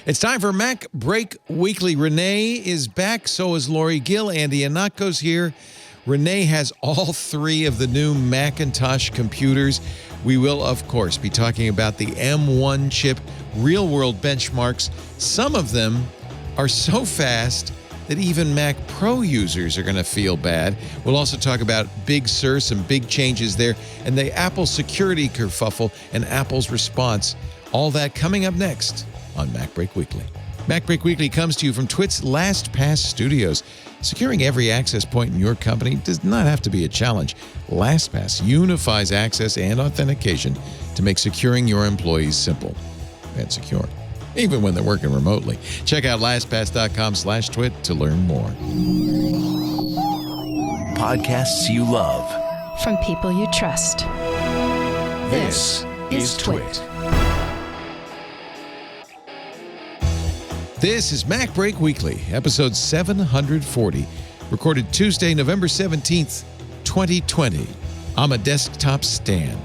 It's time for MacBreak Weekly. Renee is back. So is Lori Gill. Andy Anatko's here. Renee has all three of the new Macintosh computers. We will, of course, be talking about the M1 chip, real-world benchmarks. Some of them are so fast that even Mac Pro users are going to feel bad. We'll also talk about Big Sur, some big changes there, and the Apple security kerfuffle and Apple's response. All that coming up next on MacBreak Weekly. MacBreak Weekly comes to you from Twit's LastPass Studios. Securing every access point in your company does not have to be a challenge. LastPass unifies access and authentication to make securing your employees simple and secure, even when they're working remotely. Check out lastpass.com/twit to learn more. Podcasts you love. From people you trust. This is Twit. This is MacBreak Weekly, episode 740, recorded Tuesday, November 17th, 2020. I'm a desktop stan.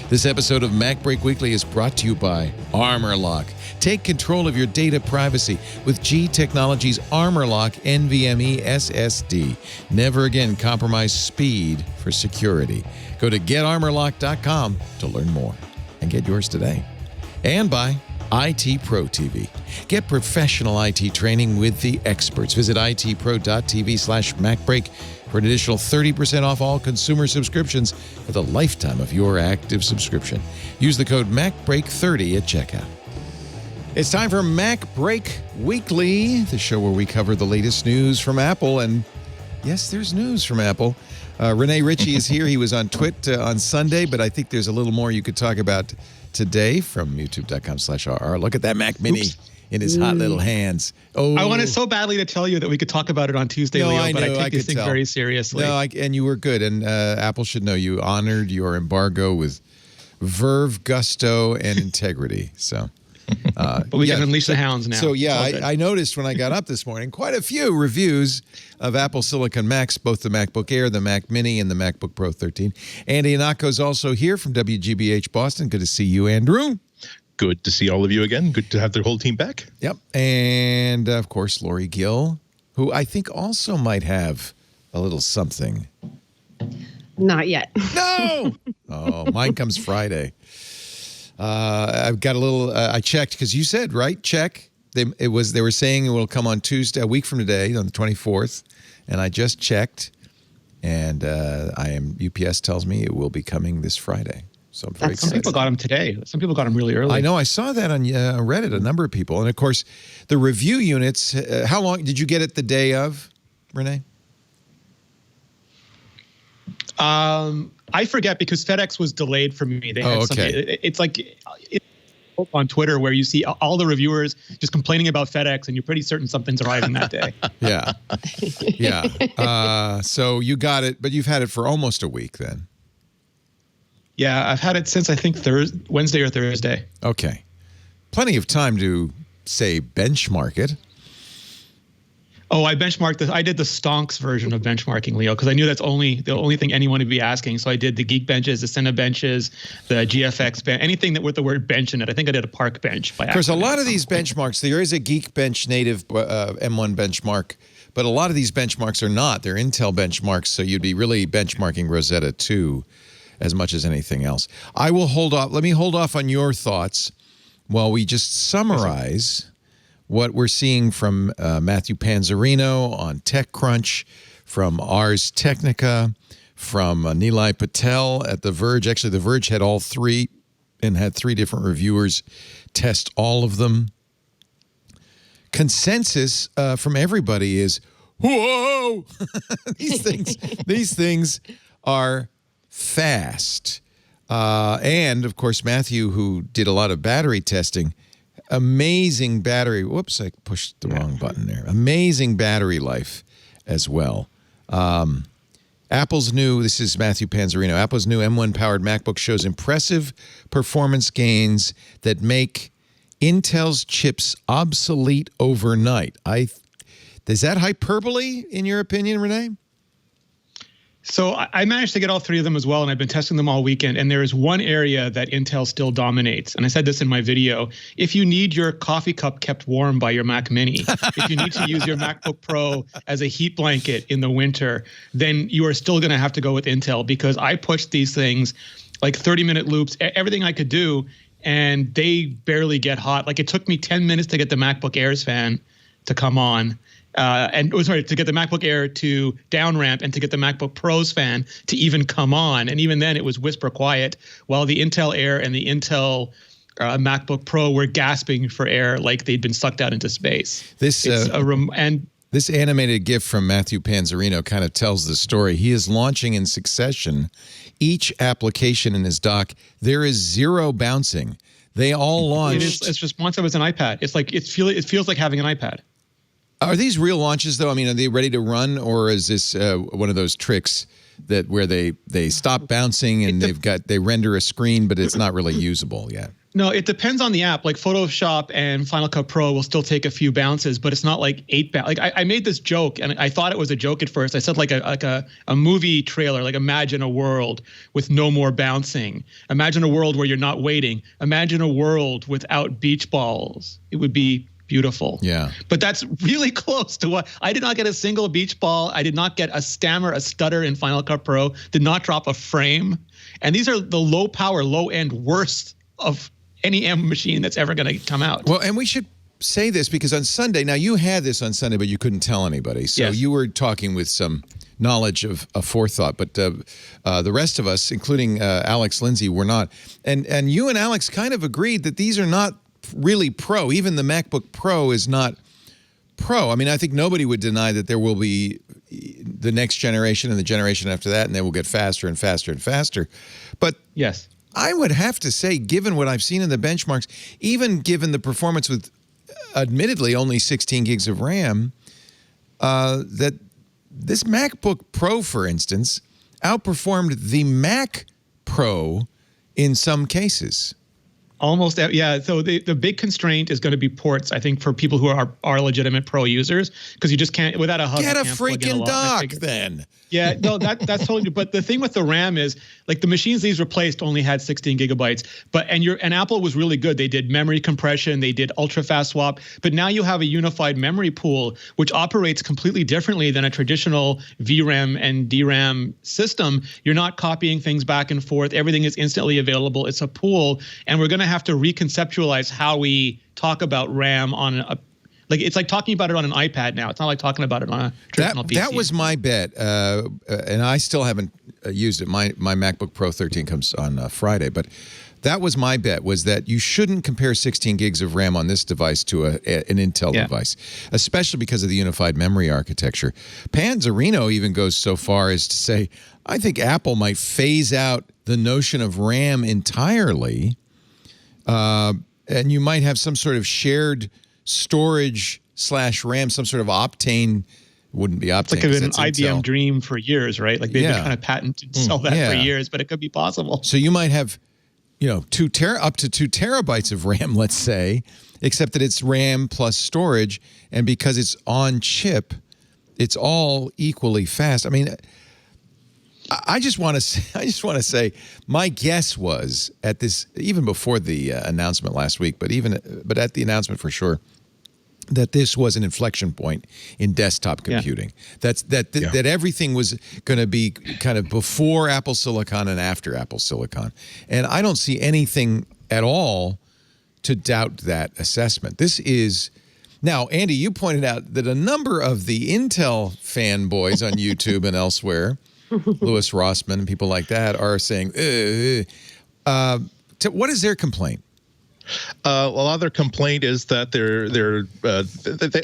This episode of MacBreak Weekly is brought to you by ArmorLock. Take control of your data privacy with G Technology's ArmorLock NVMe SSD. Never again compromise speed for security. Go to getarmorlock.com to learn more and get yours today. And by ITProTV. Get professional IT training with the experts. Visit itpro.tv/MacBreak for an additional 30% off all consumer subscriptions for the lifetime of your active subscription. Use the code MacBreak30 at checkout. It's time for MacBreak Weekly, the show where we cover the latest news from Apple. And yes, there's news from Apple. Rene Ritchie is here. He was on Twit on Sunday, but I think there's a little more you could talk about today from youtube.com/RR. Look at that Mac Mini in his hot little hands. Oh, I wanted so badly to tell you that we could talk about it on Tuesday, Leo, but I take this thing very seriously. No, and you were good, and Apple should know you honored your embargo with verve, gusto, and integrity. So, but we can unleash the hounds now. So yeah, I noticed when I got up this morning quite a few reviews of Apple Silicon Macs, both the MacBook Air, the Mac Mini, and the MacBook Pro 13. Andy Anatko's also here from WGBH Boston. Good to see you, Andrew. Good to see all of you again. Good to have the whole team back. Yep. And, of course, Lori Gill, who I think also might have a little something. Not yet. No! Oh, mine comes Friday. I've got a little, I checked, because you said, right? Check. They were saying it will come on Tuesday, a week from today, on the 24th. And I just checked, and UPS tells me it will be coming this Friday. So I'm very excited. Some people got them today. Some people got them really early. I know. I saw that on Reddit, a number of people. And, of course, the review units, how long did you get it the day of, Renee? I forget because FedEx was delayed for me. They had it's like on Twitter where you see all the reviewers just complaining about FedEx, and you're pretty certain something's arriving that day. Yeah. Yeah. So you got it, but you've had it for almost a week then. Yeah, I've had it since I think Wednesday or Thursday. Okay. Plenty of time to, say, benchmark it. Oh, I benchmarked this. I did the stonks version of benchmarking, Leo, because I knew that's the only thing anyone would be asking. So I did the Geekbenches, the Cinebenches, the GFX bench, anything that with the word bench in it. I think I did a Park bench by accident. Of course, a lot of these benchmarks, there is a Geekbench native M1 benchmark, but a lot of these benchmarks are not. They're Intel benchmarks, so you'd be really benchmarking Rosetta 2 as much as anything else. I will hold off. Let me hold off on your thoughts while we just summarize what we're seeing from Matthew Panzarino on TechCrunch, from Ars Technica, from Nilay Patel at The Verge. Actually, The Verge had all three and had three different reviewers test all of them. Consensus from everybody is, whoa! These things are fast. And, of course, Matthew, who did a lot of battery testing, amazing battery. Whoops, I pushed the wrong button there. Amazing battery life as well. Apple's new, this is Matthew Panzarino, Apple's new M1 powered MacBook shows impressive performance gains that make Intel's chips obsolete overnight. Is that hyperbole in your opinion, Renee? So I managed to get all three of them as well, and I've been testing them all weekend. And there is one area that Intel still dominates. And I said this in my video. If you need your coffee cup kept warm by your Mac Mini, if you need to use your MacBook Pro as a heat blanket in the winter, then you are still going to have to go with Intel, because I pushed these things like 30-minute loops, everything I could do, and they barely get hot. Like, it took me 10 minutes to get the MacBook Air's fan to come on. To get the MacBook Air to down ramp and to get the MacBook Pro's fan to even come on. And even then it was whisper quiet, while the Intel Air and the Intel MacBook Pro were gasping for air like they'd been sucked out into space. This animated GIF from Matthew Panzarino kind of tells the story. He is launching in succession each application in his dock. There is zero bouncing. They all launched. It's responsive as an iPad. It's like it feels like having an iPad. Are these real launches, though? I mean, are they ready to run, or is this one of those tricks where they stop bouncing and they render a screen, but it's not really usable yet? No, it depends on the app. Like Photoshop and Final Cut Pro will still take a few bounces, but it's not like 8 bounces. Like I made this joke, and I thought it was a joke at first. I said like a movie trailer, like imagine a world with no more bouncing. Imagine a world where you're not waiting. Imagine a world without beach balls. It would be beautiful. Yeah. But that's really close to what I did not get a single beach ball. I did not get a stammer, a stutter in Final Cut Pro, did not drop a frame. And these are the low power, low end worst of any M machine that's ever going to come out. Well, and we should say this because on Sunday, now you had this on Sunday, but you couldn't tell anybody. So yes. You were talking with some knowledge of forethought, but the rest of us, including Alex Lindsay, were not. And you and Alex kind of agreed that these are not really pro. Even the MacBook Pro is not pro. I mean, I think nobody would deny that there will be the next generation and the generation after that, and they will get faster and faster and faster. But yes, I would have to say, given what I've seen in the benchmarks, even given the performance with admittedly only 16 gigs of RAM, that this MacBook Pro, for instance, outperformed the Mac Pro in some cases. Almost, yeah. So the big constraint is going to be ports, I think, for people who are legitimate pro users, because you just can't, without a hub. Get a freaking dock then. Yeah, no, that's totally true. But the thing with the RAM is, like, the machines these replaced only had 16 gigabytes. And Apple was really good. They did memory compression, they did ultra fast swap. But now you have a unified memory pool, which operates completely differently than a traditional VRAM and DRAM system. You're not copying things back and forth. Everything is instantly available. It's a pool, and we're going to have to reconceptualize how we talk about RAM on like, it's like talking about it on an iPad now. It's not like talking about it on a traditional PC. That was my bet, and I still haven't used it. My MacBook Pro 13 comes on Friday, but that was my bet, was that you shouldn't compare 16 gigs of RAM on this device to an Intel device, especially because of the unified memory architecture. Panzarino even goes so far as to say, I think Apple might phase out the notion of RAM entirely, and you might have some sort of shared storage / RAM, some sort of Optane. Wouldn't be Optane. It's like an IBM dream for years, right? Like they've been trying to patent and sell that for years, but it could be possible. So you might have, up to 2 terabytes of RAM, let's say, except that it's RAM plus storage, and because it's on chip, it's all equally fast. I mean, I just want to say, my guess was at this, even before the announcement last week, but at the announcement for sure, that this was an inflection point in desktop computing. Yeah. That everything was going to be kind of before Apple Silicon and after Apple Silicon, and I don't see anything at all to doubt that assessment. This is. Now, Andy, you pointed out that a number of the Intel fanboys on YouTube and elsewhere, Louis Rossman and people like that, are saying, what is their complaint? A lot of their complaint is that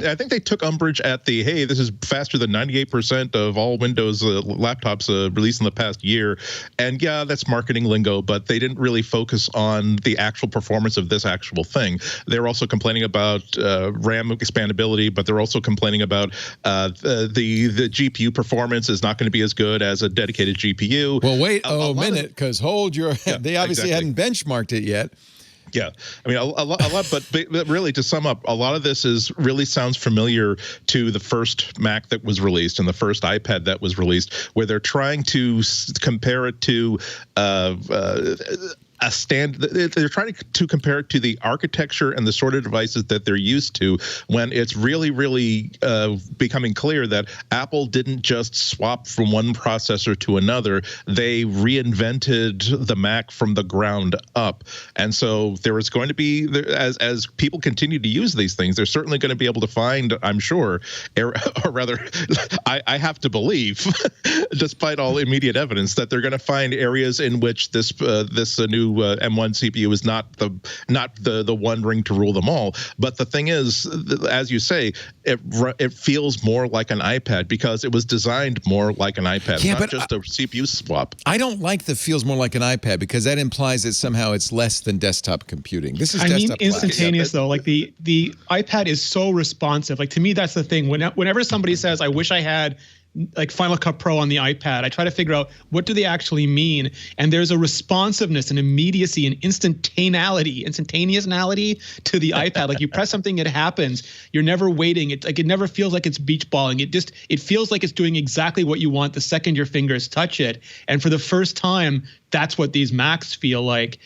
I think they took umbrage at the, hey, this is faster than 98% of all Windows laptops released in the past year. And yeah, that's marketing lingo, but they didn't really focus on the actual performance of this actual thing. They're also complaining about RAM expandability, but they're also complaining about the GPU performance is not going to be as good as a dedicated GPU. Well, wait a minute, because they obviously hadn't benchmarked it yet. Yeah, I mean a lot, but really to sum up, a lot of this really sounds familiar to the first Mac that was released and the first iPad that was released, where they're trying to compare it to they're trying to compare it to the architecture and the sort of devices that they're used to, when it's really, really becoming clear that Apple didn't just swap from one processor to another. They reinvented the Mac from the ground up. And so there is going to be, as people continue to use these things, they're certainly going to be able to find, I'm sure, or rather, I have to believe, despite all immediate evidence, that they're going to find areas in which this new M1 CPU is not the one ring to rule them all. But the thing is, as you say, it feels more like an iPad because it was designed more like an iPad, not just a CPU swap. I don't like the feels more like an iPad because that implies that somehow it's less than desktop computing. This is desktop instantaneous though. Like the iPad is so responsive. Like to me, that's the thing. Whenever somebody says, "I wish I had like Final Cut Pro on the iPad," I try to figure out what do they actually mean. And there's a responsiveness and immediacy and instantaneousness to the iPad. Like you press something, it happens. You're never waiting. It never feels like it's beach balling. It feels like it's doing exactly what you want the second your fingers touch it. And for the first time, that's what these Macs feel like.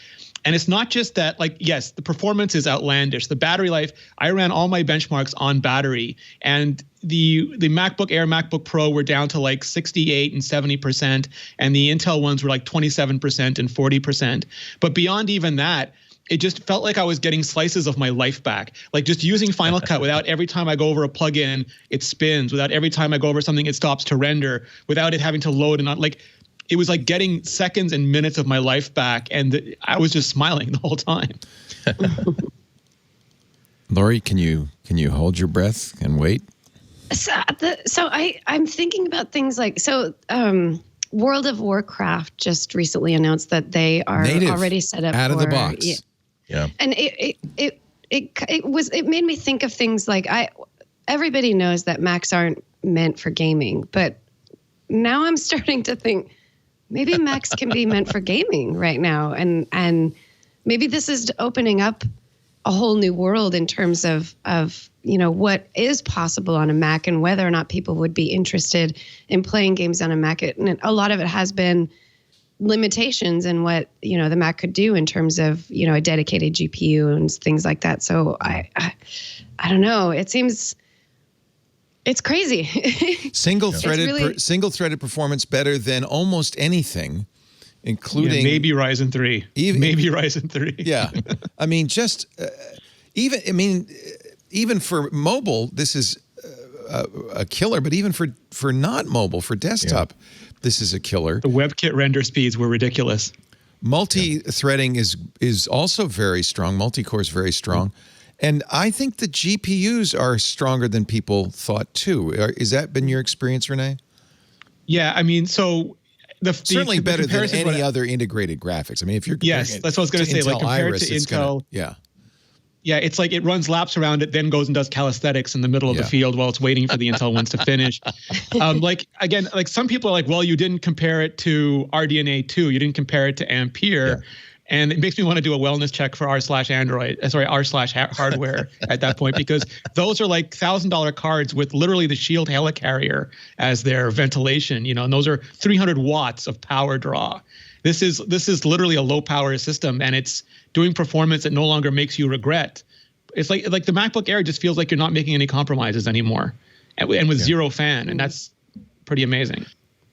And it's not just that, like, yes, the performance is outlandish. The battery life, I ran all my benchmarks on battery, and the MacBook Air, MacBook Pro were down to like 68 and 70%, and the Intel ones were like 27% and 40%. But beyond even that, it just felt like I was getting slices of my life back. Like just using Final Cut without every time I go over a plugin, it spins. Without every time I go over something, it stops to render. Without it having to load and not like. It was like getting seconds and minutes of my life back, and I was just smiling the whole time. Lori, can you hold your breath and wait? I'm thinking about things like World of Warcraft just recently announced that they are already set up out of the box. Yeah. And it made me think of things like everybody knows that Macs aren't meant for gaming, but now I'm starting to think maybe Macs can be meant for gaming right now. And maybe this is opening up a whole new world in terms of what is possible on a Mac and whether or not people would be interested in playing games on a Mac. And a lot of it has been limitations in what, the Mac could do in terms of, a dedicated GPU and things like that. So I don't know. It seems... It's crazy. Single-threaded performance better than almost anything, including maybe Ryzen 3. Maybe Ryzen 3. Yeah, I mean, just even for mobile, this is a killer. But even for not mobile, for desktop, this is a killer. The WebKit render speeds were ridiculous. Multi-threading is also very strong. Multi-core is very strong. And I think the GPUs are stronger than people thought too. Is that been your experience, Renee? Yeah, I mean, so certainly better than any other integrated graphics. I mean, if you're that's what I was going to say. Like compared to Intel, yeah, it's like it runs laps around it, then goes and does calisthenics in the middle of the field while it's waiting for the Intel ones to finish. Like some people are like, well, you didn't compare it to RDNA 2, you didn't compare it to Ampere. Yeah. And it makes me want to do a wellness check for r/hardware at that point, because those are like $1,000 cards with literally the Shield helicarrier as their ventilation, and those are 300 watts of power draw. This is literally a low power system, and it's doing performance that no longer makes you regret. It's like the MacBook Air just feels like you're not making any compromises anymore, and with zero fan, and that's pretty amazing.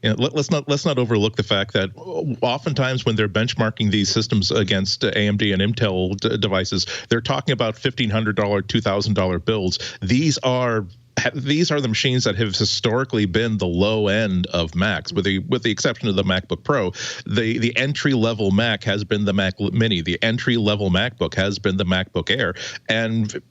Let's not overlook the fact that oftentimes when they're benchmarking these systems against AMD and Intel devices, they're talking about $1,500, $2,000 builds. These are the machines that have historically been the low end of Macs, with the exception of the MacBook Pro. The entry level Mac has been the Mac Mini. The entry level MacBook has been the MacBook Air, and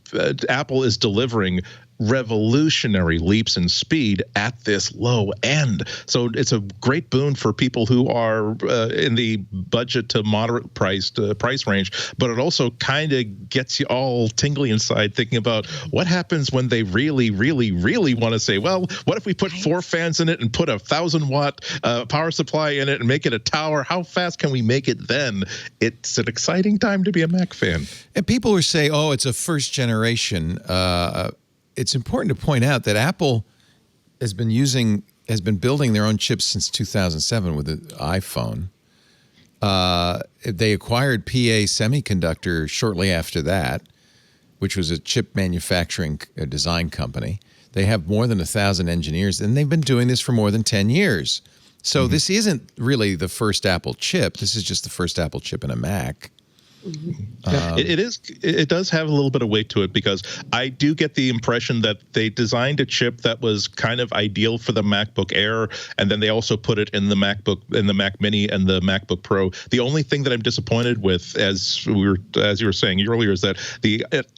Apple is delivering revolutionary leaps in speed at this low end. So it's a great boon for people who are in the budget to moderate priced price range, but it also kind of gets you all tingly inside thinking about what happens when they really, really, really want to say, well, what if we put 4 fans in it and put a 1,000-watt power supply in it and make it a tower? How fast can we make it then? It's an exciting time to be a Mac fan. And people who say, oh, it's a first generation, it's important to point out that Apple has been building their own chips since 2007 with the iPhone. They acquired PA Semiconductor shortly after that, which was a chip manufacturing design company. They have more than 1,000 engineers, and they've been doing this for more than 10 years. So this isn't really the first Apple chip. This is just the first Apple chip in a Mac. It does have a little bit of weight to it, because I do get the impression that they designed a chip that was kind of ideal for the MacBook Air, and then they also put it in the Mac Mini and the MacBook Pro. The only thing that I'm disappointed with, as you were saying earlier, is that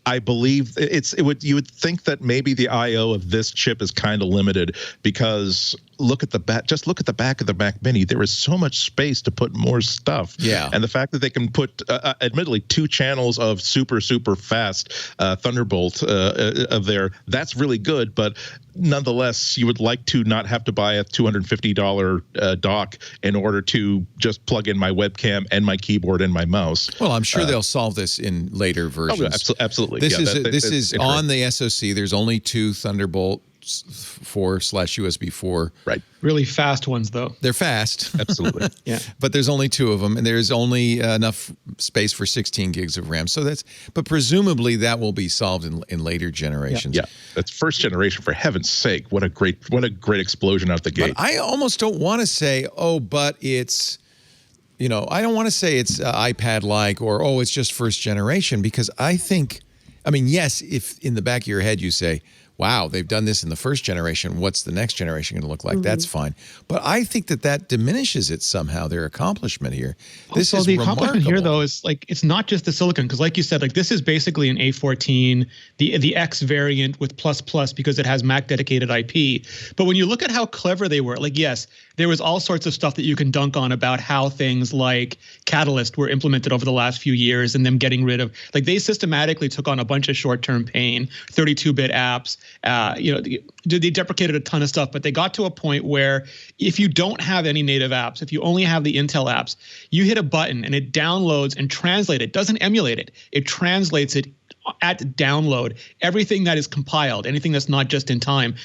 I believe you would think that maybe the I/O of this chip is kind of limited, because look at the back of the Mac Mini. There is so much space to put more stuff. Yeah. And the fact that they can put admittedly 2 channels of super fast Thunderbolt of there, that's really good, but nonetheless, you would like to not have to buy a $250 dock in order to just plug in my webcam and my keyboard and my mouse. Well, I'm sure they'll solve this in later versions. Oh, absolutely. This is on the SoC. There's only 2 Thunderbolt 4/USB 4. Right. Really fast ones, though. They're fast. Absolutely. Yeah. But there's only 2 of them, and there's only enough space for 16 gigs of RAM. So but presumably that will be solved in later generations. Yeah. That's first generation, for heaven's sake. What a great explosion out the gate. But I almost don't want to say, oh, but it's, I don't want to say it's iPad-like, or, oh, it's just first generation, because yes, if in the back of your head you say, wow, they've done this in the first generation, what's the next generation going to look like? That's fine. But I think that diminishes it somehow, their accomplishment here. This is the accomplishment here, though, is it's not just the silicon, because like you said, this is basically an A14, the X variant with ++ because it has Mac dedicated IP. But when you look at how clever they were, yes, there was all sorts of stuff that you can dunk on about how things like Catalyst were implemented over the last few years, and them getting rid of, they systematically took on a bunch of short-term pain, 32-bit apps. They deprecated a ton of stuff, but they got to a point where if you don't have any native apps, if you only have the Intel apps, you hit a button and it downloads and translates it. It doesn't emulate it. It translates it at download. Everything that is compiled, anything that's not just in time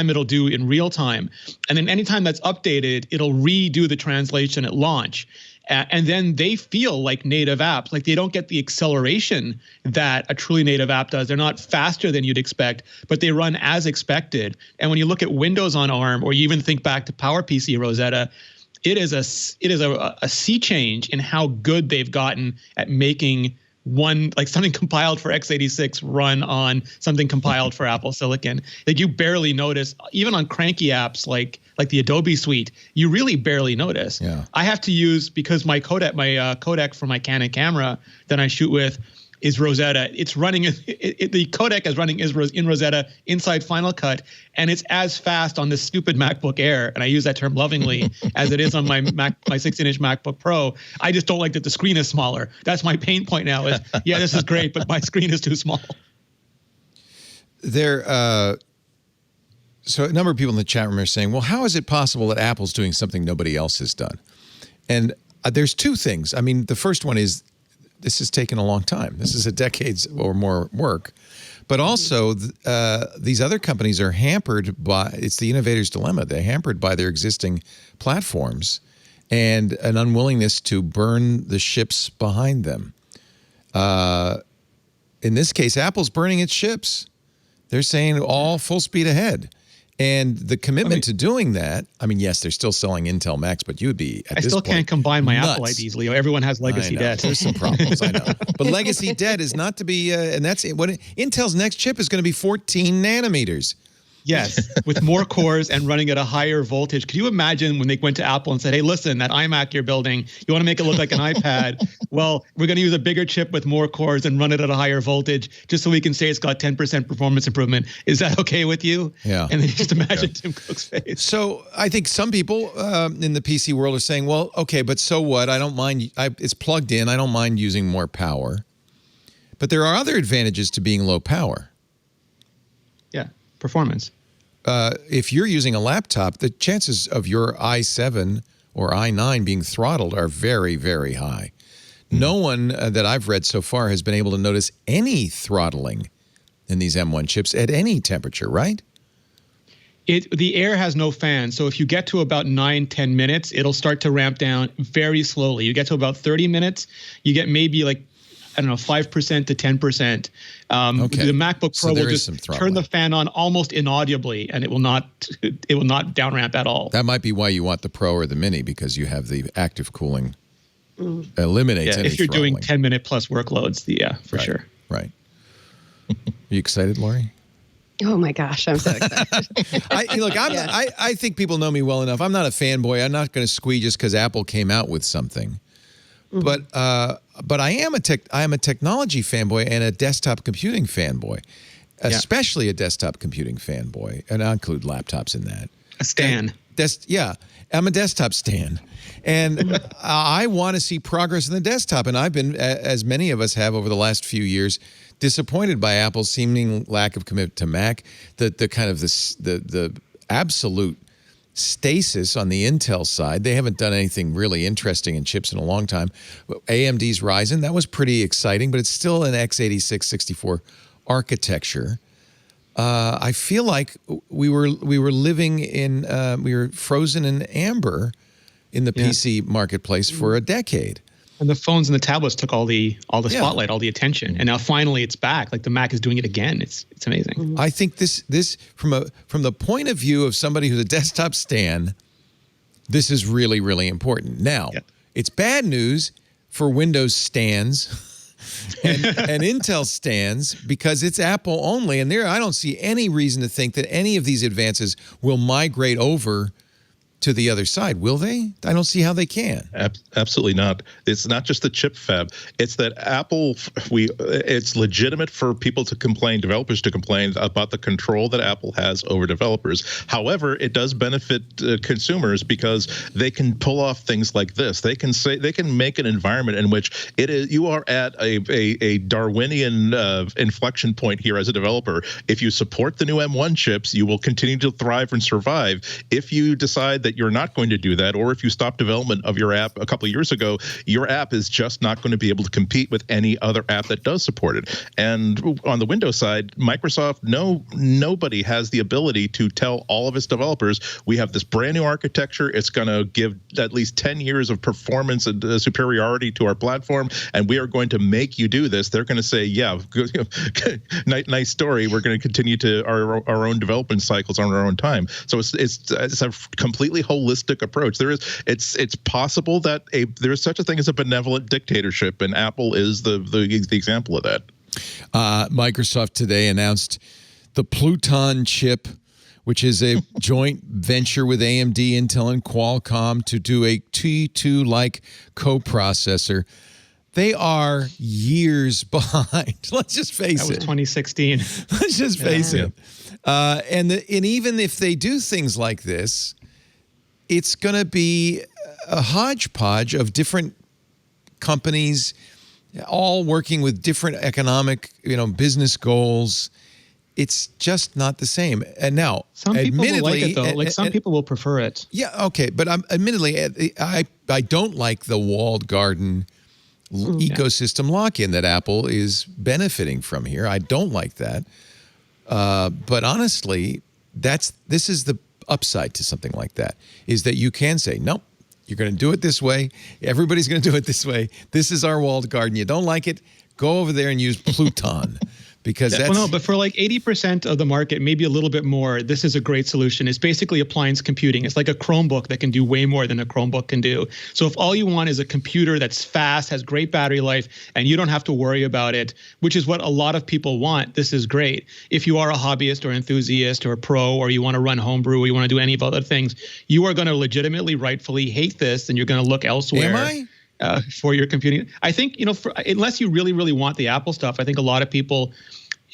it'll do in real time. And then anytime that's updated, it'll redo the translation at launch. And then they feel like native apps. They don't get the acceleration that a truly native app does. They're not faster than you'd expect, but they run as expected. And when you look at Windows on ARM, or you even think back to PowerPC Rosetta, it is a sea change in how good they've gotten at making something compiled for x86 run on something compiled for Apple Silicon. You barely notice, even on cranky apps like the Adobe Suite, you really barely notice. Yeah. I have to use, because my codec for my Canon camera that I shoot with is Rosetta. It's running, the codec is running in Rosetta inside Final Cut, and it's as fast on this stupid MacBook Air, and I use that term lovingly, as it is on my 16-inch MacBook Pro. I just don't like that the screen is smaller. That's my pain point now is, yeah, this is great, but my screen is too small. So a number of people in the chat room are saying, well, how is it possible that Apple's doing something nobody else has done? And there's 2 things. The first one is, this has taken a long time. This is a decades or more work. But also, these other companies are hampered by, it's the innovator's dilemma. They're hampered by their existing platforms and an unwillingness to burn the ships behind them. In this case, Apple's burning its ships. They're saying all full speed ahead. And the commitment to doing that, yes, they're still selling Intel Macs, but you would be at this point I still can't combine my nuts. Apple IDs, Leo. Everyone has legacy debt. There's some problems, I know. But legacy debt is not to be, and that's what Intel's next chip is going to be 14 nanometers. Yes, with more cores and running at a higher voltage. Could you imagine when they went to Apple and said, hey, listen, that iMac you're building, you want to make it look like an iPad? Well, we're going to use a bigger chip with more cores and run it at a higher voltage just so we can say it's got 10% performance improvement. Is that okay with you? Yeah. And then just imagine Tim Cook's face. So I think some people in the PC world are saying, well, okay, but so what? I don't mind. It's plugged in. I don't mind using more power. But there are other advantages to being low power. Yeah, performance. If you're using a laptop, the chances of your i7 or i9 being throttled are very, very high. No one that I've read so far has been able to notice any throttling in these M1 chips at any temperature, right? The Air has no fan, so if you get to about 9-10 minutes, it'll start to ramp down very slowly. You get to about 30 minutes, you get maybe like, I don't know, 5% to 10%. Okay. The MacBook Pro will just turn the fan on almost inaudibly, and it will not down ramp at all. That might be why you want the Pro or the Mini, because you have the active cooling. Eliminates any if you're throttling. doing 10-minute plus workloads, for sure. Right. Are you excited, Lori? Oh my gosh, I'm so excited. I think people know me well enough. I'm not a fanboy. I'm not going to squee just because Apple came out with something. But I am a technology fanboy and a desktop computing fanboy, especially a desktop computing fanboy, and I include laptops in that. A stan. I'm a desktop stan, and I want to see progress in the desktop. And I've been, as many of us have over the last few years, disappointed by Apple's seeming lack of commitment to Mac, the kind of the absolute stasis on the Intel side. They haven't done anything really interesting in chips in a long time. AMD's Ryzen, that was pretty exciting, but it's still an x86 64 architecture. I feel like we were living in we were frozen in amber in the PC marketplace for a decade. And the phones and the tablets took all the spotlight, all the attention, and now finally it's back. Like the Mac is doing it again. It's amazing. I think this from the point of view of somebody who's a desktop stan, this is really, really important. Now, it's bad news for Windows stans and Intel stans because it's Apple only, and I don't see any reason to think that any of these advances will migrate over to the other side, will they? I don't see how they can. Absolutely not. It's not just the chip fab. It's that Apple, it's legitimate for people to complain, developers to complain about the control that Apple has over developers. However, it does benefit consumers because they can pull off things like this. They can make an environment in which you are at a Darwinian inflection point here as a developer. If you support the new M1 chips, you will continue to thrive and survive. If you decide that you're not going to do that, or if you stop development of your app a couple of years ago, your app is just not going to be able to compete with any other app that does support it. And on the Windows side, Microsoft, nobody has the ability to tell all of its developers, we have this brand new architecture. It's going to give at least 10 years of performance and superiority to our platform, and we are going to make you do this. They're going to say, yeah, nice story. We're going to continue to our own development cycles on our own time. So it's a completely holistic approach. It's possible that there is such a thing as a benevolent dictatorship, and Apple is the example of that. Microsoft today announced the Pluton chip, which is a joint venture with AMD, Intel, and Qualcomm to do a T2-like coprocessor. They are years behind. Let's just face it. That was 2016. Let's just face it. And even if they do things like this, it's going to be a hodgepodge of different companies, all working with different economic, business goals. It's just not the same. And now, some people will like it though. Some people will prefer it. Yeah, okay, but admittedly, I don't like the walled garden ecosystem lock-in that Apple is benefiting from here. I don't like that. But honestly, this is the upside to something like that, is that you can say, nope, you're going to do it this way. Everybody's going to do it this way. This is our walled garden. You don't like it? Go over there and use Pluton because that's well, no, but for like 80% of the market, maybe a little bit more, this is a great solution. It's basically appliance computing. It's like a Chromebook that can do way more than a Chromebook can do. So if all you want is a computer that's fast, has great battery life, and you don't have to worry about it, which is what a lot of people want, this is great. If you are a hobbyist or enthusiast or a pro, or you want to run homebrew, or you want to do any of other things, you are going to legitimately, rightfully hate this, and you're going to look elsewhere. Am I? For your computing. I think, unless you really, really want the Apple stuff, I think a lot of people,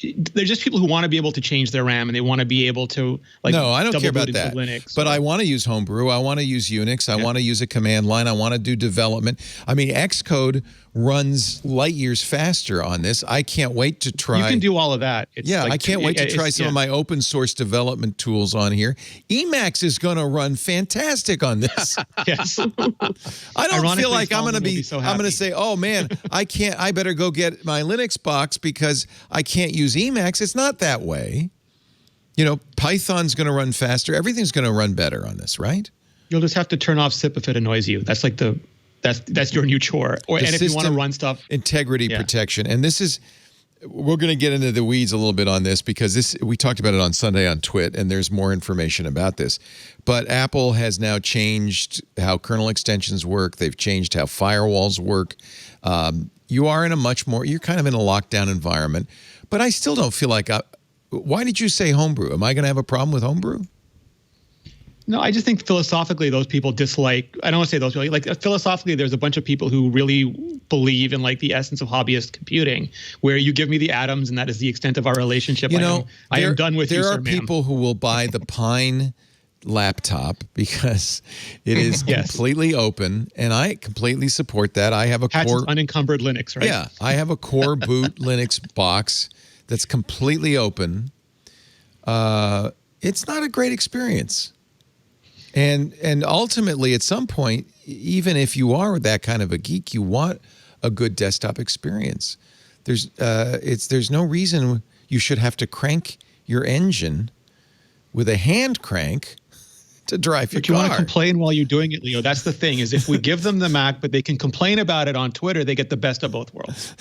they're just people who want to be able to change their RAM, and they want to be able to no, I don't care about into that. Linux, but I want to use Homebrew. I want to use Unix. I want to use a command line. I want to do development. I mean, Xcode runs light years faster on this. I can't wait to try. You can do all of that. It's I can't wait to try some of my open source development tools on here. Emacs is going to run fantastic on this. Yes. I don't feel like I'm going to be. I'm going to say, oh man, I can't. I better go get my Linux box because I can't use Emacs. It's not that way. Python's going to run faster. Everything's going to run better on this, right? You'll just have to turn off SIP if it annoys you. That's like that's your new chore. And if you want to run stuff, integrity protection. And this is, we're going to get into the weeds a little bit on this because we talked about it on Sunday on Twit, and there's more information about this. But Apple has now changed how kernel extensions work. They've changed how firewalls work. You are in a you're kind of in a lockdown environment. But I still don't feel like, why did you say Homebrew? Am I going to have a problem with Homebrew? No, I just think philosophically those people dislike, I don't want to say those people, like philosophically there's a bunch of people who really believe in like the essence of hobbyist computing, where you give me the atoms and that is the extent of our relationship. I am done with you, sir, There are people who will buy the Pine laptop because it is completely open, and I completely support that. I have a core unencumbered Linux, right? Yeah, I have a core boot Linux box that's completely open. It's not a great experience. And ultimately, at some point, even if you are that kind of a geek, you want a good desktop experience. There's no reason you should have to crank your engine with a hand crank to drive your car. But you want to complain while you're doing it, Leo. That's the thing, is if we give them the Mac, but they can complain about it on Twitter, they get the best of both worlds.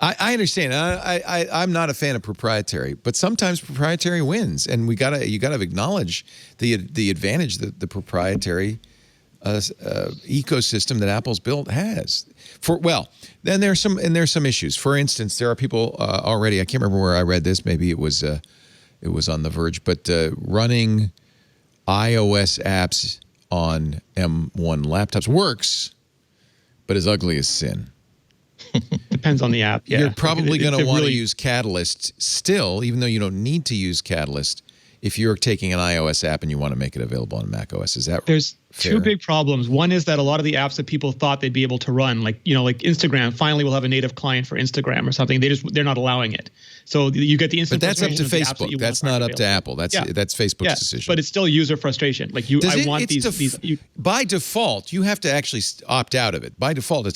I understand. I'm not a fan of proprietary, but sometimes proprietary wins, and you got to acknowledge the advantage that the proprietary ecosystem that Apple's built has. Then there's some issues. For instance, there are people already. I can't remember where I read this. Maybe it was on The Verge, but running iOS apps on M1 laptops works, but is ugly as sin. Depends on the app. Yeah. You're probably going to want to use Catalyst still, even though you don't need to use Catalyst if you're taking an iOS app and you want to make it available on macOS. Is that There's fair? Two big problems. One is that a lot of the apps that people thought they'd be able to run, like Instagram, finally will have a native client for Instagram or something. They're not allowing it. So you get the instant. But that's up to frustration of the apps Facebook. That's not up to Apple. That's Facebook's decision. But it's still user frustration. Like by default, you have to actually opt out of it. By default,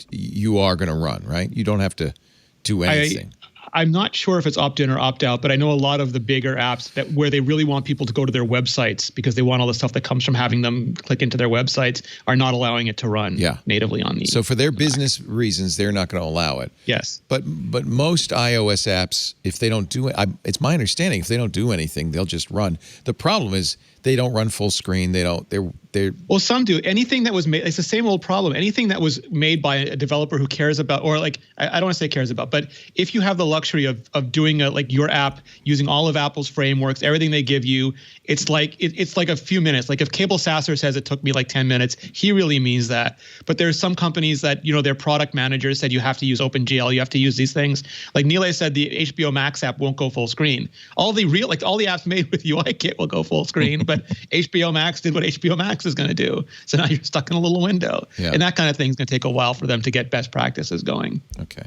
you are going to run, right? You don't have to do anything. I'm not sure if it's opt-in or opt-out, but I know a lot of the bigger apps where they really want people to go to their websites because they want all the stuff that comes from having them click into their websites are not allowing it to run natively on the So for their business reasons, they're not going to allow it. Yes. But most iOS apps, if they don't do it, it's my understanding, if they don't do anything, they'll just run. The problem is they don't run full screen. Well, some do. Anything that was made, it's the same old problem. Anything that was made by a developer who cares about, or like, I don't want to say cares about, but if you have the luxury of doing your app using all of Apple's frameworks, everything they give you, it's like a few minutes. Like if Cable Sasser says it took me like 10 minutes, he really means that. But there's some companies that, their product managers said you have to use OpenGL, you have to use these things. Like Nile said, the HBO Max app won't go full screen. All the apps made with UIKit will go full screen, but HBO Max did what HBO Max is going to do. So now you're stuck in a little window. Yeah. And that kind of thing is going to take a while for them to get best practices going. Okay.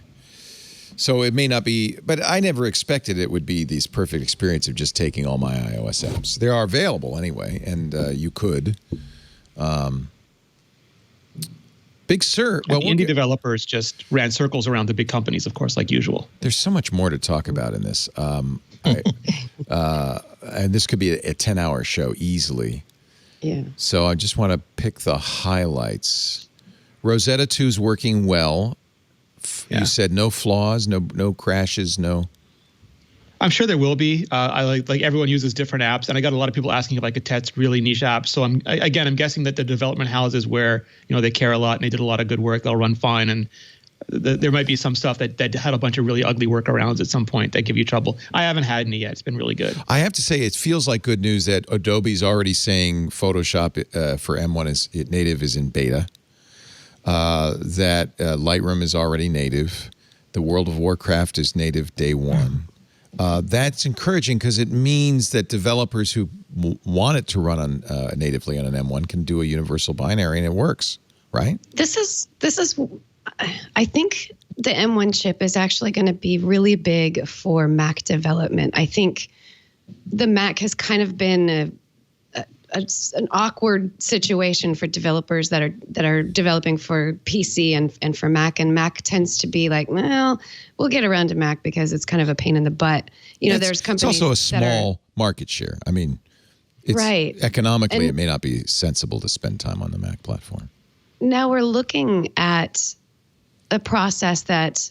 So it may not be, but I never expected it would be this perfect experience of just taking all my iOS apps. They are available anyway, and you could. Big Sur. Well, the indie developers just ran circles around the big companies, of course, like usual. There's so much more to talk about in this. And this could be a 10-hour show easily. Yeah. So I just want to pick the highlights. Rosetta 2 is working well You said no flaws, no crashes, no. I'm sure there will be. I like everyone uses different apps, and I got a lot of people asking if I could test really niche apps. So I'm guessing that the development houses where they care a lot and they did a lot of good work, they'll run fine. And there might be some stuff that had a bunch of really ugly workarounds at some point that give you trouble. I haven't had any yet. It's been really good. I have to say, it feels like good news that Adobe's already saying Photoshop for M1 native is in beta. That Lightroom is already native. The World of Warcraft is native day one. That's encouraging because it means that developers who want it to run on natively on an M1 can do a universal binary, and it works, right? This is. I think the M1 chip is actually going to be really big for Mac development. I think the Mac has kind of been an awkward situation for developers that are developing for PC and for Mac. And Mac tends to be like, well, we'll get around to Mac because it's kind of a pain in the butt. There's companies. It's also a small market share. I mean, it's right. Economically, it may not be sensible to spend time on the Mac platform. Now we're looking at a process that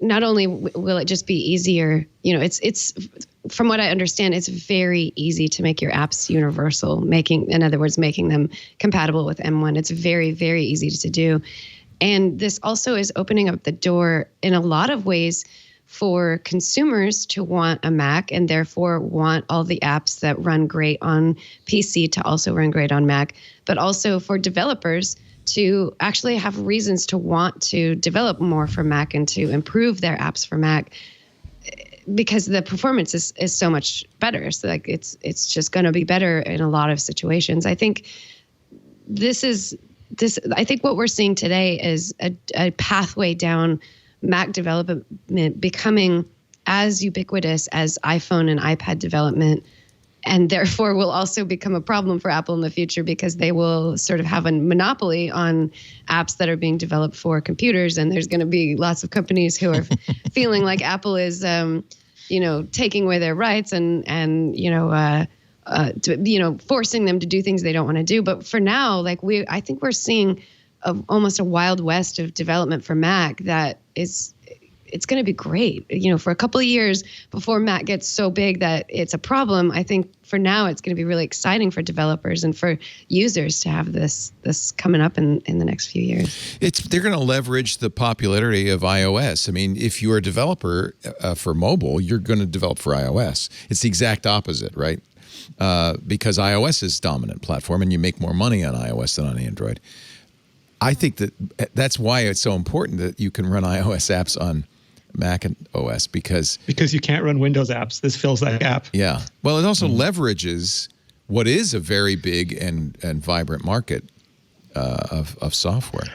not only will it just be easier, it's from what I understand, it's very easy to make your apps universal, in other words, making them compatible with M1. It's very, very easy to do. And this also is opening up the door in a lot of ways for consumers to want a Mac and therefore want all the apps that run great on PC to also run great on Mac, but also for developers to actually have reasons to want to develop more for Mac and to improve their apps for Mac because the performance is so much better. So it's just going to be better in a lot of situations. I think I think what we're seeing today is a pathway down Mac development becoming as ubiquitous as iPhone and iPad development, and therefore will also become a problem for Apple in the future because they will sort of have a monopoly on apps that are being developed for computers. And there's going to be lots of companies who are feeling like Apple is, taking away their rights and forcing them to do things they don't want to do. But for now, I think we're seeing almost a wild west of development for Mac that it's going to be great, for a couple of years before Mac gets so big that it's a problem. I think for now it's going to be really exciting for developers and for users to have this coming up in the next few years. They're going to leverage the popularity of iOS. I mean, if you're a developer for mobile, you're going to develop for iOS. It's the exact opposite, right? Because iOS is dominant platform and you make more money on iOS than on Android. I think that's why it's so important that you can run iOS apps on Mac and OS because you can't run Windows apps. This fills that gap. Yeah. Well, it also leverages what is a very big and vibrant market of software.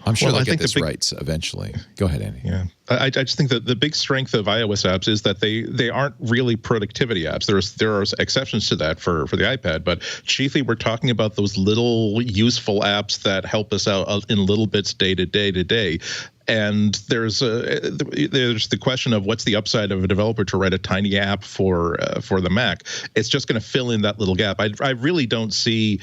I'm sure they'll get this right eventually. Go ahead, Andy. Yeah, I just think that the big strength of iOS apps is that they aren't really productivity apps. There are exceptions to that for the iPad, but chiefly we're talking about those little useful apps that help us out in little bits day to day. And there's the question of what's the upside of a developer to write a tiny app for the Mac. It's just going to fill in that little gap. I really don't see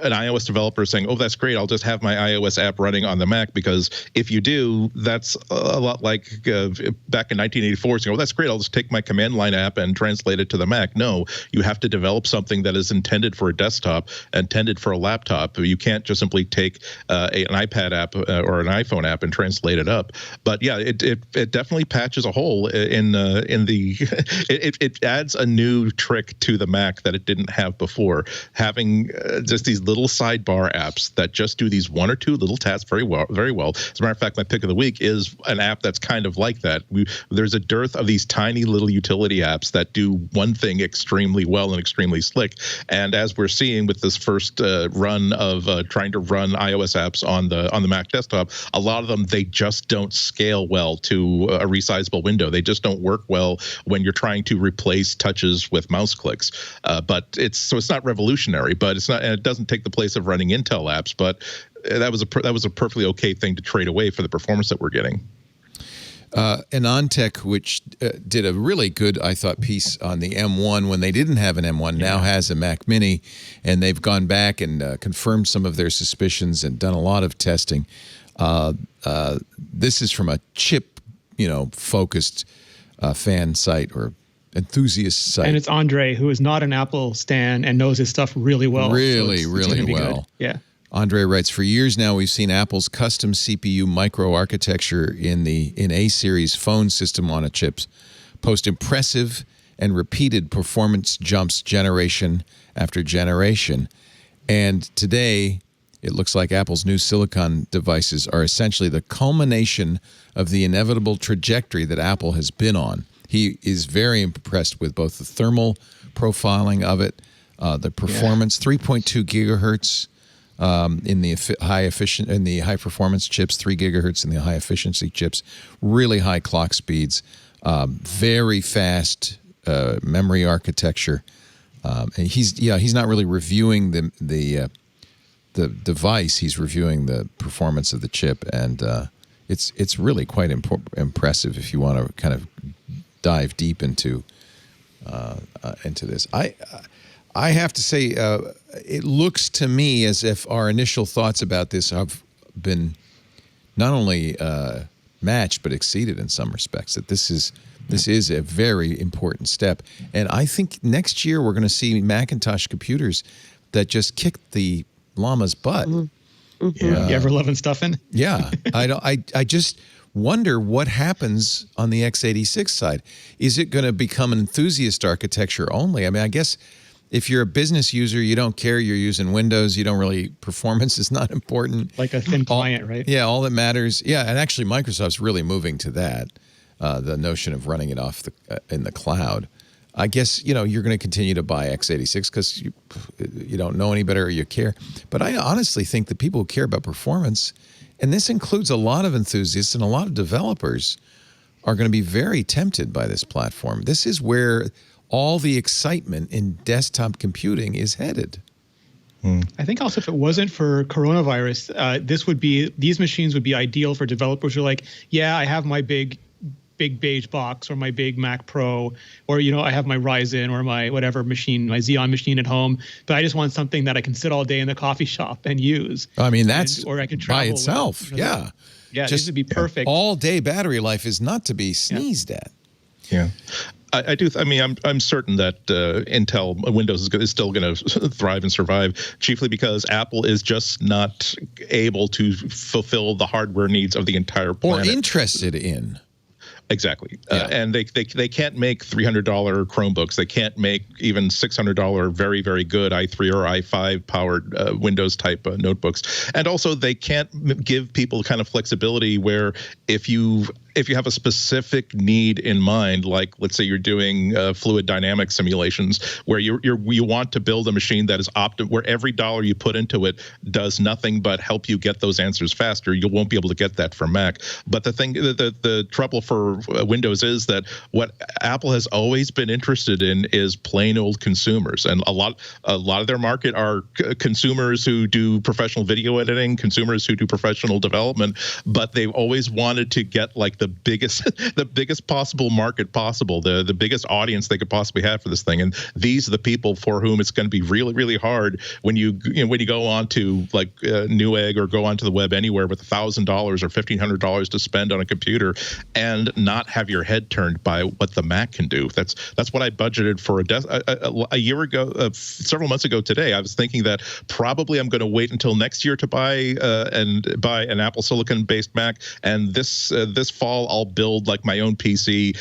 an iOS developer saying, oh, that's great, I'll just have my iOS app running on the Mac, because if you do, that's a lot like back in 1984 saying, oh, that's great, I'll just take my command line app and translate it to the Mac. No, you have to develop something that is intended for a desktop, intended for a laptop. You can't just simply take an iPad app or an iPhone app and translate it up. But yeah, it definitely patches a hole in the it adds a new trick to the Mac that it didn't have before, having just these little sidebar apps that just do these one or two little tasks very well. As a matter of fact, my pick of the week is an app that's kind of like that. There's a dearth of these tiny little utility apps that do one thing extremely well and extremely slick. And as we're seeing with this first run of trying to run iOS apps on the Mac desktop, a lot of them, they just don't scale well to a resizable window. They just don't work well when you're trying to replace touches with mouse clicks. But it's not revolutionary, but it's not, and it doesn't take the place of running Intel apps, but that was a perfectly okay thing to trade away for the performance that we're getting. AnonTech, which did a really good, I thought, piece on the M1 when they didn't have an M1, now has a Mac Mini, and they've gone back and confirmed some of their suspicions and done a lot of testing. This is from a chip, focused fan site or enthusiast site. And it's Andre, who is not an Apple stan and knows his stuff really well. Really, so really well. Good. Yeah. Andre writes, for years now, we've seen Apple's custom CPU microarchitecture in A-series phone system on a chip post impressive and repeated performance jumps generation after generation. And today, it looks like Apple's new silicon devices are essentially the culmination of the inevitable trajectory that Apple has been on. He is very impressed with both the thermal profiling of it, the performance, 3.2 gigahertz in the high performance chips, 3 gigahertz in the high efficiency chips, really high clock speeds, very fast memory architecture. And he's not really reviewing the device. He's reviewing the performance of the chip, and it's really quite impressive if you want to kind of dive deep into this. I have to say, it looks to me as if our initial thoughts about this have been not only matched but exceeded in some respects. That this is a very important step, and I think next year we're going to see Macintosh computers that just kick the llama's butt. Mm-hmm. You ever loving stuffing? Yeah, I just wonder what happens on the x86 side. Is it going to become an enthusiast architecture only? I mean, I guess if you're a business user, you don't care. You're using Windows. You don't really, performance is not important. Like a thin client, right? Yeah, all that matters. Yeah, and actually Microsoft's really moving to that, the notion of running it off in the cloud. I guess, you're going to continue to buy x86 because you don't know any better or you care. But I honestly think that people who care about performance, and this includes a lot of enthusiasts and a lot of developers, are going to be very tempted by this platform. This is where all the excitement in desktop computing is headed. I think also if it wasn't for coronavirus, these machines would be ideal for developers who are like, yeah, I have my big beige box or my big Mac Pro, or, I have my Ryzen or my whatever machine, my Xeon machine at home, but I just want something that I can sit all day in the coffee shop and use. I mean, that's or I can travel by itself. With, yeah. Yeah, this would be perfect. All day battery life is not to be sneezed at. Yeah. I do. I mean, I'm certain that Intel Windows is still going to thrive and survive, chiefly because Apple is just not able to fulfill the hardware needs of the entire planet. Or interested in. Exactly. Yeah. And they can't make $300 Chromebooks. They can't make even $600 very, very good i3 or i5 powered Windows type notebooks. And also they can't give people kind of flexibility where if you have a specific need in mind, like let's say you're doing fluid dynamic simulations where you want to build a machine that is where every dollar you put into it does nothing but help you get those answers faster, you won't be able to get that from Mac. But the trouble for Windows is that what Apple has always been interested in is plain old consumers, and a lot of their market are consumers who do professional video editing, consumers who do professional development, but they've always wanted to get like the biggest possible market possible, the biggest audience they could possibly have for this thing. And these are the people for whom it's going to be really, really hard when you go on to like Newegg or go onto the web anywhere with $1,000 or $1,500 to spend on a computer and not have your head turned by what the Mac can do. That's what I budgeted for a year ago, several months ago today. I was thinking that probably I'm going to wait until next year to buy an Apple Silicon based Mac, and this fall I'll build like my own PC.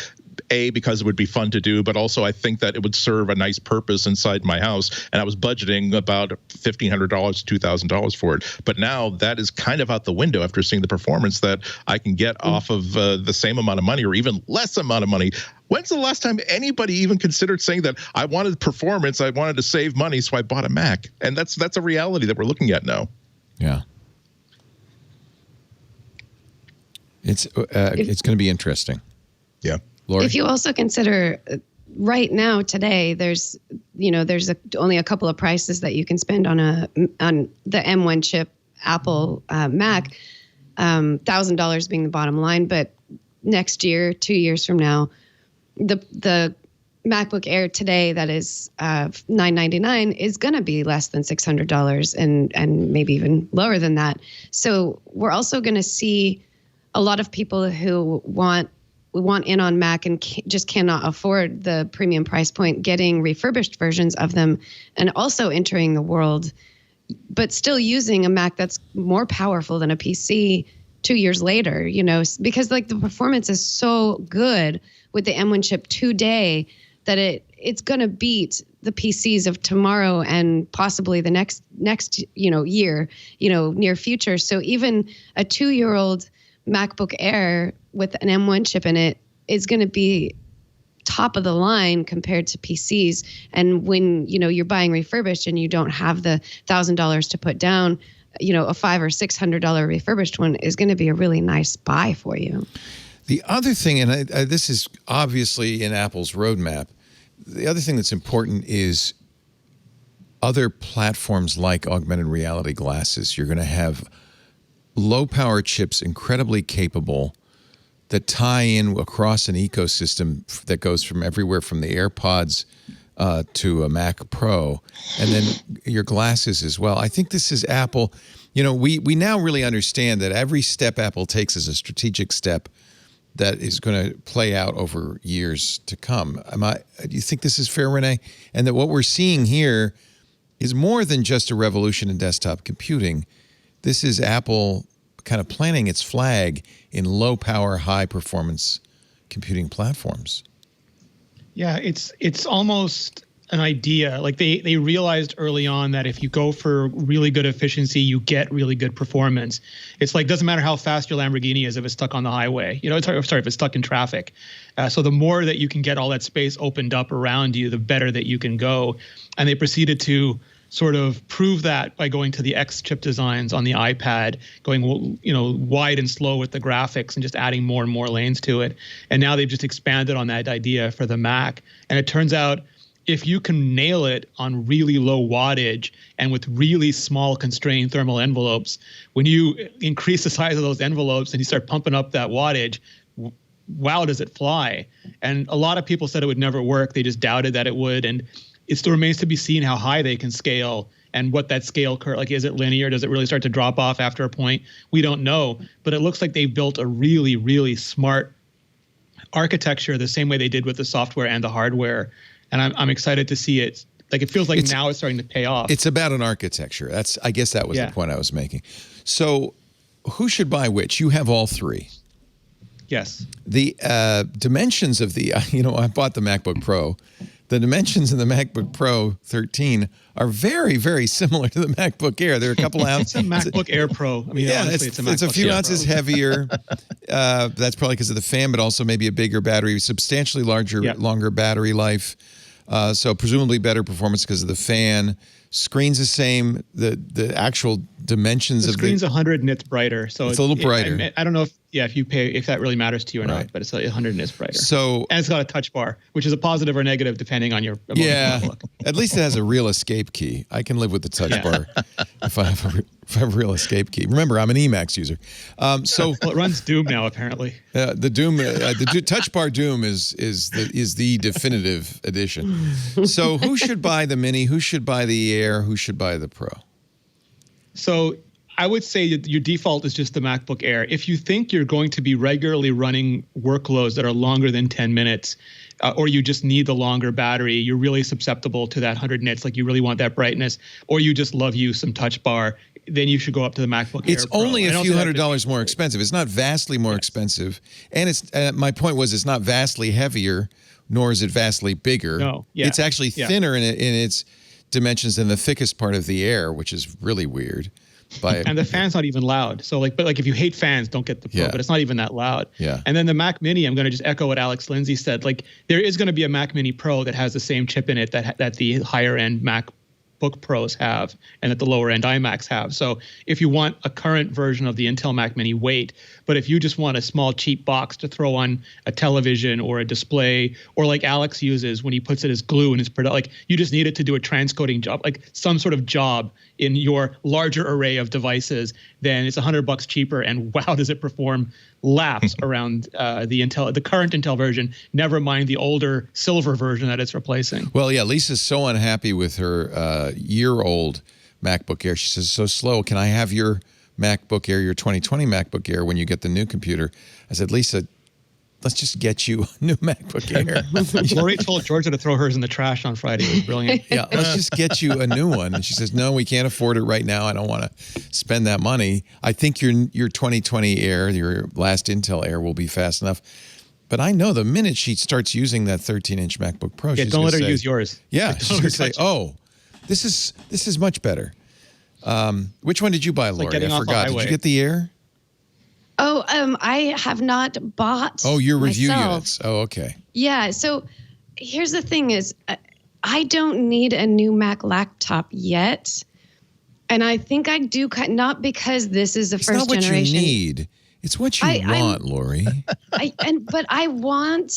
Because it would be fun to do, but also I think that it would serve a nice purpose inside my house. And I was budgeting about $1,500 to $2,000 for it. But now that is kind of out the window after seeing the performance that I can get off of the same amount of money or even less amount of money. When's the last time anybody even considered saying that I wanted performance, I wanted to save money, so I bought a Mac? And that's a reality that we're looking at now. Yeah. It's going to be interesting. Yeah. Lori? If you also consider right now today, there's only a couple of prices that you can spend on the M1 chip Apple Mac, $1,000 being the bottom line. But next year, 2 years from now, the MacBook Air today that is $999 is going to be less than $600 and maybe even lower than that. So we're also going to see a lot of people who want in on Mac and just cannot afford the premium price point getting refurbished versions of them and also entering the world, but still using a Mac that's more powerful than a PC 2 years later, because like the performance is so good with the M1 chip today that it's going to beat the PCs of tomorrow and possibly the next year, near future. So even a 2-year-old MacBook Air with an M1 chip in it is going to be top of the line compared to PCs. And when, you're buying refurbished and you don't have the $1,000 to put down, a $500 or $600 refurbished one is going to be a really nice buy for you. The other thing, and this is obviously in Apple's roadmap, the other thing that's important is other platforms like augmented reality glasses. You're going to have low-power chips, incredibly capable, that tie in across an ecosystem that goes from everywhere from the AirPods to a Mac Pro, and then your glasses as well. I think this is Apple. We now really understand that every step Apple takes is a strategic step that is going to play out over years to come. Do you think this is fair, Renee? And that what we're seeing here is more than just a revolution in desktop computing. This is Apple kind of planting its flag in low-power, high-performance computing platforms. Yeah, it's almost an idea. Like they realized early on that if you go for really good efficiency, you get really good performance. It's like, doesn't matter how fast your Lamborghini is if it's stuck on the highway. If it's stuck in traffic. So the more that you can get all that space opened up around you, the better that you can go. And they proceeded to sort of prove that by going to the X chip designs on the iPad, going wide and slow with the graphics and just adding more and more lanes to it. And now they've just expanded on that idea for the Mac. And it turns out if you can nail it on really low wattage and with really small constrained thermal envelopes, when you increase the size of those envelopes and you start pumping up that wattage, wow, does it fly. And a lot of people said it would never work. They just doubted that it would. And it still remains to be seen how high they can scale and what that scale curve, like, is it linear? Does it really start to drop off after a point? We don't know, but it looks like they've built a really, really smart architecture the same way they did with the software and the hardware. And I'm excited to see it. Like, it feels like now it's starting to pay off. It's about an architecture. I guess that was the point I was making. So who should buy which? You have all three. Yes. The dimensions of the, I bought the MacBook Pro. The dimensions in the MacBook Pro 13 are very, very similar to the MacBook Air. There are a couple ounces. It's a MacBook Air Pro. I mean, honestly, it's a MacBook It's a few Air ounces Pro. heavier. That's probably because of the fan, but also maybe a bigger battery, substantially longer battery life. So presumably better performance because of the fan. Screen's the same. The actual dimensions the of screen's 100 nits brighter, so it's a little brighter. I don't know if that really matters to you or not, but it's 100 nits brighter. So and it's got a touch bar, which is a positive or negative depending on your look. At least it has a real escape key. I can live with the touch bar if I have a real escape key. Remember, I'm an Emacs user. So well, it runs Doom now apparently. The Doom, the touch bar Doom is the definitive edition. So who should buy the Mini? Who should buy the Air? Who should buy the Pro? So I would say that your default is just the MacBook Air. If you think you're going to be regularly running workloads that are longer than 10 minutes, or you just need the longer battery, you're really susceptible to that 100 nits, like you really want that brightness, or you just love you some touch bar, then you should go up to the MacBook Air. It's only a few $100s more expensive. It's not vastly more expensive. And it's my point was it's not vastly heavier, nor is it vastly bigger. No, it's actually thinner in its dimensions than the thickest part of the Air, which is really weird. And the fan's not even loud. So but if you hate fans, don't get the Pro, but it's not even that loud. Yeah. And then the Mac Mini, I'm going to just echo what Alex Lindsay said. Like, there is going to be a Mac Mini Pro that has the same chip in it that the higher end MacBook Pros have and that the lower end iMacs have. So if you want a current version of the Intel Mac Mini, wait. But if you just want a small cheap box to throw on a television or a display, or like Alex uses when he puts it as glue in his product, like you just need it to do a transcoding job, like some sort of job in your larger array of devices, then it's $100 cheaper. And wow, does it perform laps around the current Intel version, never mind the older silver version that it's replacing. Well, yeah, Lisa's so unhappy with her year-old MacBook Air. She says, so slow. Can I have your MacBook Air, your 2020 MacBook Air, when you get the new computer? I said, Lisa, let's just get you a new MacBook Air. Lori told Georgia to throw hers in the trash on Friday. It was brilliant. Yeah, let's just get you a new one. And she says, no, we can't afford it right now. I don't want to spend that money. I think your 2020 Air, your last Intel Air, will be fast enough. But I know the minute she starts using that 13-inch MacBook Pro, yeah, she's don't let her say, use yours. Yeah, Like, she's going to say, oh, this is much better. Which one did you buy, Lori? I forgot. Did you get the Air? Oh, I have not bought. Oh, your review myself. units. Oh, okay. Yeah. So here's the thing: is I don't need a new Mac laptop yet, and I think I do. Not because this is the first generation. It's not what you need. It's what you want, Lori. But I want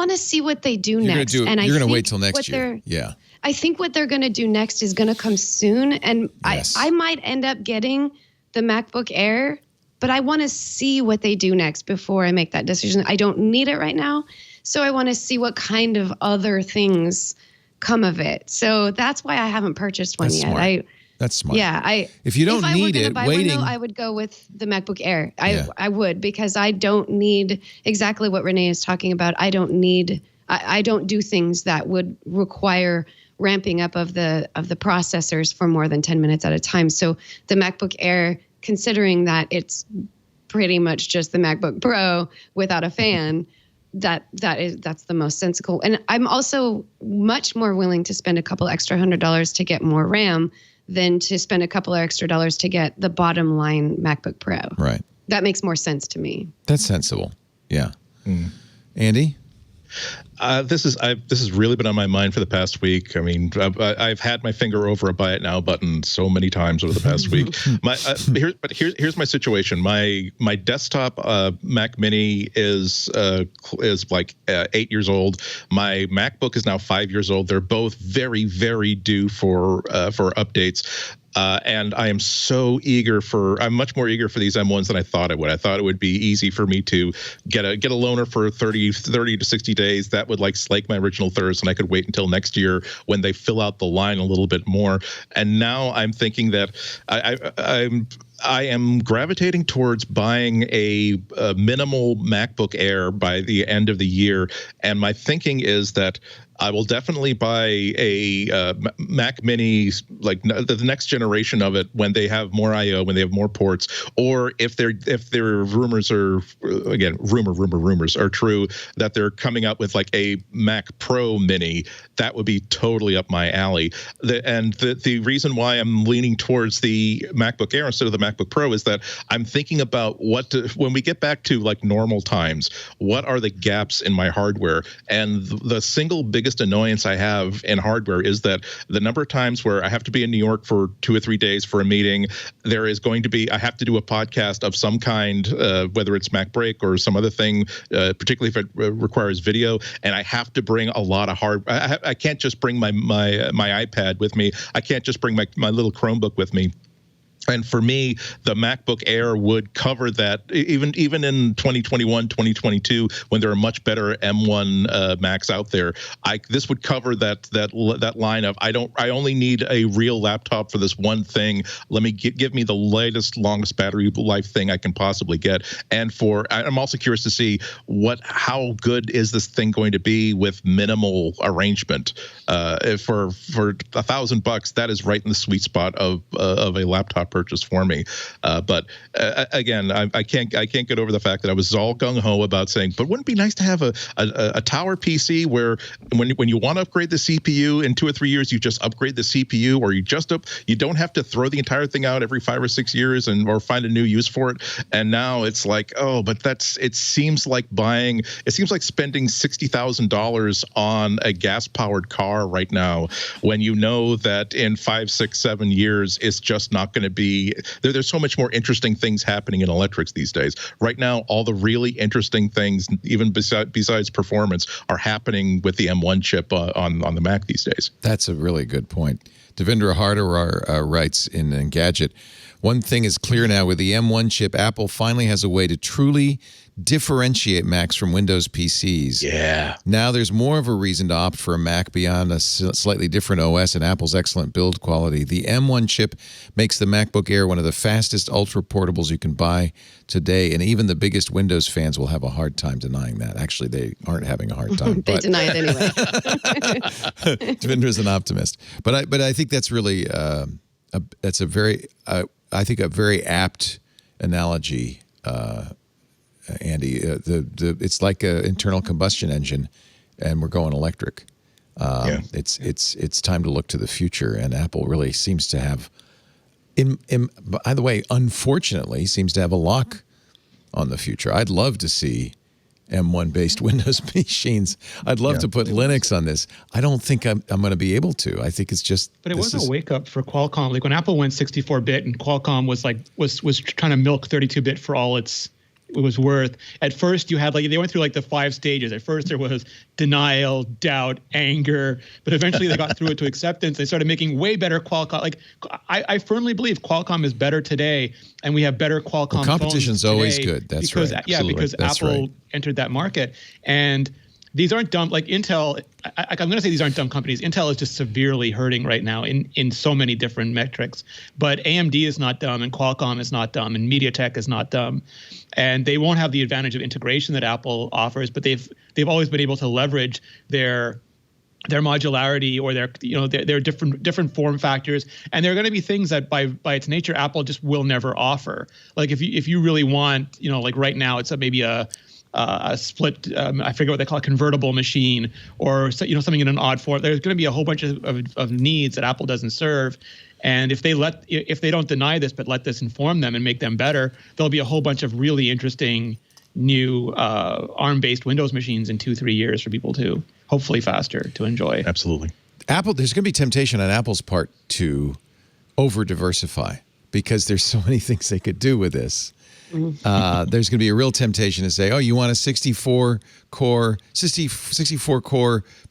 to see what they do next. You're going to wait till next year. Yeah. I think what they're going to do next is going to come soon, and yes. I might end up getting the MacBook Air. But I want to see what they do next before I make that decision. I don't need it right now. So I want to see what kind of other things come of it. So that's why I haven't purchased one yet. Smart. That's smart. Yeah. If you don't need it, waiting. One, though, I would go with the MacBook Air. I would, because I don't need exactly what Renee is talking about. I don't do things that would require ramping up of the processors for more than 10 minutes at a time. So the MacBook Air, considering that it's pretty much just the MacBook Pro without a fan, that's the most sensible. And I'm also much more willing to spend a couple extra $100 to get more RAM than to spend a couple of extra dollars to get the bottom line MacBook Pro. Right. That makes more sense to me. That's sensible. Yeah. Andy? This has really been on my mind for the past week. I mean, I've had my finger over a buy it now button so many times over the past week. Here's my situation. My desktop Mac Mini is like 8 years old. My MacBook is now 5 years old. They're both very, very due for updates. And I am I'm much more eager for these M1s than I thought it would. I thought it would be easy for me to get a loaner for 30 to 60 days. That would like slake my original thirst, and I could wait until next year when they fill out the line a little bit more. And now I'm thinking that I am gravitating towards buying a minimal MacBook Air by the end of the year. And my thinking is that I will definitely buy a Mac Mini, like the next generation of it, when they have more I/O, when they have more ports, or if their rumors are, again, rumors are true, that they're coming out with like a Mac Pro Mini. That would be totally up my alley. The reason why I'm leaning towards the MacBook Air instead of the MacBook Pro is that I'm thinking about when we get back to like normal times, what are the gaps in my hardware? And the single biggest annoyance I have in hardware is that the number of times where I have to be in New York for 2 or 3 days for a meeting, I have to do a podcast of some kind, whether it's MacBreak or some other thing, particularly if it requires video, and I have to bring a lot of I can't just bring my iPad with me. I can't just bring my little Chromebook with me. And for me, the MacBook Air would cover that, even in 2021, 2022, when there are much better M1 Macs out there. This would cover that line of I only need a real laptop for this one thing. Let me give me the latest, longest battery life thing I can possibly get. And I'm also curious to see how good is this thing going to be with minimal arrangement. For $1,000, that is right in the sweet spot of a laptop purchase for me. But again, I can't get over the fact that I was all gung ho about saying, but wouldn't it be nice to have a tower PC where when you want to upgrade the CPU in 2 or 3 years, you just upgrade the CPU, or you don't have to throw the entire thing out every 5 or 6 years or find a new use for it. And now it's like, oh, but it seems like spending $60,000 on a gas powered car right now, when you know that in 5, 6, 7 years, it's just not going to be there's so much more interesting things happening in electrics these days. Right now, all the really interesting things, even besides performance, are happening with the M1 chip on the Mac these days. That's a really good point. Devendra Hardawar writes in Engadget, one thing is clear now with the M1 chip, Apple finally has a way to truly differentiate Macs from Windows PCs. Yeah. Now there's more of a reason to opt for a Mac beyond a slightly different OS and Apple's excellent build quality. The M1 chip makes the MacBook Air one of the fastest ultra portables you can buy today, and even the biggest Windows fans will have a hard time denying that. Actually, they aren't having a hard time. They deny it anyway. Devendra's an optimist, but I think that's really that's a very I think a very apt analogy. Andy, it's like an internal combustion engine, and we're going electric. It's time to look to the future, and Apple really seems to have, by the way, unfortunately, seems to have a lock on the future. I'd love to see M1 based Windows machines. I'd love to put Linux on this. I don't think I'm going to be able to. I think it's just. But it was a wake up for Qualcomm. Like when Apple went 64-bit and Qualcomm was trying to milk 32-bit for all it was worth. At first, you had they went through the 5 stages. At first, there was denial, doubt, anger, but eventually they got through it to acceptance. They started making way better Qualcomm. I firmly believe Qualcomm is better today, and we have better Qualcomm. Competition's phones always today good. That's because, right. Yeah, Absolutely. because That's Apple right. entered that market, and these aren't dumb. Like Intel, I'm going to say these aren't dumb companies. Intel is just severely hurting right now in so many different metrics. But AMD is not dumb, and Qualcomm is not dumb, and MediaTek is not dumb, and they won't have the advantage of integration that Apple offers. But they've always been able to leverage their modularity or their different form factors, and there are going to be things that by its nature Apple just will never offer. Like if you really want, like right now it's maybe a split, I forget what they call it, convertible machine, or something in an odd form. There's going to be a whole bunch of needs that Apple doesn't serve, and if they don't deny this but let this inform them and make them better, there'll be a whole bunch of really interesting new ARM-based Windows machines in 2-3 years for people to hopefully faster to enjoy. Absolutely. There's going to be temptation on Apple's part to over diversify because there's so many things they could do with this. There's going to be a real temptation to say, oh, you want a 64 core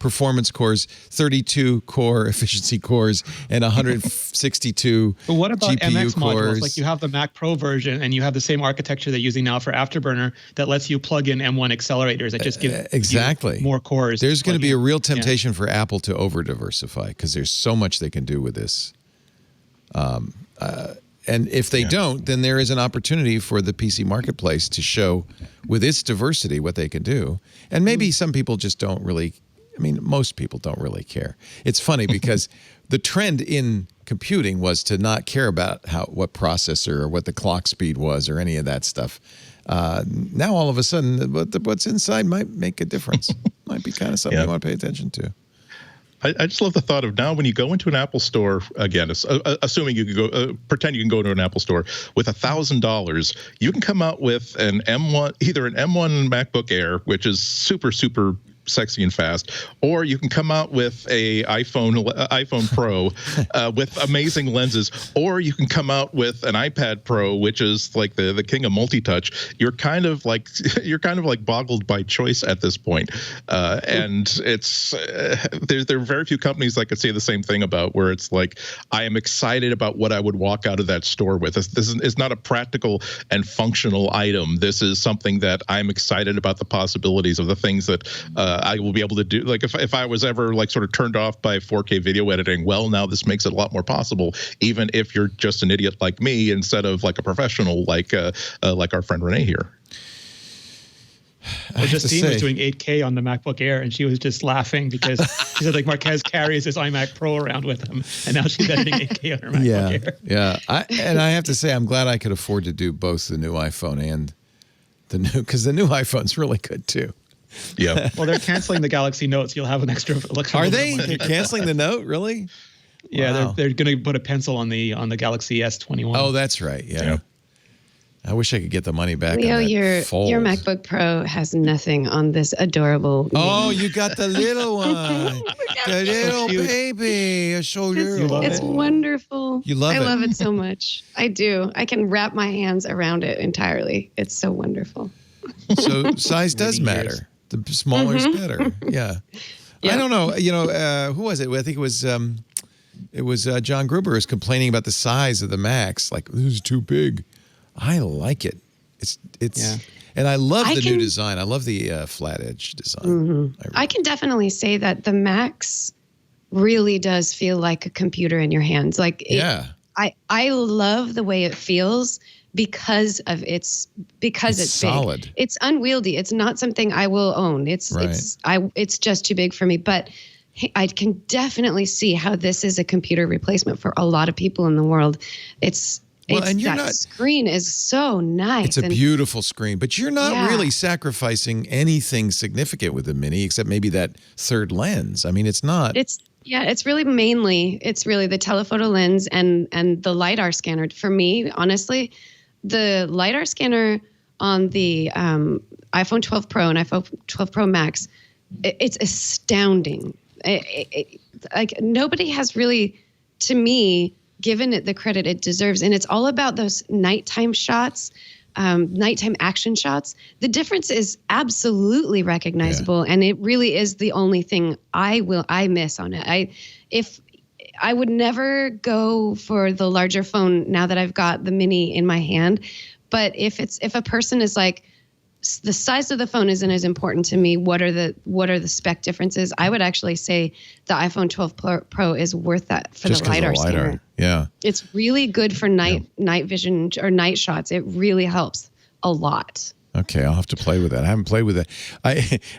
performance cores, 32 core efficiency cores, and 162 but what about GPU MX cores? modules? Like you have the Mac Pro version, and you have the same architecture they're using now for Afterburner that lets you plug in M1 accelerators that just give you more cores. There's going to be a real temptation for Apple to over diversify because there's so much they can do with this. And if they don't, then there is an opportunity for the PC marketplace to show with its diversity what they can do. And maybe some people just don't really, most people don't really care. It's funny because the trend in computing was to not care about what processor or what the clock speed was or any of that stuff. Now all of a sudden, what's inside might make a difference. Might be kind of something you want to pay attention to. I just love the thought of now when you go into an Apple store, again, assuming you can go, pretend you can go to an Apple store with $1,000, you can come out with an M1, either an M1 MacBook Air, which is super, super sexy and fast, or you can come out with a iPhone Pro with amazing lenses, or you can come out with an iPad Pro, which is like the king of multi-touch. You're kind of like boggled by choice at this point, and it's there are very few companies I could say the same thing about, where it's like I am excited about what I would walk out of that store with. This is not a practical and functional item. This is something that I'm excited about the possibilities of the things that I will be able to do. Like if I was ever sort of turned off by 4K video editing, well, now this makes it a lot more possible, even if you're just an idiot like me instead of like a professional like our friend Renee here. Well, Justine was doing 8K on the MacBook Air, and she was just laughing because she said Marquez carries his iMac Pro around with him, and now she's editing 8K on her MacBook Air. Yeah. I have to say, I'm glad I could afford to do both the new iPhone and because the new iPhone's really good too. Yeah. Well, they're canceling the Galaxy Notes. You'll have an extra. Are they? They're canceling the Note? Really? Yeah, they're going to put a pencil on the Galaxy S21. Oh, that's right. Yeah. I wish I could get the money back. Leo, on that your fold. MacBook Pro has nothing on this adorable. Oh, you got the little one. The little baby. It's so little. It's wonderful. You love it. I love it so much. I do. I can wrap my hands around it entirely. It's so wonderful. So size does matter. The smaller is better. Yeah. Yep. I don't know. You know, who was it? I think it was John Gruber is complaining about the size of the Macs. Like, this is too big. I like it. And I love the new design. I love the flat edge design. Mm-hmm. I can definitely say that the Macs really does feel like a computer in your hands. Like, I love the way it feels because it's solid. big. It's unwieldy. It's not something I will own. It's just too big for me. But I can definitely see how this is a computer replacement for a lot of people in the world. Screen is so nice. It's a beautiful screen, but you're not really sacrificing anything significant with the Mini except maybe that third lens. I mean, it's not. It's really the telephoto lens and the Lidar scanner. For me, honestly, the Lidar scanner on the iPhone 12 Pro and iPhone 12 Pro Max, it's astounding. Like nobody has really, to me, given it the credit it deserves. And it's all about those nighttime shots, nighttime action shots. The difference is absolutely recognizable. And it really is the only thing I miss on it. I would never go for the larger phone now that I've got the Mini in my hand. But if a person is like, the size of the phone isn't as important to me. What are the spec differences? I would actually say the iPhone 12 Pro is worth that for the Lidar scanner. Yeah, it's really good for night vision or night shots. It really helps a lot. Okay, I'll have to play with that. I haven't played with that.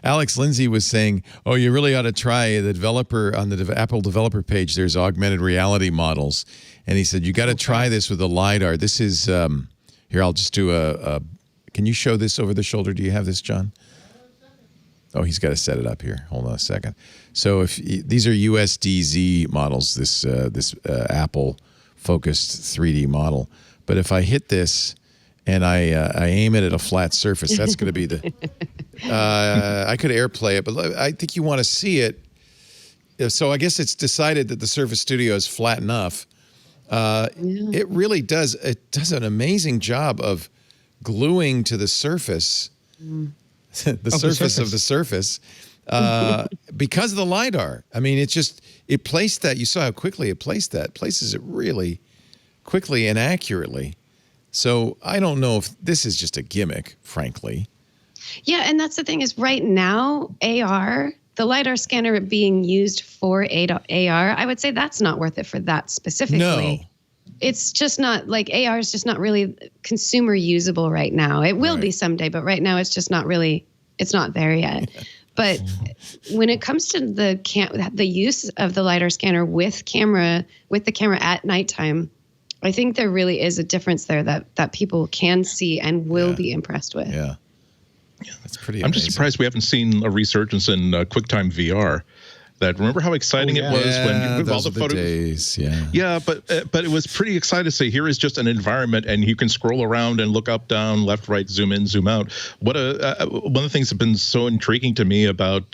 Alex Lindsay was saying, "Oh, you really ought to try the developer on the Apple developer page. There's augmented reality models," and he said you got to try this with the Lidar. This is here. I'll just do a. Can you show this over the shoulder? Do you have this, John? Oh, he's got to set it up here. Hold on a second. So if these are USDZ models, this Apple focused 3D model. But if I hit this and I aim it at a flat surface, that's going to be the. I could AirPlay it, but I think you want to see it. So I guess it's decided that the Surface Studio is flat enough. It really does. It does an amazing job of gluing to the surface, the surface of the surface, because of the Lidar. I mean, it placed that. You saw how quickly it placed that. Places it really quickly and accurately. So I don't know if this is just a gimmick, frankly. Yeah, and that's the thing is right now, AR, the Lidar scanner being used for AR, I would say that's not worth it for that specifically. No. It's just not like AR is just not really consumer usable right now. It will be someday, but right now it's just not really, it's not there yet. But when it comes to the use of the Lidar scanner with the camera at nighttime, I think there really is a difference there that people can see and will be impressed with. Yeah. Yeah, that's pretty amazing. I'm just surprised we haven't seen a resurgence in QuickTime VR. Remember how exciting it was when all the photos. Days, but it was pretty exciting to say here is just an environment and you can scroll around and look up, down, left, right, zoom in, zoom out. One of the things that's been so intriguing to me about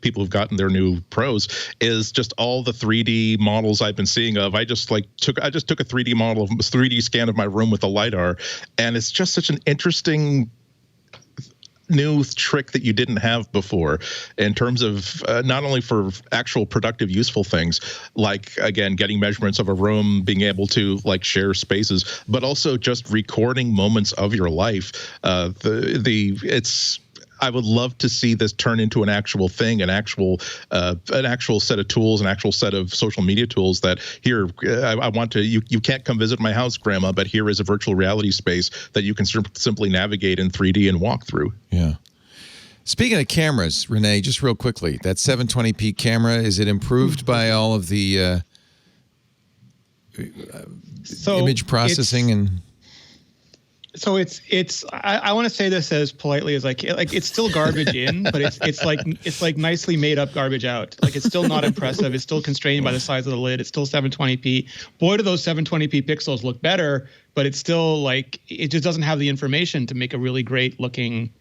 people who've gotten their new Pros is just all the 3D models I've been seeing of. I just took a 3D scan of my room with a Lidar, and it's just such an interesting new trick that you didn't have before in terms of not only for actual productive useful things like again getting measurements of a room, being able to share spaces, but also just recording moments of your life. I would love to see this turn into an actual thing, an actual set of tools, an actual set of social media tools that here, I want to, you can't come visit my house, Grandma, but here is a virtual reality space that you can simply navigate in 3D and walk through. Yeah. Speaking of cameras, Renee, just real quickly, that 720p camera, is it improved by all of the image processing and... So I want to say this as politely as I can. Like, it's still garbage in, but it's like nicely made up garbage out. Like, it's still not impressive. It's still constrained by the size of the lid. It's still 720p. Boy, do those 720p pixels look better, but it's still like, it just doesn't have the information to make a really great looking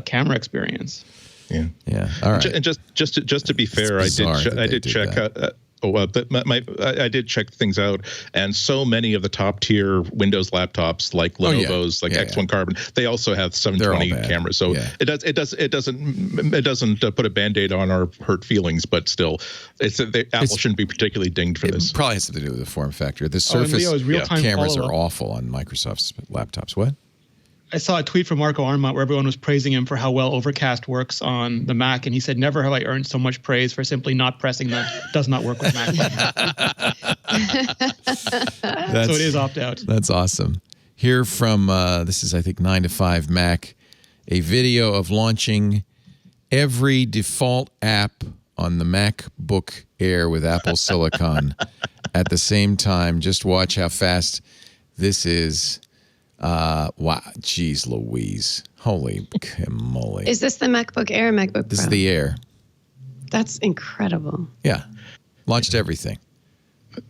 camera experience. Yeah. Yeah. All right. And just to be fair, I did check. I did check things out, and so many of the top tier Windows laptops, like Lenovo's, X1 Carbon, they also have 720 cameras. So it doesn't put a Band-Aid on our hurt feelings, but still, Apple shouldn't be particularly dinged for this. It probably has to do with the form factor. The Surface cameras are awful on Microsoft's laptops. What? I saw a tweet from Marco Arment where everyone was praising him for how well Overcast works on the Mac, and he said, "Never have I earned so much praise for simply not pressing the does not work with Mac." So it is opt-out. That's awesome. Here from, this is, I think, 9 to 5 Mac, a video of launching every default app on the MacBook Air with Apple Silicon at the same time. Just watch how fast this is. Wow, geez Louise. Holy moly. Is this the MacBook Air or MacBook Pro? This is the Air. That's incredible. Yeah. Launched everything.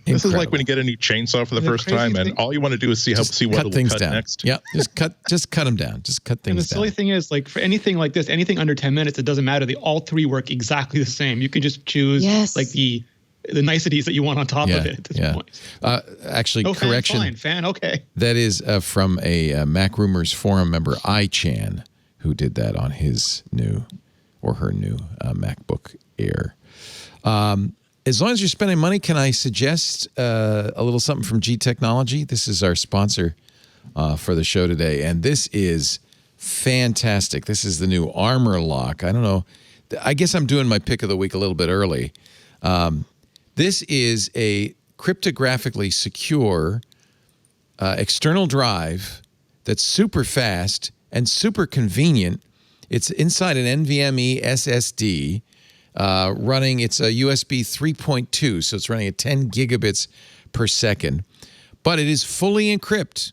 This is like when you get a new chainsaw for the first time, and all you want to do is see what it'll cut next. Yeah, just cut them down. Just cut things down. And the silly thing is, like, for anything like this, anything under 10 minutes, it doesn't matter. All three work exactly the same. You can just choose like the niceties that you want on top of it at this point. Actually, correction. Fan, okay. That is from a Mac Rumors forum member, iChan, who did that on his new or her new MacBook Air. As long as you're spending money, can I suggest a little something from G Technology? This is our sponsor for the show today, and this is fantastic. This is the new Armor Lock. I don't know. I guess I'm doing my pick of the week a little bit early. This is a cryptographically secure external drive that's super fast and super convenient. It's inside an NVMe SSD running, it's a USB 3.2, so it's running at 10 gigabits per second. But it is fully encrypted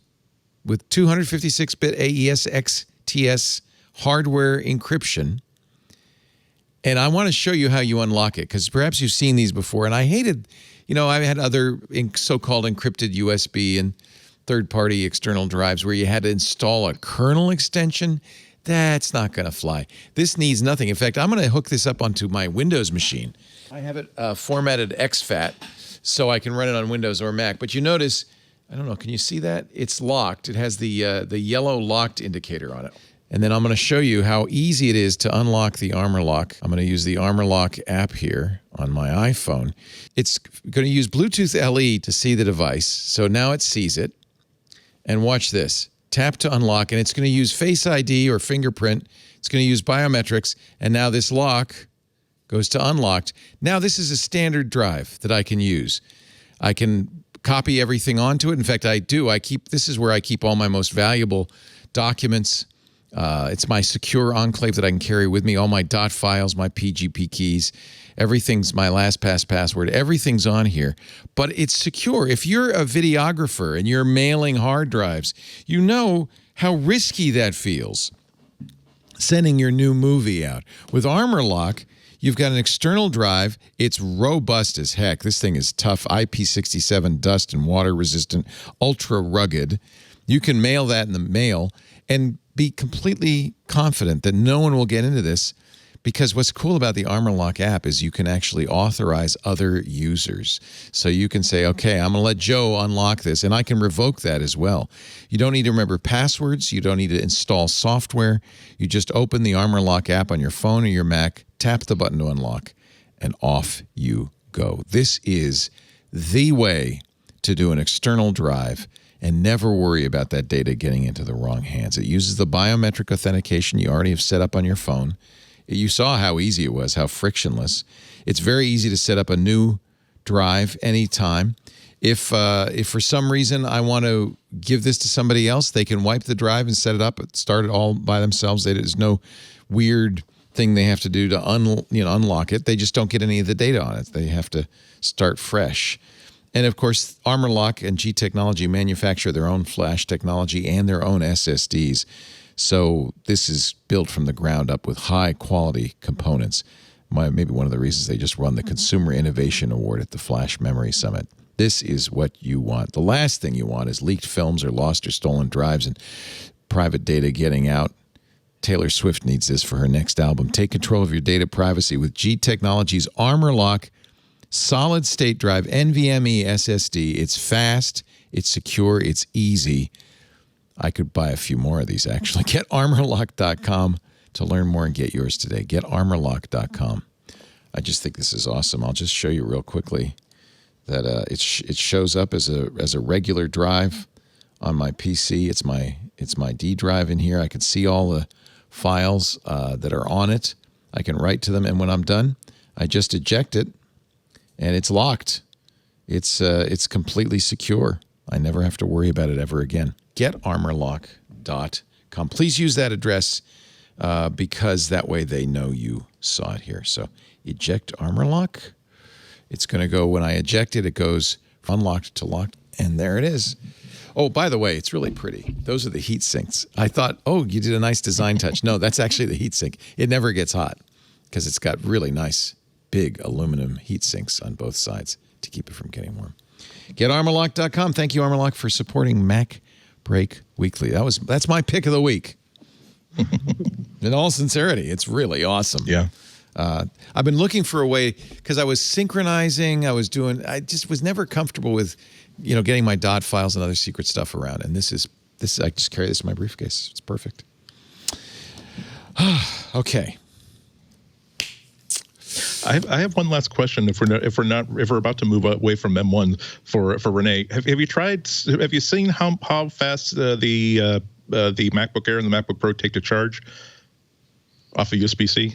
with 256-bit AES XTS hardware encryption. And I want to show you how you unlock it, because perhaps you've seen these before. And I hated, I've had other so-called encrypted USB and third-party external drives where you had to install a kernel extension. That's not going to fly. This needs nothing. In fact, I'm going to hook this up onto my Windows machine. I have it formatted exFAT so I can run it on Windows or Mac. But you notice, I don't know, can you see that? It's locked. It has the yellow locked indicator on it. And then I'm going to show you how easy it is to unlock the Armor Lock. I'm going to use the Armor Lock app here on my iPhone. It's going to use Bluetooth LE to see the device. So now it sees it. And watch this. Tap to unlock, and it's going to use Face ID or fingerprint. It's going to use biometrics. And now this lock goes to unlocked. Now this is a standard drive that I can use. I can copy everything onto it. In fact, I do. This is where I keep all my most valuable documents. It's my secure enclave that I can carry with me. All my .dot files, my PGP keys, everything's my LastPass password. Everything's on here, but it's secure. If you're a videographer and you're mailing hard drives, you know how risky that feels. Sending your new movie out. With Armor Lock, you've got an external drive. It's robust as heck. This thing is tough. IP67 dust and water resistant, ultra rugged. You can mail that in the mail and be completely confident that no one will get into this, because what's cool about the Armor Lock app is you can actually authorize other users. So you can say, okay, I'm going to let Joe unlock this, and I can revoke that as well. You don't need to remember passwords. You don't need to install software. You just open the Armor Lock app on your phone or your Mac, tap the button to unlock, and off you go. This is the way to do an external drive and never worry about that data getting into the wrong hands. It uses the biometric authentication you already have set up on your phone. You saw how easy it was, how frictionless. It's very easy to set up a new drive anytime. If for some reason I want to give this to somebody else, they can wipe the drive and set it up, start it all by themselves. There's no weird thing they have to do to unlock it. They just don't get any of the data on it. They have to start fresh. And of course, ArmorLock and G Technology manufacture their own flash technology and their own SSDs. So this is built from the ground up with high quality components. Maybe one of the reasons they just won the Consumer Innovation Award at the Flash Memory Summit. This is what you want. The last thing you want is leaked films or lost or stolen drives and private data getting out. Taylor Swift needs this for her next album. Take control of your data privacy with G Technology's ArmorLock solid-state drive NVMe SSD. It's fast, it's secure, it's easy. I could buy a few more of these, actually. Get armorlock.com to learn more and get yours today. Get armorlock.com. I just think this is awesome. I'll just show you real quickly that it shows up as a regular drive on my PC. It's my D drive in here. I can see all the files that are on it. I can write to them, and when I'm done, I just eject it, and it's locked. It's completely secure. I never have to worry about it ever again. GetArmorLock.com. Please use that address because that way they know you saw it here. So eject ArmorLock. It's going to go, when I eject it, it goes from unlocked to locked, and there it is. Oh, by the way, it's really pretty. Those are the heat sinks. I thought, oh, you did a nice design touch. No, that's actually the heat sink. It never gets hot because it's got really nice, big aluminum heat sinks on both sides to keep it from getting warm. GetArmorLock.com. Thank you, ArmorLock, for supporting MacBreak Weekly. That's my pick of the week. In all sincerity, it's really awesome. Yeah. I've been looking for a way, because I was synchronizing. I just was never comfortable with, getting my dot files and other secret stuff around. And this I just carry this in my briefcase. It's perfect. Okay. I have one last question. If we're about to move away from M1 for Renee, have you seen how fast the MacBook Air and the MacBook Pro take to charge off a USB-C?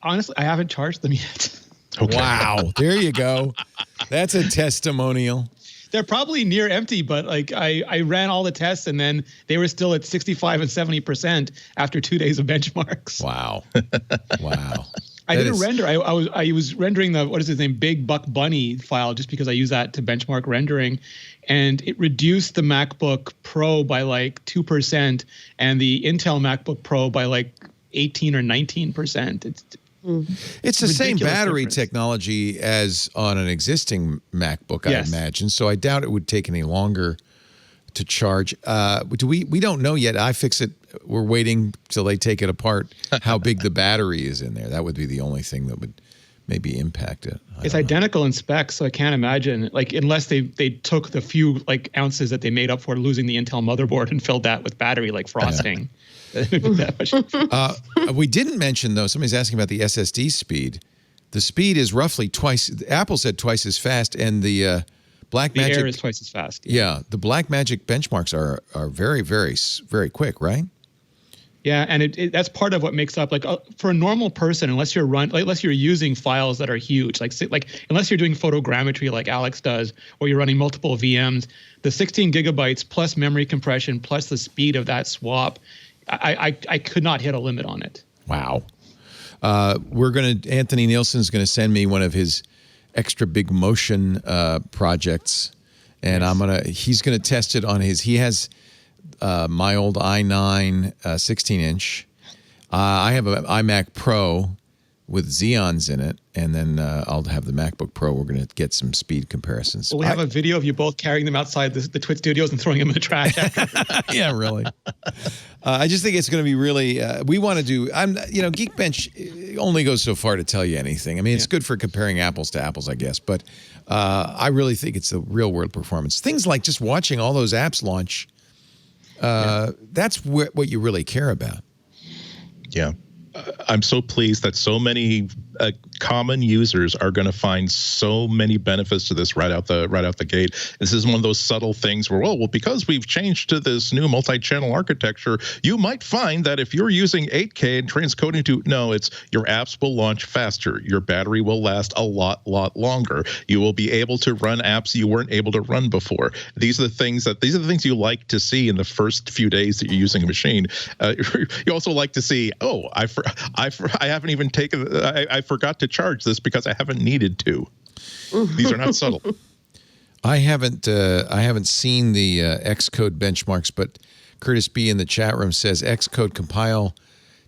Honestly, I haven't charged them yet. Okay. Wow, there you go. That's a testimonial. They're probably near empty, but I ran all the tests and then they were still at 65 and 70% after 2 days of benchmarks. Wow. Wow. I did a render. I was rendering the Big Buck Bunny file just because I use that to benchmark rendering, and it reduced the MacBook Pro by 2% and the Intel MacBook Pro by 18 or 19%. It's the same battery technology as on an existing MacBook, I imagine. So I doubt it would take any longer to charge. We don't know yet. iFixit, we're waiting till they take it apart, how big the battery is in there. That would be the only thing that would maybe impact it. It's identical in specs, so I can't imagine, unless they took the few ounces that they made up for losing the Intel motherboard and filled that with battery like frosting. We didn't mention, though, somebody's asking about the SSD speed. The speed is roughly twice. Apple said twice as fast, and the Blackmagic Air is twice as fast. Yeah, the Blackmagic benchmarks are very, very, very quick, right? Yeah, and that's part of what makes up for a normal person, unless you're using files that are huge, unless you're doing photogrammetry like Alex does, or you're running multiple VMs, the 16 gigabytes plus memory compression plus the speed of that swap, I could not hit a limit on it. Wow. Anthony Nielsen's going to send me one of his extra big motion projects, and he's going to test it on he has my old i9 16-inch. I have an iMac Pro with Xeons in it, and then I'll have the MacBook Pro. We're going to get some speed comparisons. Well, we have a video of you both carrying them outside the Twit studios and throwing them in the trash. Yeah, really. I just think it's going to be really. We want to do. Geekbench only goes so far to tell you anything. I mean, it's good for comparing apples to apples, I guess. But I really think it's the real world performance. Things like just watching all those apps launch. That's what you really care about. Yeah. I'm so pleased that so many common users are going to find so many benefits to this right out the gate. This is one of those subtle things where, well, because we've changed to this new multi-channel architecture, you might find that if you're using 8K and transcoding it's your apps will launch faster. Your battery will last a lot longer. You will be able to run apps you weren't able to run before. These are the things you like to see in the first few days that you're using a machine. You also like to see, I haven't even taken. I forgot to charge this because I haven't needed to. These are not subtle. I haven't seen the Xcode benchmarks, but Curtis B in the chat room says Xcode compile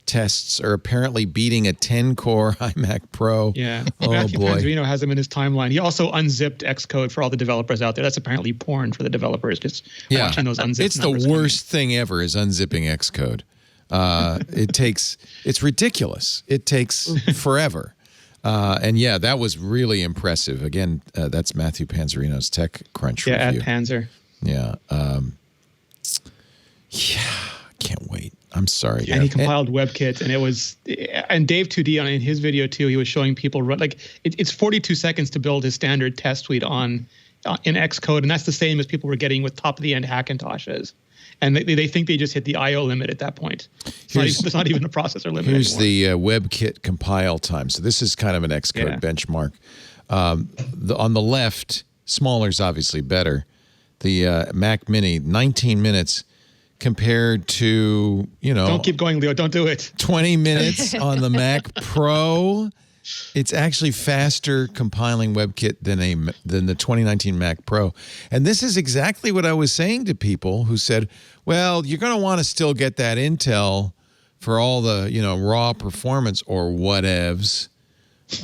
tests are apparently beating a 10-core iMac Pro. Yeah. Oh, Matthew boy. Panzarino has them in his timeline. He also unzipped Xcode for all the developers out there. That's apparently porn for the developers, just watching those unzipped It's the worst thing ever is unzipping Xcode. It's ridiculous. It takes forever. And yeah, that was really impressive. Again, that's Matthew Panzarino's TechCrunch review. Yeah, at Panzer. Yeah. Can't wait. I'm sorry. And he compiled WebKit, and it was, and Dave 2D in his video too, he was showing people run, like it's 42 seconds to build his standard test suite in Xcode, and that's the same as people were getting with top of the end Hackintoshes. And they think they just hit the I/O limit at that point. It's not even a processor limit Here's anymore. the WebKit compile time. So this is kind of an Xcode benchmark. On the left, smaller is obviously better. The Mac Mini, 19 minutes compared to, Don't keep going, Leo. Don't do it. 20 minutes on the Mac Pro. It's actually faster compiling WebKit than the 2019 Mac Pro. And this is exactly what I was saying to people who said, well, you're going to want to still get that Intel for all the, raw performance or whatevs.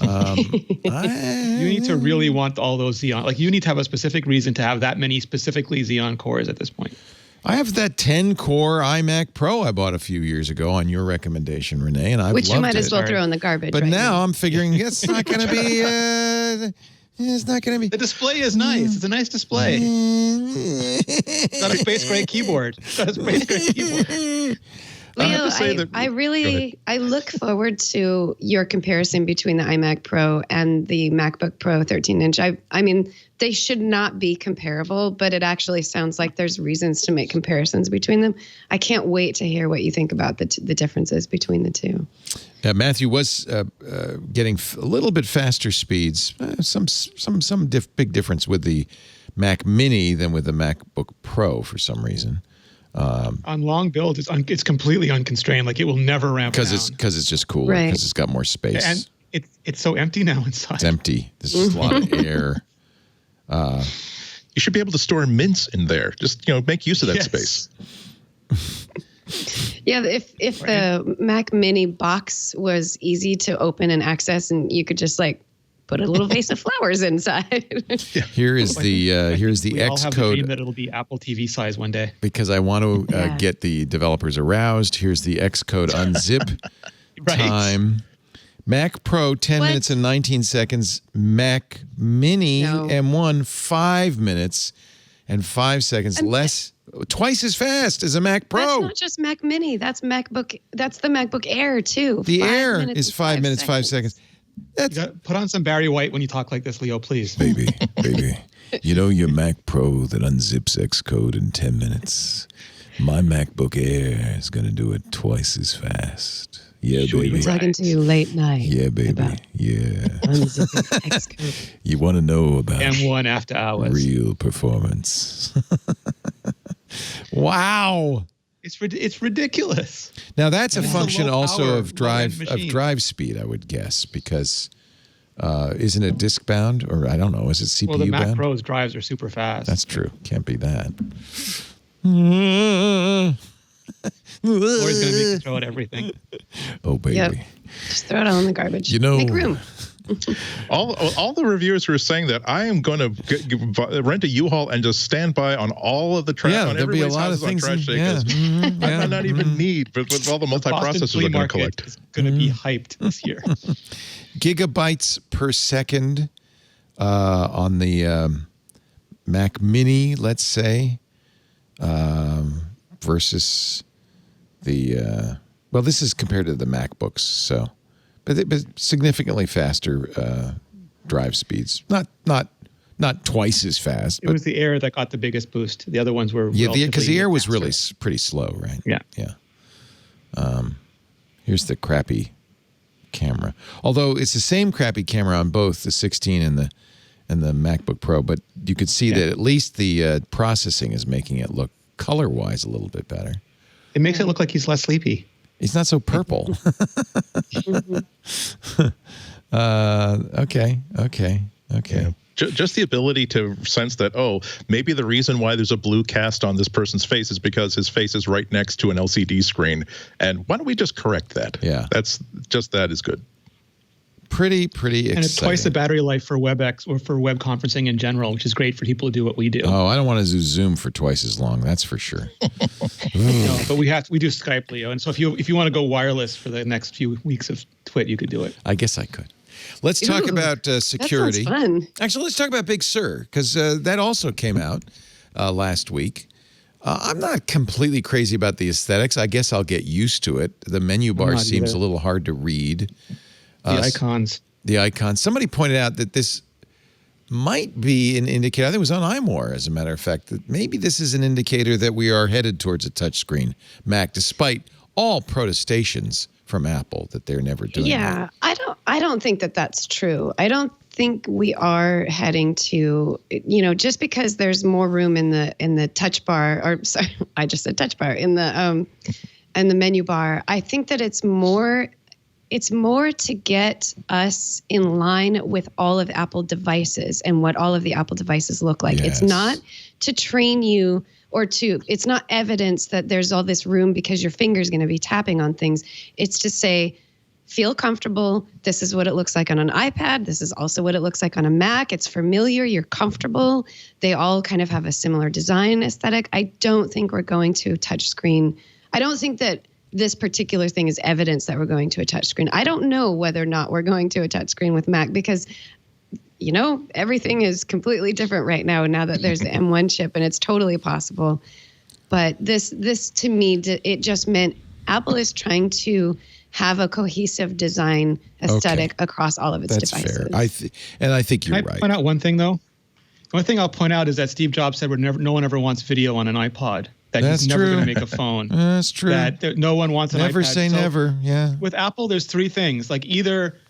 You need to really want all those Xeon. Like, you need to have a specific reason to have that many specifically Xeon cores at this point. I have that 10-core iMac Pro I bought a few years ago on your recommendation, Renee, and I loved it. Which you might as well throw in the garbage. But right now I'm figuring it's not going to be. It's not going to be. The display is nice. It's a nice display. It's got a space gray keyboard. Leo, I look forward to your comparison between the iMac Pro and the MacBook Pro 13-inch. I mean, they should not be comparable, but it actually sounds like there's reasons to make comparisons between them. I can't wait to hear what you think about the differences between the two. Matthew was getting a little bit faster speeds. Some big difference with the Mac Mini than with the MacBook Pro for some reason. On long builds, it's completely unconstrained. Like, it will never ramp down. Because it's just cooler. Right. Because it's got more space. And it's so empty now inside. It's empty. There's just a lot of air. You should be able to store mints in there. Just make use of that space. Yeah, if the Mac Mini box was easy to open and access, and you could just put a little vase of flowers inside. Here is the we all have a dream Xcode. that it'll be Apple TV size one day. Because I want to get the developers aroused. Here's the Xcode unzip time. Mac Pro, 10 minutes and 19 seconds. Mac Mini M1, 5 minutes and 5 seconds. Twice as fast as a Mac Pro. That's not just Mac Mini. That's the MacBook Air, too. The Air is 5 minutes, 5 seconds. Put on some Barry White when you talk like this, Leo, please. Baby. Your Mac Pro that unzips Xcode in 10 minutes. My MacBook Air is going to do it twice as fast. Yeah, baby. I was talking to you late night. Yeah, baby. You want to know about M1 after hours. Real performance. Wow. It's ridiculous. Now that's a function also of drive speed, I would guess, because isn't it disk bound, or I don't know, is it CPU bound? Well, the Mac Pro's drives are super fast. That's true. Can't be that. Lori's going to make you throw out everything. Oh, baby. Yep. Just throw it all in the garbage. Make room. All the reviewers were saying that I am going to rent a U-Haul and just stand by on all of the trash. Yeah, on there'll be a lot of things. I might not even need, but with all the multiprocessors I'm going to collect. It's going to be hyped this year. Gigabytes per second on the Mac Mini, let's say, versus the this is compared to the MacBooks, so. But significantly faster drive speeds. Not twice as fast. It was the Air that got the biggest boost. The other ones were because the Air was really pretty slow, right? Yeah. Here's the crappy camera. Although it's the same crappy camera on both the 16 and the MacBook Pro, but you could see that at least the processing is making it look color-wise a little bit better. It makes it look like he's less sleepy. He's not so purple. Okay. Just the ability to sense that, oh, maybe the reason why there's a blue cast on this person's face is because his face is right next to an LCD screen. And why don't we just correct that? Yeah. That is good. Pretty exciting. And it's twice the battery life for WebEx or for web conferencing in general, which is great for people to do what we do. Oh, I don't want to do Zoom for twice as long. That's for sure. No, but we do Skype, Leo. And so if you want to go wireless for the next few weeks of Twit, you could do it. I guess I could. Let's talk about security. That sounds fun. Actually, let's talk about Big Sur, because that also came out last week. I'm not completely crazy about the aesthetics. I guess I'll get used to it. The menu bar seems a little hard to read. The icons. Somebody pointed out that this might be an indicator. I think it was on iMore, as a matter of fact, that maybe this is an indicator that we are headed towards a touchscreen Mac, despite all protestations from Apple that they're never doing that. I don't think that that's true. I don't think we are heading to, just because there's more room in the touch bar, or sorry, I just said touch bar, in the menu bar. I think that it's more to get us in line with all of Apple devices and what all of the Apple devices look like. Yes. It's not to train you it's not evidence that there's all this room because your finger's going to be tapping on things. It's to say, feel comfortable. This is what it looks like on an iPad. This is also what it looks like on a Mac. It's familiar. You're comfortable. They all kind of have a similar design aesthetic. I don't think we're going to a touchscreen. I don't think that this particular thing is evidence that we're going to a touchscreen. I don't know whether or not we're going to a touchscreen with Mac because, everything is completely different right now that there's the M1 chip, and it's totally possible. But this to me, it just meant Apple is trying to have a cohesive design aesthetic across all of its devices. That's fair. I think you're right. Can I point out one thing, though? One thing I'll point out is that Steve Jobs said no one ever wants video on an iPod. That he's never going to make a phone. That's true. That no one wants an iPad. Never say never, yeah. With Apple, there's three things. Like either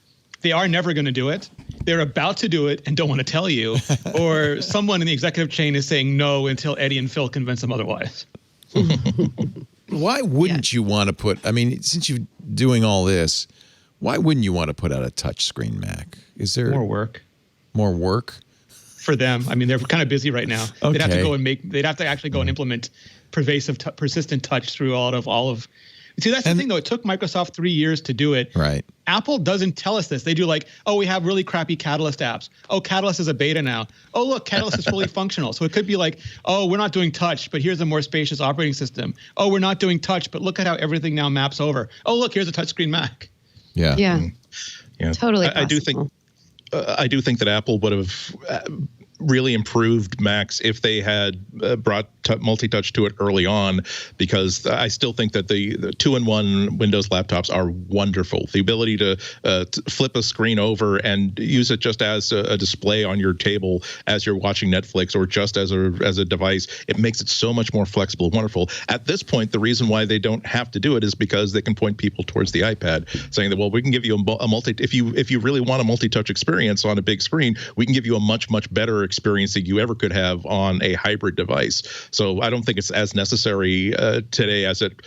they are never going to do it, they're about to do it and don't want to tell you, or someone in the executive chain is saying no until Eddie and Phil convince them otherwise. Why wouldn't you want to put, since you're doing all this, why wouldn't you want to put out a touchscreen Mac? Is there more work? More work? For them. They're kind of busy right now. Okay. They'd have to actually go and implement pervasive, persistent touch through all of. See, that's the thing, though. It took Microsoft 3 years to do it. Right. Apple doesn't tell us this. They do we have really crappy Catalyst apps. Oh, Catalyst is a beta now. Oh, look, Catalyst is fully functional. So it could be we're not doing touch, but here's a more spacious operating system. Oh, we're not doing touch, but look at how everything now maps over. Oh, look, here's a touchscreen Mac. Yeah. Yeah. Yeah. Totally possible. I do think that Apple would have really improved Macs if they had brought multi-touch to it early on, because I still think that the 2-in-1 Windows laptops are wonderful. The ability to flip a screen over and use it just as a display on your table as you're watching Netflix, or just as a device, it makes it so much more flexible and wonderful. At this point, the reason why they don't have to do it is because they can point people towards the iPad, saying that, well, we can give you a multi. If you really want a multi-touch experience on a big screen, we can give you a much better experience that you ever could have on a hybrid device. So I don't think it's as necessary today as it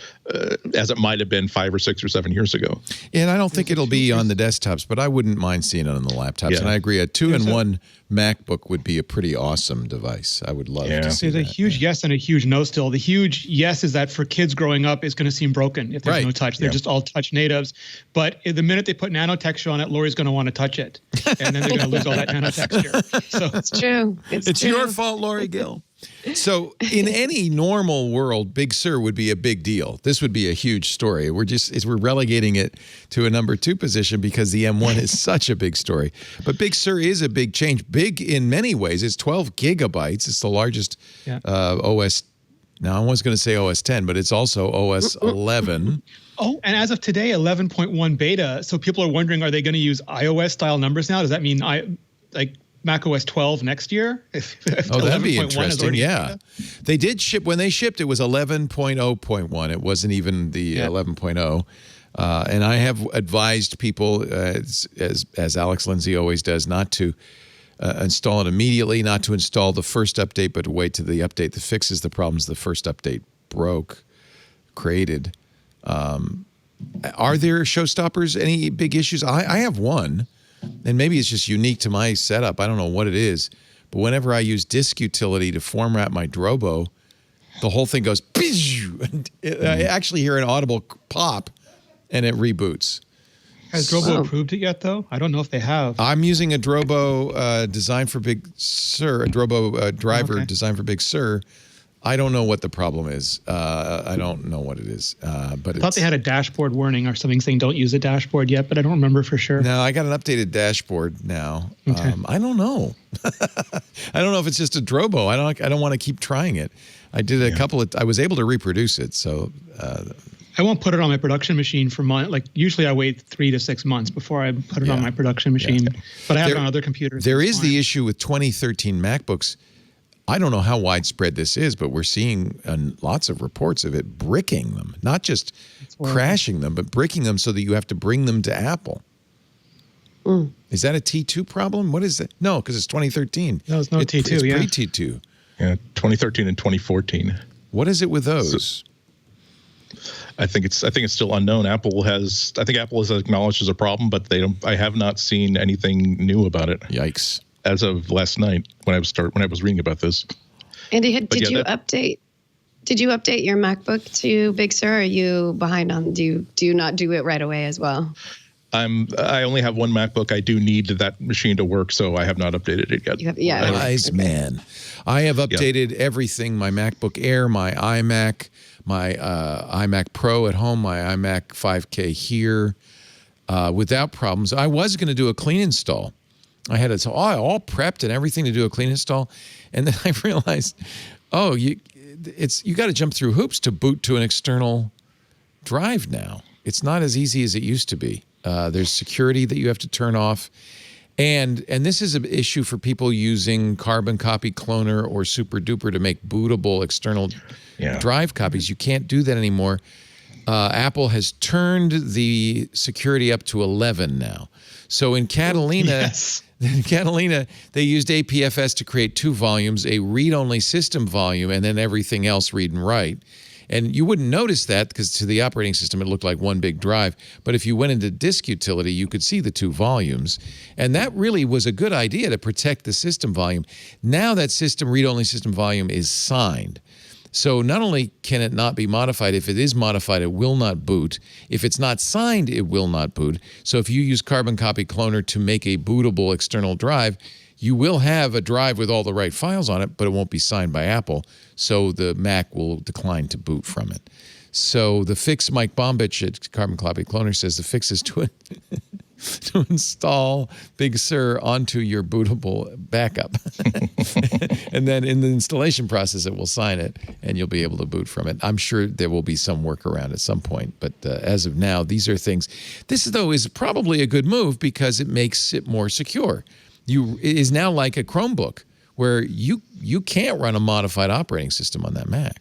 might have been 5 or 6 or 7 years ago. And I don't think it'll be on the desktops, but I wouldn't mind seeing it on the laptops. Yeah. And I agree, a 2-in-1 MacBook would be a pretty awesome device. I would love to see that. There's a huge yes and a huge no still. The huge yes is that for kids growing up, it's going to seem broken if there's no touch. They're just all touch natives. But the minute they put nanotexture on it, Lori's going to want to touch it. And then they're going to lose all that nanotexture. So it's true. It's your fault, Lori Gill. So in any normal world, Big Sur would be a big deal. This would be a huge story. We're relegating it to a number 2 position because the M1 is such a big story. But Big Sur is a big change. Big in many ways. It's 12 gigabytes. It's the largest OS. Now, I was going to say OS 10, but it's also OS 11. Oh, and as of today, 11.1 beta. So people are wondering, are they going to use iOS style numbers now? Does that mean macOS 12 next year? Oh, that'd be interesting. Yeah. They did ship, when they shipped, it was 11.0.1. It wasn't even the 11.0. And I have advised people, as Alex Lindsay always does, not to install it immediately, not to install the first update, but to wait to the update that fixes the problems the first update created. Are there showstoppers, any big issues? I have one. and maybe it's just unique to my setup. I don't know what it is, but whenever I use disk utility to format my Drobo, the whole thing goes, I actually hear an audible pop, and it reboots. Has Drobo approved it yet, though? I don't know if they have. I'm using a Drobo designed for Big Sur, a Drobo driver designed for Big Sur. I don't know what the problem is. I don't know what it is. But I thought they had a dashboard warning or something saying don't use a dashboard yet, but I don't remember for sure. No, I got an updated dashboard now. Okay. I don't know. I don't know if it's just a Drobo. I don't want to keep trying it. I did a couple of. I was able to reproduce it, so. I won't put it on my production machine for months. Like usually I wait 3 to 6 months before I put it on my production machine, but I have it on other computers. There is the issue with 2013 MacBooks. I don't know how widespread this is, but we're seeing lots of reports of it bricking them, not just crashing them, but bricking them so that you have to bring them to Apple. Is that a T2 problem? What is it? No, because it's 2013. No, it's no T2. It's pre-T2. Yeah, 2013 and 2014. What is it with those? I think it's still unknown. I think Apple has acknowledged as a problem, but I have not seen anything new about it. Yikes. As of last night when I was reading about this. Andy, did you update your MacBook to Big Sur? Or are you behind on? Do you not do it right away as well? I only have one MacBook. I do need that machine to work, so I have not updated it yet. Wise man. I have updated everything: my MacBook Air, my iMac, my iMac Pro at home, my iMac 5K here, without problems. I was going to do a clean install. I had it all prepped and everything to do a clean install, and then I realized, you got to jump through hoops to boot to an external drive now. It's not as easy as it used to be. There's security that you have to turn off, and this is an issue for people using Carbon Copy Cloner or SuperDuper to make bootable external drive copies. You can't do that anymore. Apple has turned the security up to 11 now. So in Catalina, they used APFS to create 2 volumes, a read-only system volume, and then everything else read and write. And you wouldn't notice that because to the operating system, it looked like one big drive. But if you went into disk utility, you could see the 2 volumes. And that really was a good idea to protect the system volume. Now that read-only system volume is signed. So not only can it not be modified, if it is modified, it will not boot. If it's not signed, it will not boot. So if you use Carbon Copy Cloner to make a bootable external drive, you will have a drive with all the right files on it, but it won't be signed by Apple. So the Mac will decline to boot from it. So the fix, Mike Bombich at Carbon Copy Cloner says the fix is to install Big Sur onto your bootable backup. And then in the installation process, it will sign it and you'll be able to boot from it. I'm sure there will be some workaround at some point. But as of now, these are things. This, though, is probably a good move because it makes it more secure. It is now like a Chromebook where you can't run a modified operating system on that Mac.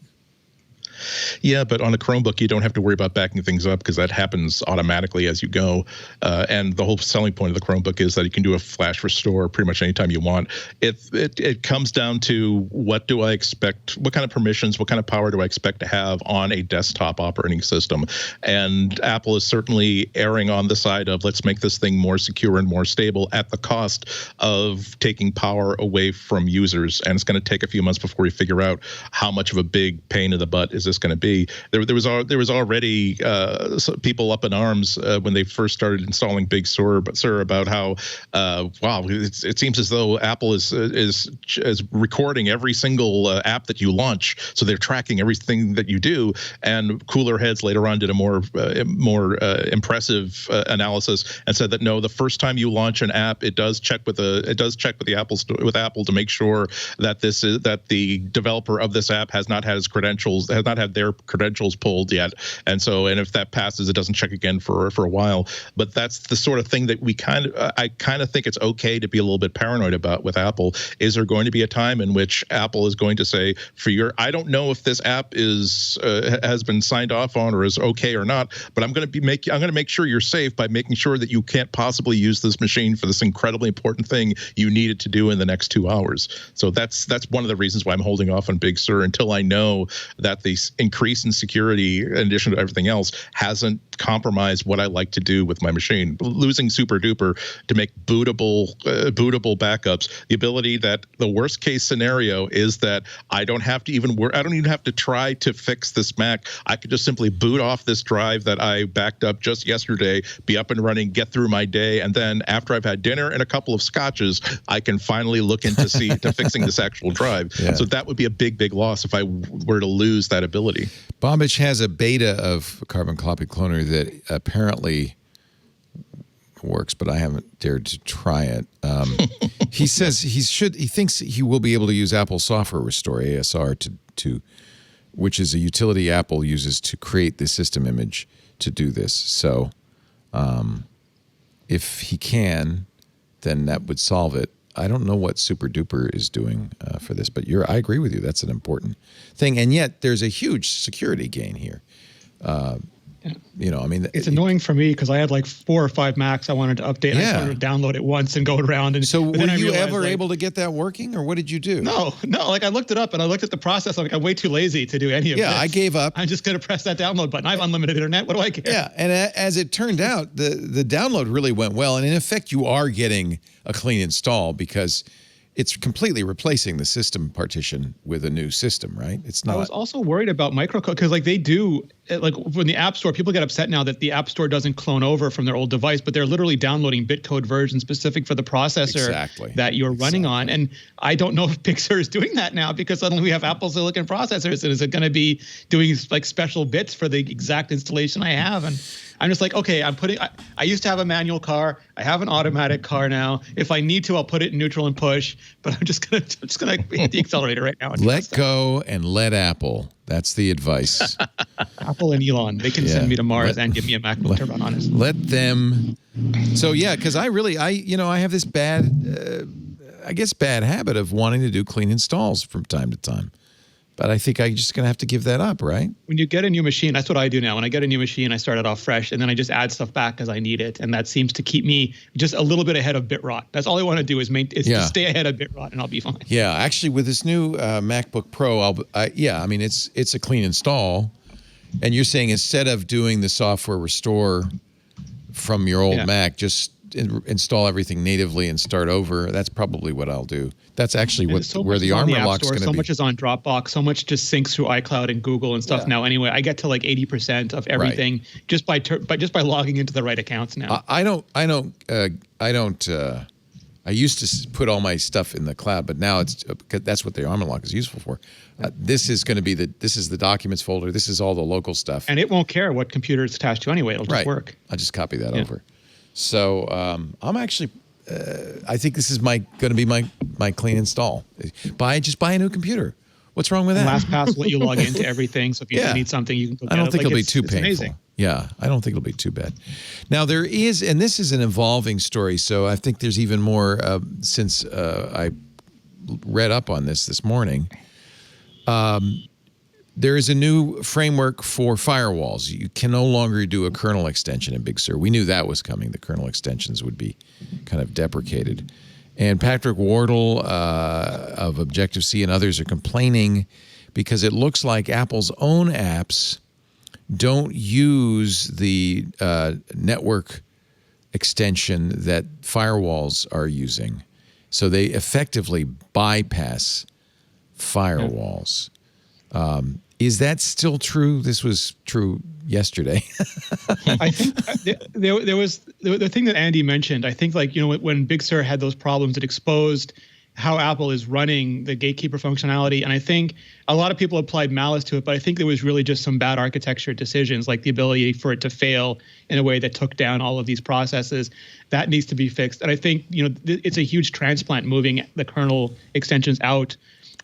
Yeah, but on a Chromebook, you don't have to worry about backing things up because that happens automatically as you go. And the whole selling point of the Chromebook is that you can do a flash restore pretty much anytime you want. It comes down to what do I expect, what kind of permissions, what kind of power do I expect to have on a desktop operating system? And Apple is certainly erring on the side of let's make this thing more secure and more stable at the cost of taking power away from users. And it's going to take a few months before we figure out how much of a big pain in the butt is this going to be. There was already people up in arms when they first started installing Big Sur about how it seems as though Apple is recording every single app that you launch, so they're tracking everything that you do. And cooler heads later on did a more impressive analysis and said that no, the first time you launch an app, it does check with the Apple Store, with Apple to make sure that the developer of this app has not had their credentials pulled yet, and if that passes, it doesn't check again for a while. But that's the sort of thing that I kind of think it's okay to be a little bit paranoid about with Apple. Is there going to be a time in which Apple is going to say, I don't know if this app has been signed off on or is okay or not, but I'm going to make sure you're safe by making sure that you can't possibly use this machine for this incredibly important thing you need it to do in the next 2 hours. So that's one of the reasons why I'm holding off on Big Sur until I know that the increase in security, in addition to everything else, hasn't compromise what I like to do with my machine. Losing SuperDuper to make bootable backups, the ability that the worst case scenario is that I don't have to even I don't even have to try to fix this Mac. I could just simply boot off this drive that I backed up just yesterday, be up and running, get through my day, and then after I've had dinner and a couple of scotches, I can finally look into to fixing this actual drive. Yeah. So that would be a big loss if I were to lose that ability. Bombich has a beta of Carbon Copy Cloner that apparently works, but I haven't dared to try it. He says he thinks he will be able to use Apple Software Restore, ASR, to which is a utility Apple uses to create the system image to do this. So if he can, then that would solve it. I don't know what SuperDuper is doing for this, but I agree with you. That's an important thing. And yet there's a huge security gain here. You know, I mean, it's annoying for me because I had like 4 or 5 Macs I wanted to update. Yeah. I wanted to download it once and go around. And so were you ever like, able to get that working, or what did you do? No. Like I looked it up and I looked at the process. I'm like, I'm way too lazy to do any of this. Yeah, I gave up. I'm just going to press that download button. I have unlimited internet. What do I care? Yeah, and as it turned out, the download really went well. And in effect, you are getting a clean install because it's completely replacing the system partition with a new system, right? It's not. I was also worried about microcode because like they do, like when the App Store, people get upset now that the App Store doesn't clone over from their old device, but they're literally downloading bitcode versions specific for the processor that you're running on. And I don't know if Big Sur is doing that now because suddenly we have Apple Silicon processors. And is it going to be doing like special bits for the exact installation I have? And I'm just like, okay, I used to have a manual car. I have an automatic car now. If I need to, I'll put it in neutral and push, but I'm just gonna hit the accelerator right now. Let go and let Apple. That's the advice. Apple and Elon, they can send me to Mars and give me a MacBook to run on it. Let them. So yeah, because I have this bad, I guess bad habit of wanting to do clean installs from time to time. But I think I'm just going to have to give that up, right? When you get a new machine, that's what I do now. When I get a new machine, I start it off fresh, and then I just add stuff back as I need it. And that seems to keep me just a little bit ahead of bit rot. That's all I want to do is to stay ahead of bit rot, and I'll be fine. Yeah, actually, with this new MacBook Pro, I mean, it's a clean install. And you're saying instead of doing the software restore from your old Mac, just install everything natively and start over. That's probably what I'll do. That's actually where the armor lock's going to be. So much is on Dropbox. So much just syncs through iCloud and Google and stuff now. Anyway, I get to like 80% of everything just by logging into the right accounts now. I used to put all my stuff in the cloud, but now that's what the armor lock is useful for. This is going to be this is the documents folder. This is all the local stuff, and it won't care what computer it's attached to anyway. It'll just work. I'll just copy that over. So I'm actually, I think this is going to be my clean install. Just buy a new computer. What's wrong with that? LastPass will let you log into everything. So if you need something, you can go get it. I don't think it'll be too painful. Amazing. Yeah, I don't think it'll be too bad. Now there is, and this is an evolving story. So I think there's even more since I read up on this morning. There is a new framework for firewalls. You can no longer do a kernel extension in Big Sur. We knew that was coming. The kernel extensions would be kind of deprecated. And Patrick Wardle of Objective-C and others are complaining because it looks like Apple's own apps don't use the network extension that firewalls are using. So they effectively bypass firewalls. Is that still true? This was true yesterday. I think there was the thing that Andy mentioned. I think when Big Sur had those problems, it exposed how Apple is running the gatekeeper functionality. And I think a lot of people applied malice to it, but I think there was really just some bad architecture decisions, like the ability for it to fail in a way that took down all of these processes. That needs to be fixed. And I think it's a huge transplant moving the kernel extensions out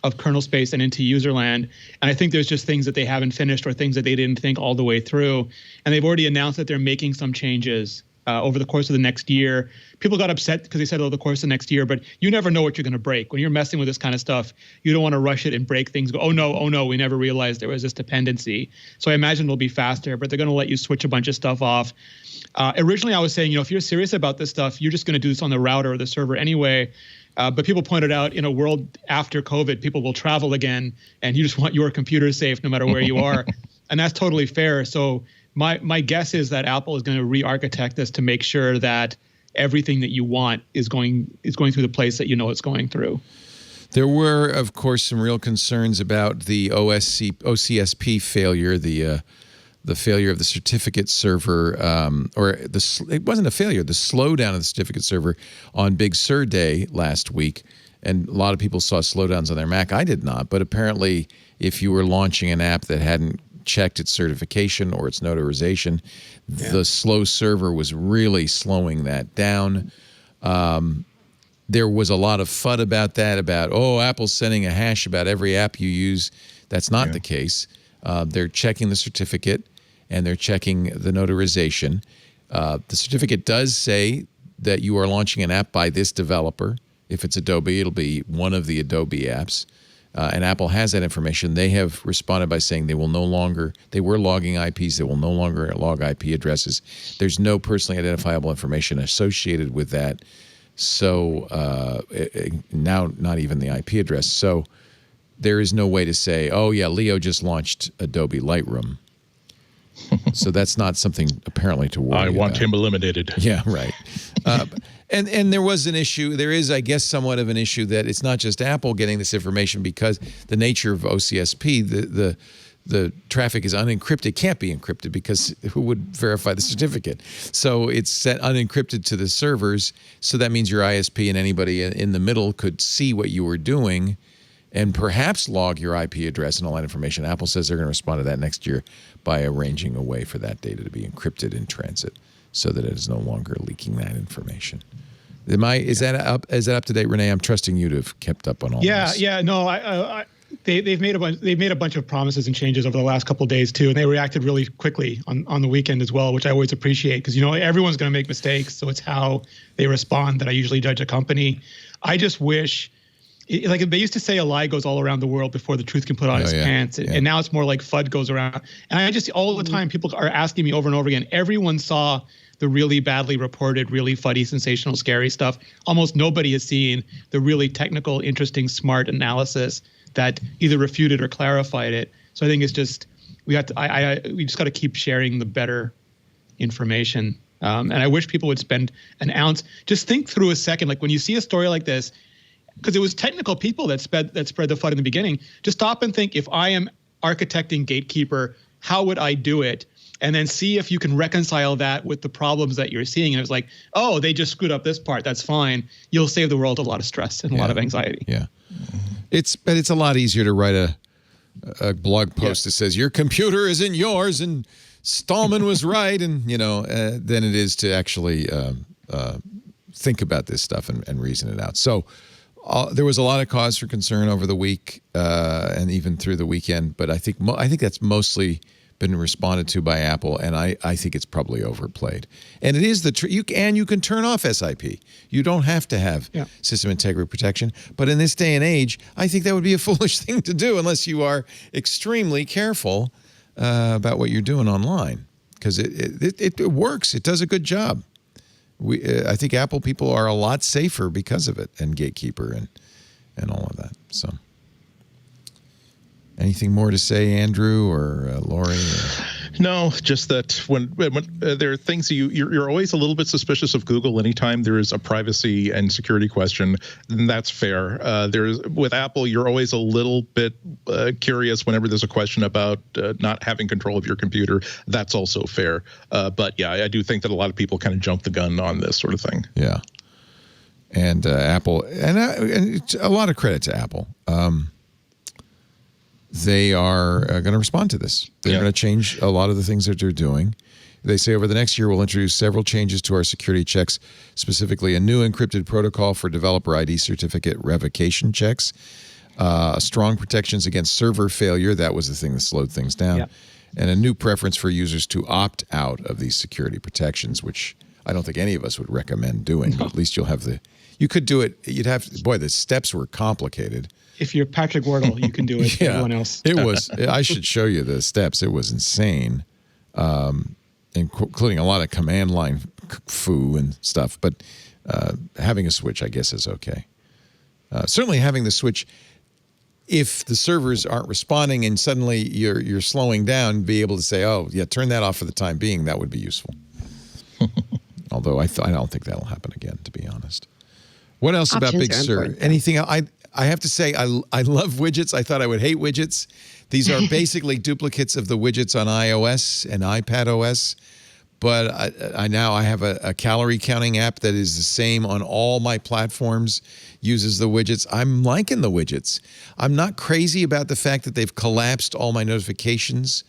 of kernel space and into user land. And I think there's just things that they haven't finished or things that they didn't think all the way through. And they've already announced that they're making some changes over the course of the next year. People got upset because they said over the course of the next year, but you never know what you're going to break. When you're messing with this kind of stuff, you don't want to rush it and break things. Go, oh no, we never realized there was this dependency. So I imagine it'll be faster, but they're going to let you switch a bunch of stuff off. Originally, I was saying, if you're serious about this stuff, you're just going to do this on the router or the server anyway. But people pointed out in a world after COVID, people will travel again, and you just want your computer safe no matter where you are. And that's totally fair. So my guess is that Apple is going to re-architect this to make sure that everything that you want is going through the place that you know it's going through. There were, of course, some real concerns about the OCSP failure, the failure of the certificate server, it wasn't a failure, the slowdown of the certificate server on Big Sur Day last week. And a lot of people saw slowdowns on their Mac. I did not, but apparently if you were launching an app that hadn't checked its certification or its notarization, the slow server was really slowing that down. There was a lot of FUD about that, Apple's sending a hash about every app you use. That's not the case. They're checking the certificate and they're checking the notarization. The certificate does say that you are launching an app by this developer. If it's Adobe, it'll be one of the Adobe apps. And Apple has that information. They have responded by saying they were logging IPs, they will no longer log IP addresses. There's no personally identifiable information associated with that. So now not even the IP address. So there is no way to say, oh yeah, Leo just launched Adobe Lightroom. So that's not something apparently to worry about. I want him eliminated. Yeah, right. And there was an issue. There is, I guess, somewhat of an issue that it's not just Apple getting this information because the nature of OCSP, the traffic is unencrypted. It can't be encrypted because who would verify the certificate? So it's set unencrypted to the servers. So that means your ISP and anybody in the middle could see what you were doing and perhaps log your IP address and all that information. Apple says they're going to respond to that next year by arranging a way for that data to be encrypted in transit so that it is no longer leaking that information. Is that up to date, Renee? I'm trusting you to have kept up on all this. Yeah, no, they've made a bunch of promises and changes over the last couple of days too, and they reacted really quickly on the weekend as well, which I always appreciate because everyone's going to make mistakes, so it's how they respond that I usually judge a company. I just wish. Like they used to say, a lie goes all around the world before the truth can put on its pants. And now it's more like FUD goes around. And I just, all the time, people are asking me over and over again, everyone saw the really badly reported, really fuddy, sensational, scary stuff. Almost nobody has seen the really technical, interesting, smart analysis that either refuted or clarified it. So I think it's just, we just got to keep sharing the better information. And I wish people would spend an ounce, just think through a second, like when you see a story like this, because it was technical people that spread the FUD in the beginning. Just stop and think, if I am architecting Gatekeeper, how would I do it? And then see if you can reconcile that with the problems that you're seeing. And it was like, oh, they just screwed up this part. That's fine. You'll save the world a lot of stress and a lot of anxiety. Yeah. But it's a lot easier to write a blog post that says your computer isn't yours and Stallman was right, and than it is to actually think about this stuff and reason it out. So there was a lot of cause for concern over the week and even through the weekend, but I think that's mostly been responded to by Apple, and I think it's probably overplayed. And it is you can turn off SIP. You don't have to have system integrity protection. But in this day and age, I think that would be a foolish thing to do unless you are extremely careful about what you're doing online, because it works. It does a good job. I think Apple people are a lot safer because of it, and Gatekeeper and all of that. So, anything more to say, Andrew or Lori? No, just that when there are things you're always a little bit suspicious of Google anytime there is a privacy and security question, and that's fair. With Apple, you're always a little bit curious whenever there's a question about not having control of your computer. That's also fair. But yeah, I do think that a lot of people kind of jump the gun on this sort of thing. Yeah, and Apple, and a lot of credit to Apple. They are going to respond to this. They're going to change a lot of the things that they're doing. They say over the next year, we'll introduce several changes to our security checks, specifically a new encrypted protocol for developer ID certificate revocation checks, strong protections against server failure. That was the thing that slowed things down. And a new preference for users to opt out of these security protections, which I don't think any of us would recommend doing. But at least you'll have you could do it. The steps were complicated. If you're Patrick Wardle, you can do it. Everyone else. It was. I should show you the steps. It was insane, including a lot of command line foo and stuff. But having a switch, I guess, is okay. Certainly having the switch, if the servers aren't responding and suddenly you're slowing down, be able to say, oh, yeah, turn that off for the time being. That would be useful. Although I don't think that'll happen again, to be honest. What else about Big Sur? Anything else? I have to say, I love widgets. I thought I would hate widgets. These are basically duplicates of the widgets on iOS and iPad OS. But I now have a calorie counting app that is the same on all my platforms, uses the widgets. I'm liking the widgets. I'm not crazy about the fact that they've collapsed all my notifications,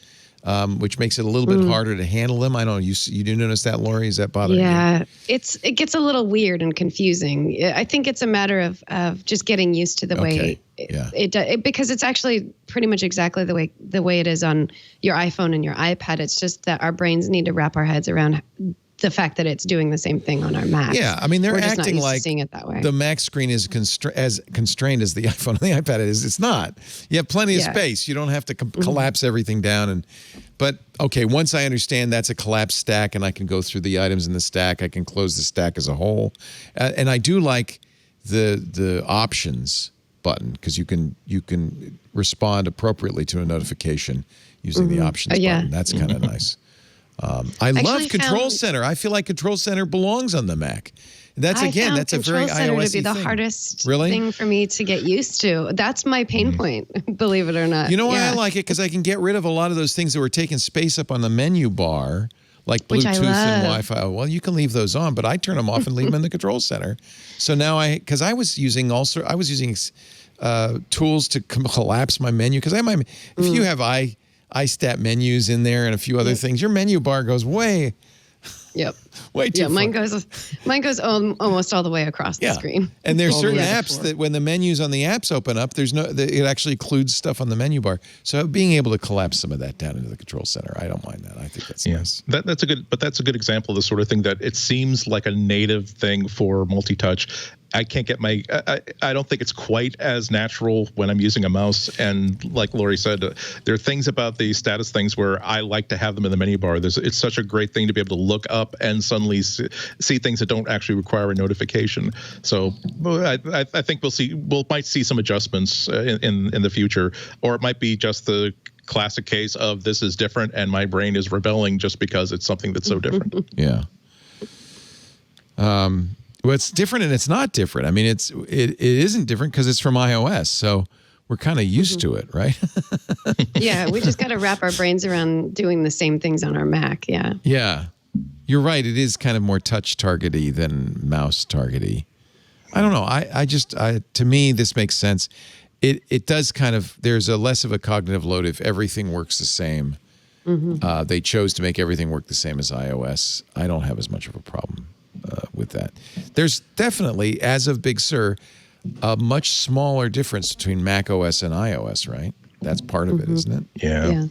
which makes it a little bit harder to handle them. I don't know. You do notice that, Lori? Is that bothering you? Yeah, it gets a little weird and confusing. I think it's a matter of just getting used to the way it because it's actually pretty much exactly the way it is on your iPhone and your iPad. It's just that our brains need to wrap our heads around the fact that it's doing the same thing on our Mac. Yeah, I mean, they're just acting like seeing it that way. The Mac screen is as constrained as the iPhone and the iPad is. It's not. You have plenty of space. You don't have to collapse everything down. But okay, once I understand that's a collapsed stack and I can go through the items in the stack, I can close the stack as a whole. And I do like the options button because you can respond appropriately to a notification using the options button. That's kind of nice. I love Control Center. I feel like Control Center belongs on the Mac. That's a very iOS-y to be the thing. Hardest Really? thing for me to get used to. That's my pain point, believe it or not. You know why I like it? Because I can get rid of a lot of those things that were taking space up on the menu bar, like Bluetooth and Wi-Fi. Well, you can leave those on, but I turn them off and leave them in the Control Center. So now because I was using tools to collapse my menu. Because if you have iStat menus in there and a few other things, your menu bar goes way too far. Mine goes almost all the way across the screen. And there's certain apps that when the menus on the apps open up, it actually includes stuff on the menu bar. So being able to collapse some of that down into the Control Center, I don't mind that. I think that's nice. That's a good example of the sort of thing that it seems like a native thing for multi-touch. I can't get I don't think it's quite as natural when I'm using a mouse. And like Lori said, there are things about the status things where I like to have them in the menu bar. It's such a great thing to be able to look up and suddenly see things that don't actually require a notification. So I think we might see some adjustments in the future, or it might be just the classic case of this is different and my brain is rebelling just because it's something that's so different. Yeah. Well, it's different and it's not different. I mean, it isn't different because it's from iOS, so we're kind of used to it, right? Yeah, we just got to wrap our brains around doing the same things on our Mac. Yeah. Yeah, you're right. It is kind of more touch targety than mouse targety. I don't know. To me, this makes sense. It does kind of. There's less of a cognitive load if everything works the same. They chose to make everything work the same as iOS. I don't have as much of a problem with that. There's definitely, as of Big Sur, a much smaller difference between Mac OS and iOS, right? That's part of it, isn't it? Yeah.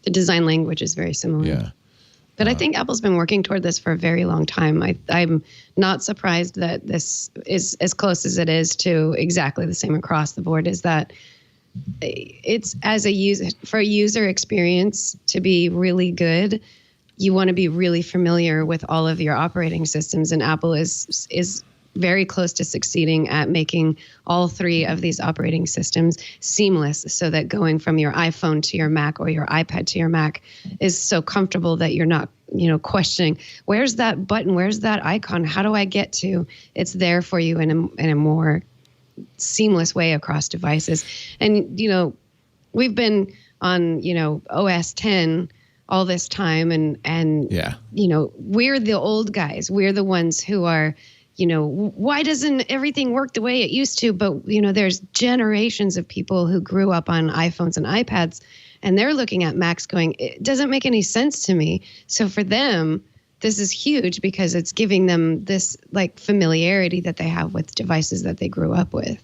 The design language is very similar. Yeah. But I think Apple's been working toward this for a very long time. I'm not surprised that this is as close as it is to exactly the same across the board, is that it's for a user experience to be really good, you want to be really familiar with all of your operating systems, and Apple is very close to succeeding at making all three of these operating systems seamless, so that going from your iPhone to your Mac or your iPad to your Mac is so comfortable that you're not, questioning, where's that button? Where's that icon? How do I get to? It's there for you in a more seamless way across devices. And, we've been on, OS 10 all this time, and we're the old guys. We're the ones who are, why doesn't everything work the way it used to? But, there's generations of people who grew up on iPhones and iPads, and they're looking at Macs going, it doesn't make any sense to me. So for them, this is huge because it's giving them this familiarity that they have with devices that they grew up with.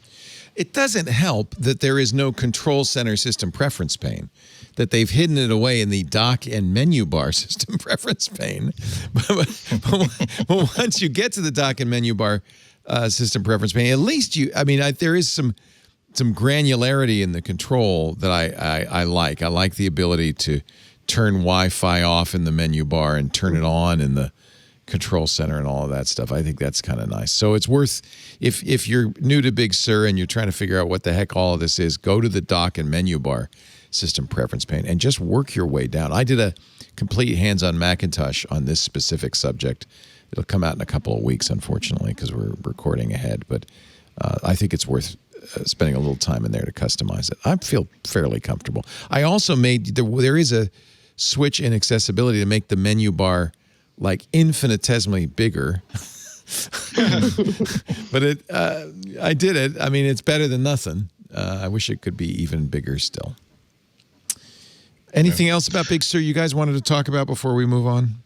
It doesn't help that there is no Control Center system preference pane, that they've hidden it away in the dock and menu bar system preference pane. But once you get to the dock and menu bar system preference pane, at least there is some granularity in the control that I like. I like the ability to turn Wi-Fi off in the menu bar and turn it on in control center and all of that stuff. I think that's kind of nice. So it's worth, if you're new to Big Sur and you're trying to figure out what the heck all of this is, go to the dock and menu bar system preference pane and just work your way down. I did a complete hands-on Macintosh on this specific subject. It'll come out in a couple of weeks, unfortunately, because we're recording ahead. But I think it's worth spending a little time in there to customize it. I feel fairly comfortable. I also made, there is a switch in accessibility to make the menu bar like infinitesimally bigger. But I did it. I mean, it's better than nothing. I wish it could be even bigger still. Anything else about Big Sur you guys wanted to talk about before we move on?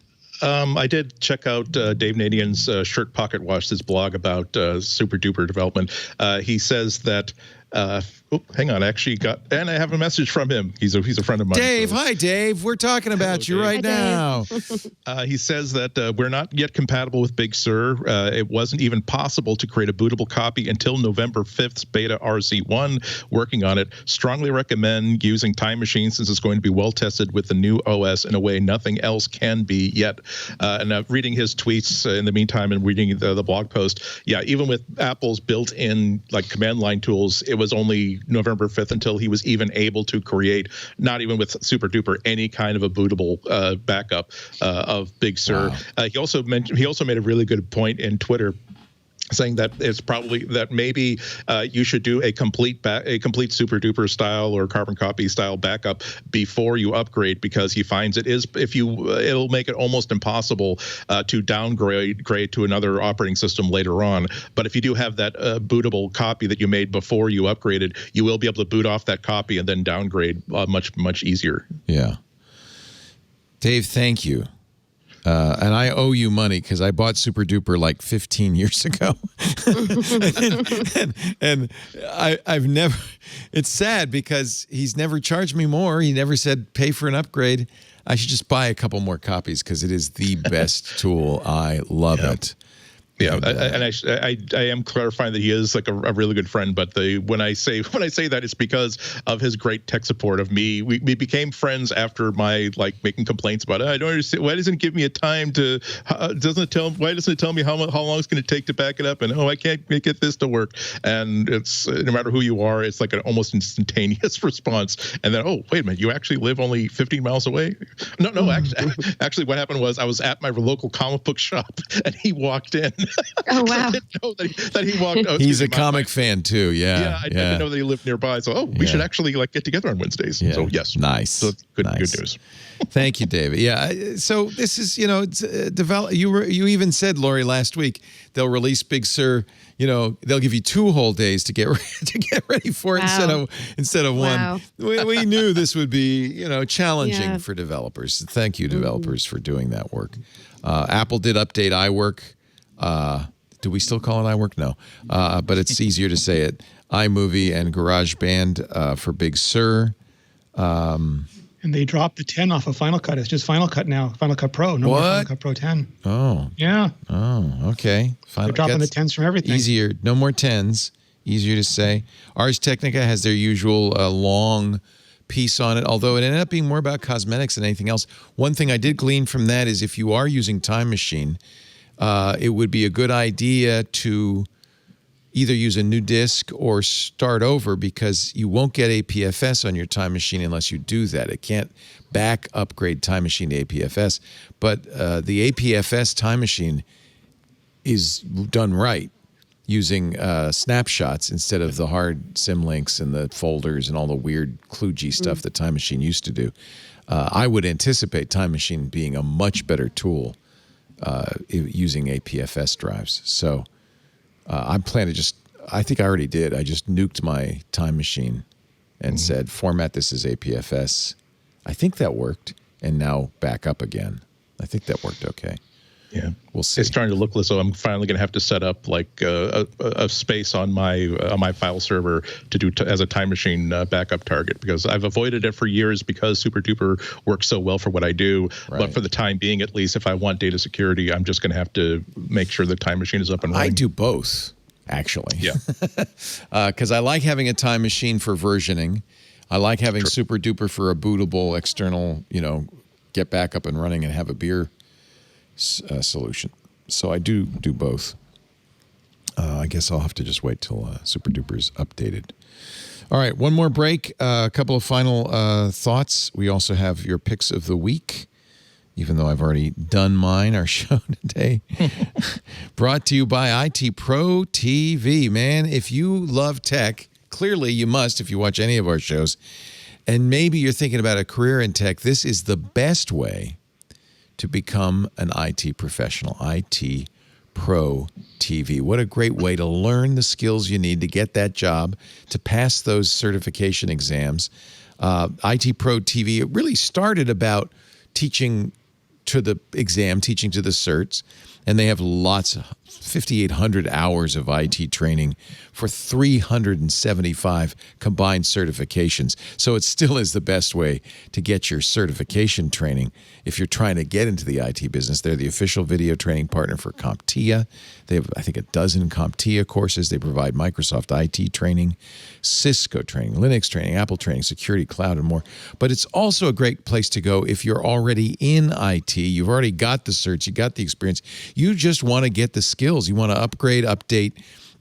I did check out Dave Nadian's Shirt Pocket Watch, his blog about SuperDuper development. He says that, hang on, I actually got, and I have a message from him. He's a friend of mine. Dave, so. hi, Dave. We're talking about you right now. He says that we're not yet compatible with Big Sur. It wasn't even possible to create a bootable copy until November 5th's beta RC1. Working on it. Strongly recommend using Time Machine since it's going to be well tested with the new OS in a way nothing else can be yet. And reading his tweets in the meantime and reading the blog post, yeah, even with Apple's built-in like command line tools, it was only November 5th until he was even able to create, not even with SuperDuper, any kind of a bootable backup of Big Sur. Wow. He also made a really good point in Twitter, saying that it's probably that maybe you should do a complete SuperDuper style or carbon copy style backup before you upgrade, because he finds it'll make it almost impossible to downgrade to another operating system later on. But if you do have that bootable copy that you made before you upgraded, you will be able to boot off that copy and then downgrade much easier. Yeah. Dave, thank you. And I owe you money because I bought SuperDuper like 15 years ago. and I've never, it's sad because he's never charged me more. He never said pay for an upgrade. I should just buy a couple more copies because it is the best tool. I love it. Yeah, and I am clarifying that he is like a really good friend. But when I say that, it's because of his great tech support of me. We became friends after my making complaints about it. I don't understand, why doesn't it give me a time to why doesn't it tell me how long it's going to take to back it up, and I can't get this to work. And it's no matter who you are, it's like an almost instantaneous response. And then wait a minute, you actually live only 15 miles away? No, actually what happened was I was at my local comic book shop and he walked in. Oh wow! I didn't know that he walked. He's a comic fan too. Yeah. I didn't know that he lived nearby. So we should actually get together on Wednesdays. Yeah. So yes, nice. So good news. Thank you, David. Yeah. So this is it's develop. You even said, Lori, last week they'll release Big Sur. They'll give you 2 whole days to get ready for it instead of one. We knew this would be challenging for developers. Thank you, developers, for doing that work. Apple did update iWork. Do we still call it iWork? No. But it's easier to say it. iMovie and GarageBand for Big Sur. And they dropped the 10 off of Final Cut. It's just Final Cut now. Final Cut Pro. No more Final Cut Pro 10. Oh. Yeah. Oh, okay. They're dropping the 10s from everything. Easier. No more 10s. Easier to say. Ars Technica has their usual long piece on it, although it ended up being more about cosmetics than anything else. One thing I did glean from that is if you are using Time Machine, it would be a good idea to either use a new disk or start over, because you won't get APFS on your Time Machine unless you do that. It can't back upgrade Time Machine to APFS, but the APFS Time Machine is done right using snapshots instead of the hard symlinks and the folders and all the weird kludgy stuff that Time Machine used to do. I would anticipate Time Machine being a much better tool using APFS drives. So I'm planning to I think I already did. I just nuked my Time Machine and said, format this as APFS. I think that worked. And now back up again. I think that worked okay. Yeah, we'll see. It's starting to look as though I'm finally going to have to set up a space on my file server to do as a Time Machine backup target, because I've avoided it for years because SuperDuper works so well for what I do. Right. But for the time being, at least, if I want data security, I'm just going to have to make sure the Time Machine is up and running. I do both, actually. Yeah, because I like having a Time Machine for versioning. I like having SuperDuper for a bootable external, get back up and running and have a beer solution. So I do both. I guess I'll have to just wait till SuperDuper is updated. All right, one more break. A couple of final thoughts. We also have your picks of the week, even though I've already done mine, our show today. Brought to you by ITProTV. Man, if you love tech, clearly you must if you watch any of our shows, and maybe you're thinking about a career in tech, this is the best way to become an IT professional. ITProTV. What a great way to learn the skills you need to get that job, to pass those certification exams. ITProTV, it really started about teaching to the exam, teaching to the certs, and they have lots of 5,800 hours of IT training for 375 combined certifications. So it still is the best way to get your certification training if you're trying to get into the IT business. They're the official video training partner for CompTIA. They have, I think, a dozen CompTIA courses. They provide Microsoft IT training, Cisco training, Linux training, Apple training, security, cloud, and more. But it's also a great place to go if you're already in IT. You've already got the certs, you got the experience. You just want to get the skills. You want to upgrade, update,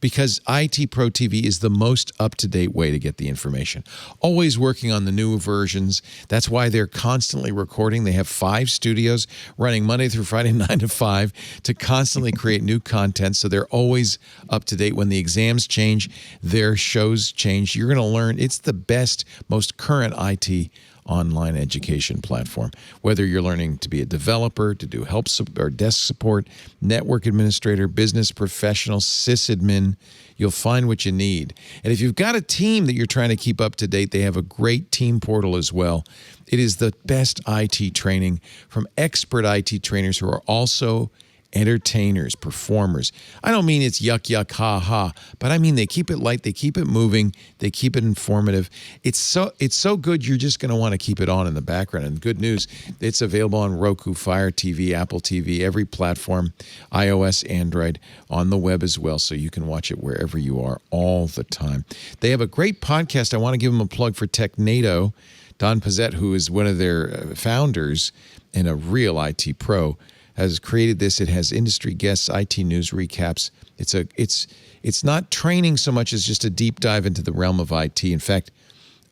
because ITProTV is the most up-to-date way to get the information. Always working on the new versions. That's why they're constantly recording. They have 5 studios running Monday through Friday, 9 to 5, to constantly create new content. So they're always up-to-date. When the exams change, their shows change. You're going to learn. It's the best, most current IT online education platform. Whether you're learning to be a developer, to do help or desk support, network administrator, business professional, sysadmin, you'll find what you need. And if you've got a team that you're trying to keep up to date, they have a great team portal as well. It is the best IT training from expert IT trainers who are also entertainers, performers. I don't mean it's yuck, yuck, ha, ha, but I mean they keep it light, they keep it moving, they keep it informative. It's so good, you're just going to want to keep it on in the background. And good news, it's available on Roku, Fire TV, Apple TV, every platform, iOS, Android, on the web as well, so you can watch it wherever you are all the time. They have a great podcast. I want to give them a plug for TechNado. Don Pizzette, who is one of their founders and a real IT pro, has created this. It has industry guests, IT news recaps. It's not training so much as just a deep dive into the realm of IT. In fact,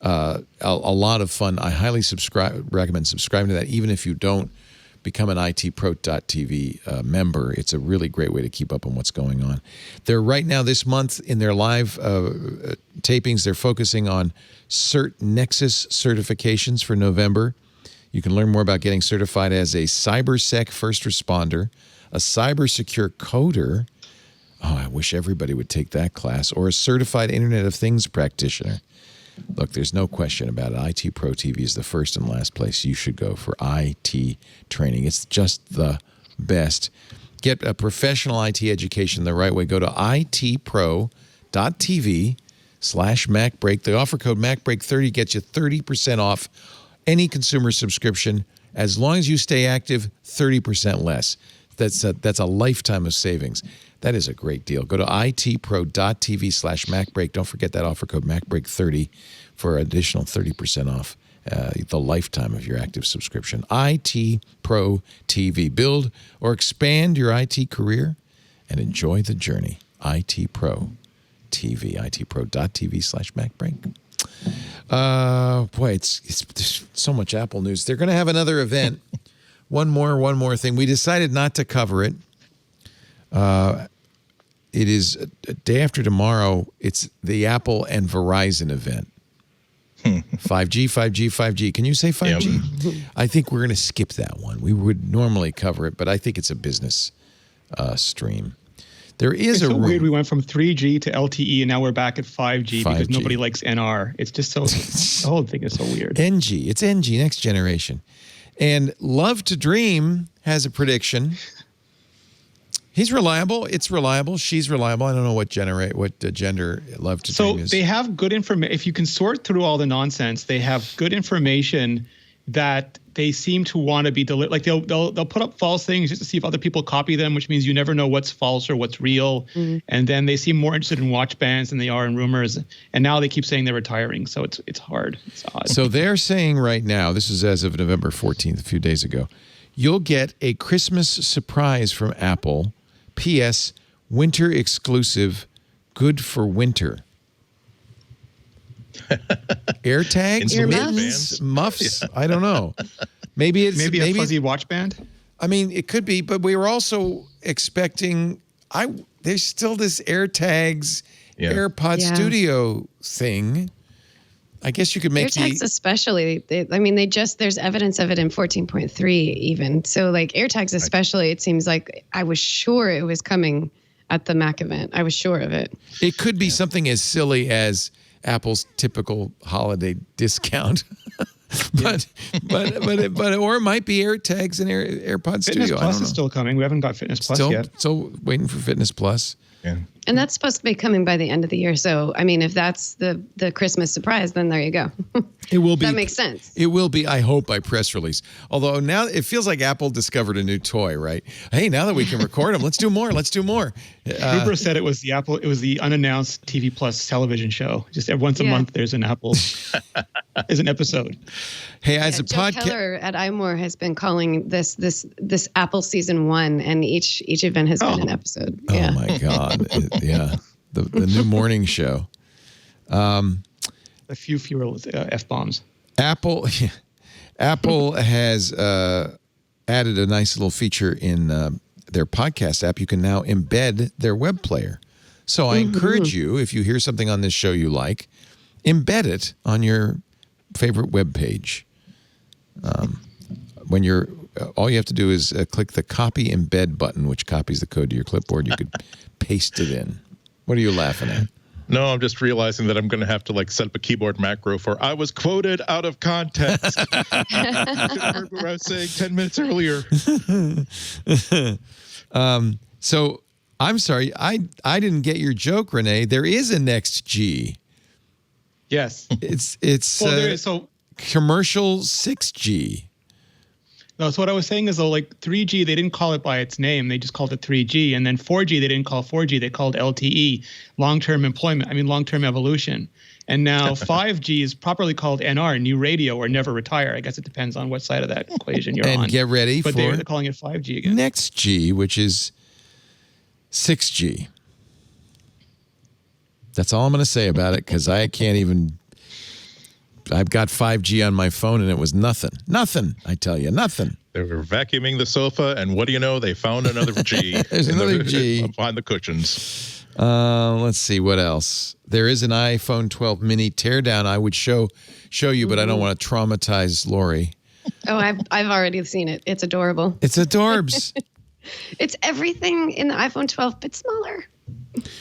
a lot of fun. I highly recommend subscribing to that, even if you don't become an ITPro.TV member. It's a really great way to keep up on what's going on. They're right now this month in their live tapings, they're focusing on Cert Nexus certifications for November. You can learn more about getting certified as a CyberSec first responder, a cybersecure coder. Oh, I wish everybody would take that class. Or a certified Internet of Things practitioner. Look, there's no question about it. ITProTV is the first and last place you should go for IT training. It's just the best. Get a professional IT education the right way. Go to itpro.tv/MacBreak. The offer code MacBreak30 gets you 30% off any consumer subscription. As long as you stay active, 30% less. That's a lifetime of savings. That is a great deal. Go to itpro.tv/MacBreak. Don't forget that offer code MacBreak30 for additional 30% off the lifetime of your active subscription. ITProTV. Build or expand your IT career and enjoy the journey. ITProTV. itpro.tv/MacBreak. Boy, it's there's so much Apple news. They're going to have another event. One more thing. We decided not to cover it. It is a day after tomorrow. It's the Apple and Verizon event. 5G. Can you say 5G? Yep. I think we're going to skip that one. We would normally cover it, but I think it's a business stream. There is it's so weird. We went from 3G to LTE, and now we're back at 5G because nobody likes NR. It's just so the whole thing is so weird. NG. It's NG, next generation. And Love to Dream has a prediction. He's reliable. It's reliable. She's reliable. I don't know what gender Love to Dream is. So they have good information. If you can sort through all the nonsense, they have good information that they seem to want to be delivered. Like they'll put up false things just to see if other people copy them, which means you never know what's false or what's real. Mm-hmm. And then they seem more interested in watch bands than they are in rumors. And now they keep saying they're retiring. So it's hard. It's odd. So they're saying right now, this is as of November 14th, a few days ago, you'll get a Christmas surprise from Apple. P.S. Winter exclusive, good for winter. AirTags, mittens, muffs. Yeah. I don't know. Maybe it's maybe a fuzzy watch band. I mean, it could be, but we were also expecting. There's still this AirTags, AirPod Studio thing. I guess you could make AirTags especially. There's evidence of it in 14.3 even. So like AirTags especially, it seems like I was sure it was coming at the Mac event. I was sure of it. It could be something as silly as Apple's typical holiday discount. But or it might be AirTags and AirPod Fitness Studio. Plus is still coming. We haven't got Fitness Plus yet. Still waiting for Fitness Plus. Yeah. And that's supposed to be coming by the end of the year. So, I mean, if that's the Christmas surprise, then there you go. It will be. That makes sense. It will be, I hope, by press release. Although now it feels like Apple discovered a new toy, right? Hey, now that we can record them, let's do more. Let's do more. Cooper said it was the unannounced TV Plus television show. Just once a month, there's an Apple, is an episode. Hey, as a podcast, Keller at iMore has been calling this Apple season 1, and each event has been an episode. Oh my God! The new morning show. A few fewer F-bombs. Apple has added a nice little feature in their podcast app. You can now embed their web player. So I encourage you, if you hear something on this show you like, embed it on your favorite web page. When you're, all you have to do is click the copy embed button, which copies the code to your clipboard. You could paste it in. What are you laughing at? No, I'm just realizing that I'm going to have to set up a keyboard macro for I was quoted out of context. Heard what I was saying 10 minutes earlier. So I'm sorry, I didn't get your joke, Renee. There is a next G. Yes. It's there is, commercial 6G. No, so what I was saying is, though, 3G, they didn't call it by its name. They just called it 3G. And then 4G, they didn't call 4G. They called LTE, long-term evolution. And now 5G is properly called NR, new radio, or never retire. I guess it depends on what side of that equation you're on. And get ready but for they're calling it 5G again. next G, which is 6G. That's all I'm going to say about it, because I can't even... I've got 5G on my phone, and it was nothing. Nothing, I tell you, nothing. They were vacuuming the sofa, and what do you know? They found another G. There's another G. Behind the cushions. Let's see, what else? There is an iPhone 12 mini teardown I would show you, but I don't want to traumatize Lori. Oh, I've already seen it. It's adorable. It's adorbs. It's everything in the iPhone 12, but smaller.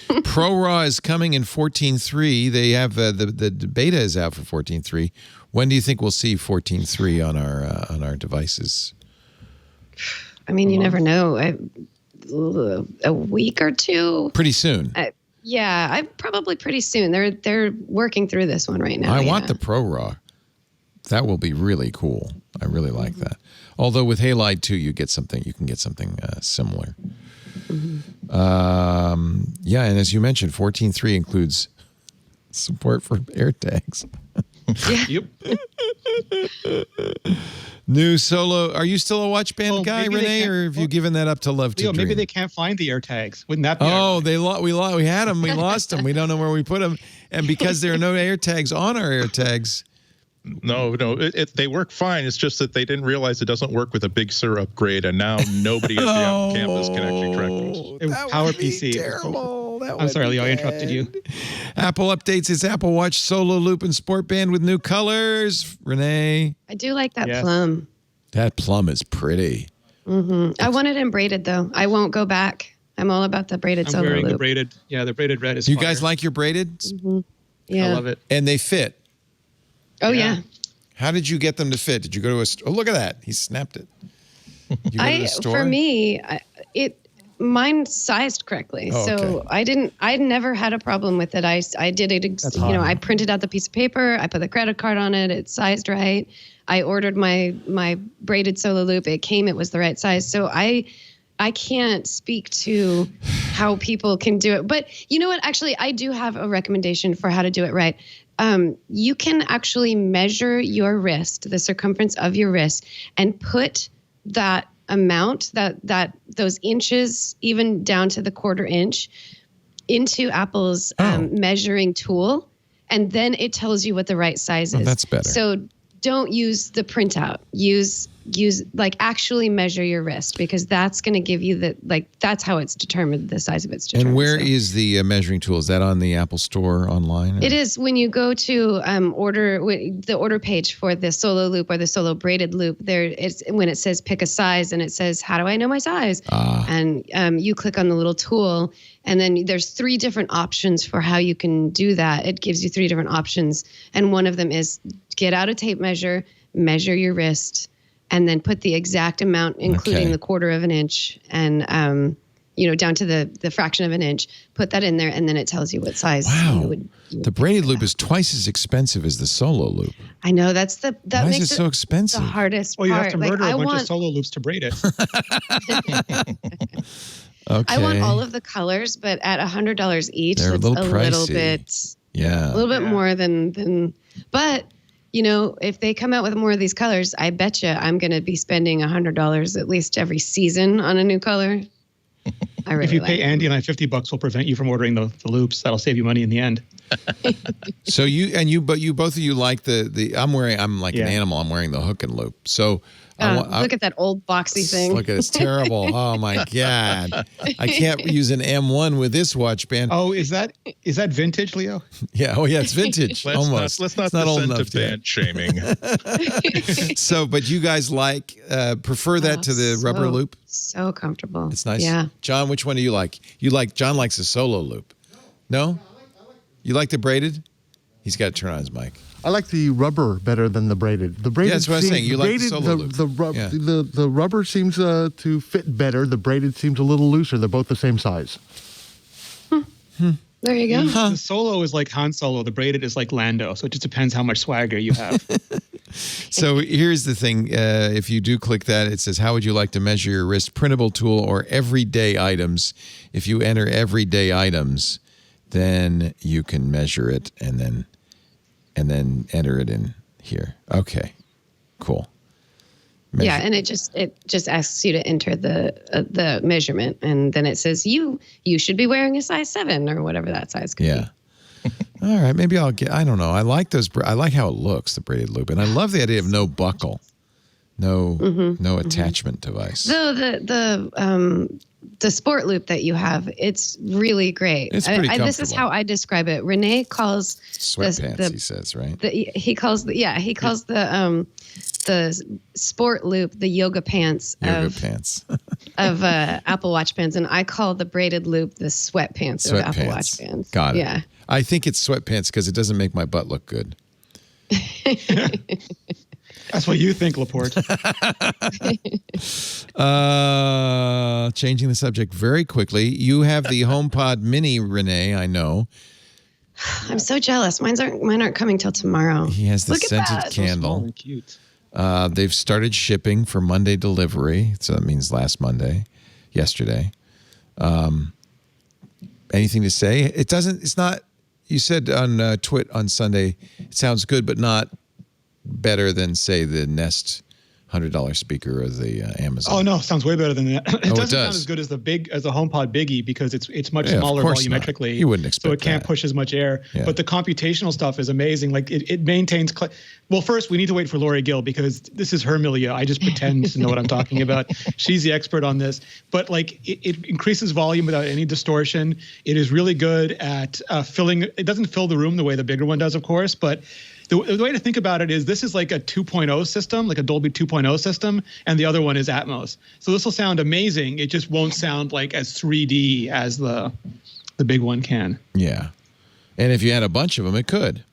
ProRAW is coming in 14.3. They have the beta is out for 14.3. When do you think we'll see 14.3 on our devices? I mean, you never know. A week or two. Pretty soon. Probably pretty soon. They're working through this one right now. I want the ProRAW. That will be really cool. I really like that. Although with Halide 2, you can get something similar. And as you mentioned, 14.3 includes support for AirTags. Yep. New solo. Are you still a watch band guy, Renee, or have you given that up to Love to Dream? Maybe they can't find the AirTags. Wouldn't that be? We had them. We lost them. We don't know where we put them. And because there are no AirTags on our AirTags. No, they work fine. It's just that they didn't realize it doesn't work with a Big Sur upgrade, and now nobody at the campus can actually track those. It was PowerPC. Terrible. I'm sorry, Leo, I interrupted you. Apple updates its Apple Watch Solo Loop and Sport Band with new colors. Renee? I do like that plum. That plum is pretty. I want it in braided, though. I won't go back. I'm all about the braided Solo Loop. I'm wearing the braided. Yeah, the braided red is You guys like your braided? Yeah. I love it. And they fit. Oh, yeah. How did you get them to fit? Did you go to a store? Oh, look at that. He snapped it. You go to the store? For me, mine sized correctly. Oh, okay. So I never had a problem with it. I did it, I printed out the piece of paper. I put the credit card on it. It's sized right. I ordered my braided Solo Loop. It came, it was the right size. So I can't speak to how people can do it. But you know what? Actually, I do have a recommendation for how to do it right. You can actually measure your wrist, the circumference of your wrist, and put that amount, that those inches, even down to the 1/4 inch, into Apple's measuring tool, and then it tells you what the right size is. That's better. So don't use the printout. Use like actually measure your wrist, because that's going to give you that's how it's determined, the size of it's determined. And where is the measuring tool? Is that on the Apple Store online? It is when you go to the order page for the Solo Loop or the Solo Braided Loop. There, it's when it says pick a size, and it says how do I know my size? And you click on the little tool, and then there's 3 different options for how you can do that. It gives you 3 different options, and one of them is get out a tape measure, measure your wrist, and then put the exact amount, including the 1/4 inch, and down to the fraction of an inch. Put that in there, and then it tells you what size. Wow, the braided loop is twice as expensive as the Solo Loop. I know that Why makes is it so expensive? The hardest part. Well, you have to murder a bunch of Solo Loops to braid it. Okay. I want all of the colors, but at $100 each, They're a little pricey. A little bit more than. But if they come out with more of these colors, I bet you I'm going to be spending $100 at least every season on a new color. I really if you pay Andy and I $50, we'll prevent you from ordering the loops. That'll save you money in the end. So both of you like the I'm like an animal. I'm wearing the hook and loop. So look at that old boxy thing. Look at it. It's terrible. Oh my God. I can't use an M1 with this watch band. Oh, is that vintage, Leo? Yeah. Oh yeah, it's vintage. Almost. Let's not old descend enough to band shaming. So, but you guys prefer that to the rubber loop? So comfortable. It's nice. Yeah. John, which one do you like? John likes the Solo Loop. No? You like the braided? He's got to turn on his mic. I like the rubber better than the braided. The braided. Yeah, that's what I was saying. You like the Solo Loop. The rubber seems to fit better. The braided seems a little looser. They're both the same size. There you go. The Solo is like Han Solo. The braided is like Lando. So it just depends how much swagger you have. So here's the thing. If you do click that, it says, how would you like to measure your wrist? Printable tool or everyday items. If you enter everyday items, then you can measure it and then enter it in here. Okay, cool. Measure. Yeah, and it just asks you to enter the measurement, and then it says you should be wearing a size 7 or whatever that size could be. All right, maybe I don't know. I like those. I like how it looks, the braided loop, and I love the idea of no buckle, no attachment device. So the sport loop that you have, it's really great. It's pretty comfortable. This is how I describe it. Renee calls sweatpants. He says, right? He calls the sport loop the yoga pants. Of Apple Watch bands, and I call the braided loop the sweatpants of Apple Watch bands. Got it. Yeah. I think it's sweatpants because it doesn't make my butt look good. That's what you think, Laporte. Changing the subject very quickly. You have the HomePod Mini, Renee, I know. I'm so jealous. Mine aren't coming till tomorrow. He has the scented candle. So cute. They've started shipping for Monday delivery, so that means yesterday. Anything to say? It's not, you said on Twit on Sunday, it sounds good, but not better than, say, the Nest $100 speaker or the Amazon. Oh no, sounds way better than that. It doesn't does. sound as good as the HomePod Biggie because it's much smaller of course volumetrically. Not. You wouldn't expect so it can't that. push as much air. Yeah. But the computational stuff is amazing. Like it maintains. Well, first we need to wait for Lori Gill because this is her milieu. I just pretend to know what I'm talking about. She's the expert on this. But like it increases volume without any distortion. It is really good at filling. It doesn't fill the room the way the bigger one does, of course, but. The way to think about it is this is like a 2.0 system, like a Dolby 2.0 system, and the other one is Atmos. So this will sound amazing. It just won't sound like as 3D as the big one can. Yeah. And if you had a bunch of them, it could.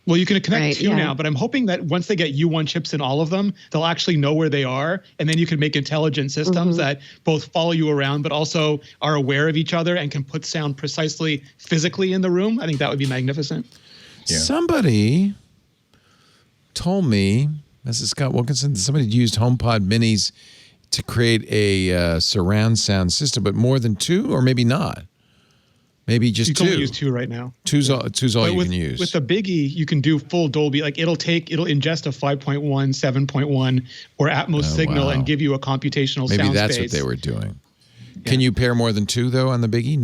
Well, you can connect two now, but I'm hoping that once they get U1 chips in all of them, they'll actually know where they are, and then you can make intelligent systems that both follow you around but also are aware of each other and can put sound precisely physically in the room. I think that would be magnificent. Yeah. Somebody told me, this is Scott Wilkinson, somebody used HomePod Minis to create a surround sound system, but more than two, or maybe not. Maybe just you two. can only use two right now. Two's all you can use. With the Biggie, you can do full Dolby. Like it'll ingest a 5.1, 7.1, or Atmos signal and give you a computational sound space. Maybe that's what they were doing. Yeah. Can you pair more than two though on the Biggie?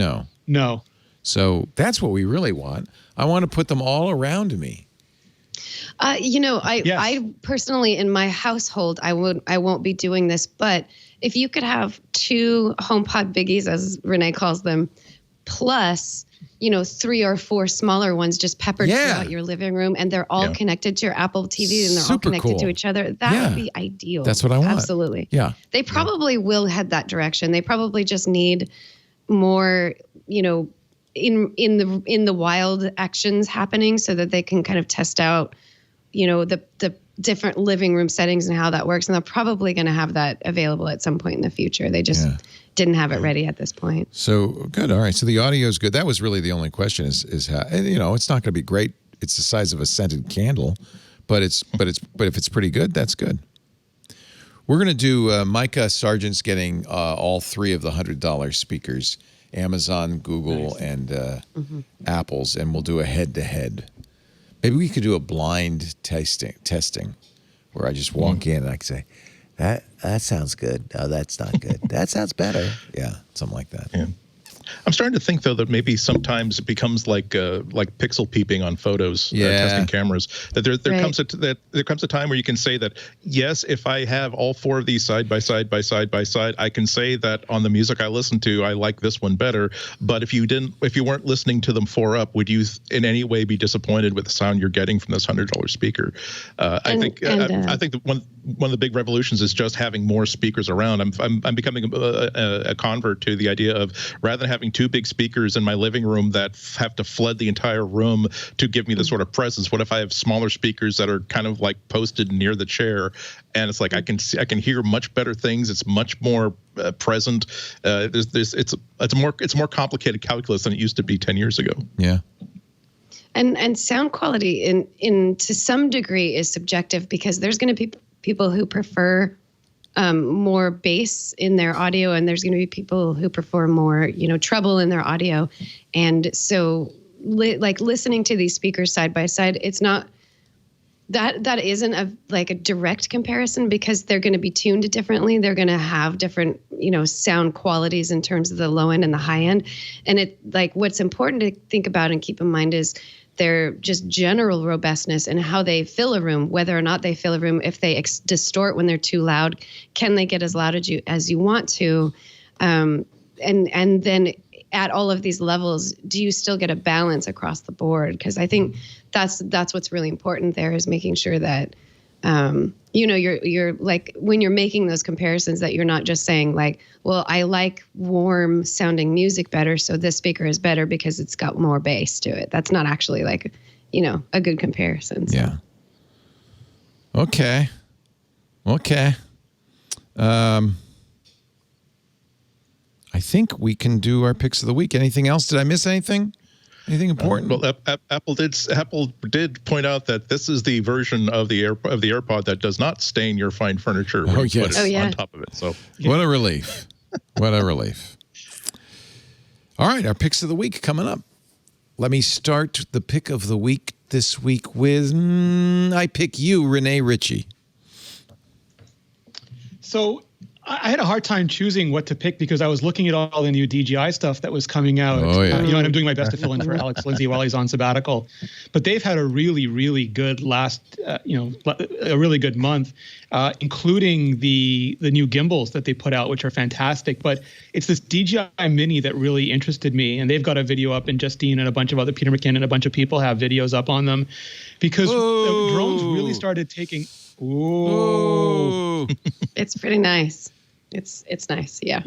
No. So that's what we really want. I want to put them all around me. I personally in my household, I won't be doing this, but if you could have two HomePod Biggies, as Renee calls them, plus, 3 or 4 smaller ones just peppered throughout your living room, and they're all connected to your Apple TV and they're all connected to each other. That would be ideal. That's what I want. Absolutely. Yeah. They probably will head that direction. They probably just need more, in the wild actions happening so that they can kind of test out, the different living room settings and how that works. And they're probably going to have that available at some point in the future. They just didn't have it ready at this point. So good. All right. So the audio is good. That was really the only question is how, it's not going to be great. It's the size of a scented candle, but if it's pretty good, that's good. We're going to do Micah Sargent's getting all 3 of the $100 speakers, Amazon, Google, and Apple's, and we'll do a head-to-head. Maybe we could do a blind testing where I just walk in and I can say, that sounds good. No, that's not good. That sounds better. Yeah, something like that. Yeah. I'm starting to think though that maybe sometimes it becomes like pixel peeping on photos, testing cameras. That there comes a time where you can say that yes, if I have all 4 of these side by side, I can say that on the music I listen to, I like this one better. But if you weren't listening to them 4 up, would you in any way be disappointed with the sound you're getting from this $100 speaker? I think that one of the big revolutions is just having more speakers around. I'm becoming a convert to the idea of rather than having 2 big speakers in my living room that have to flood the entire room to give me the sort of presence. What if I have smaller speakers that are kind of like posted near the chair, and it's like I can hear much better things. It's much more present. It's a more complicated calculus than it used to be 10 years ago. Yeah. And sound quality in to some degree is subjective because there's going to be people who prefer more bass in their audio, and there's going to be people who prefer more, treble in their audio. And so listening to these speakers side by side, it's not that isn't a direct comparison because they're going to be tuned differently. They're going to have different, sound qualities in terms of the low end and the high end. And what's important to think about and keep in mind is their just general robustness and how they fill a room, whether or not they fill a room, if they distort when they're too loud, can they get as loud as you want to? And then at all of these levels, do you still get a balance across the board? Because I think that's what's really important there is making sure that, you're like when you're making those comparisons that you're not just saying like, well, I like warm sounding music better, so this speaker is better because it's got more bass to it. That's not actually a good comparison. So. Yeah. Okay. I think we can do our picks of the week. Anything else? Did I miss anything? Anything important? Apple did point out that this is the version of the AirPod that does not stain your fine furniture when you put it on top of it. So what a relief! What a relief! All right, our picks of the week coming up. Let me start the pick of the week this week with I pick you, Renee Ritchie. So I had a hard time choosing what to pick because I was looking at all the new DJI stuff that was coming out. Oh, yeah. And I'm doing my best to fill in for Alex Lindsay while he's on sabbatical. But they've had a really, really good a really good month, including the new gimbals that they put out, which are fantastic. But it's this DJI Mini that really interested me. And they've got a video up, and Justine and a bunch of other, Peter McKinnon and a bunch of people have videos up on them because the drones really started taking... Ooh. It's pretty nice. It's nice, yeah.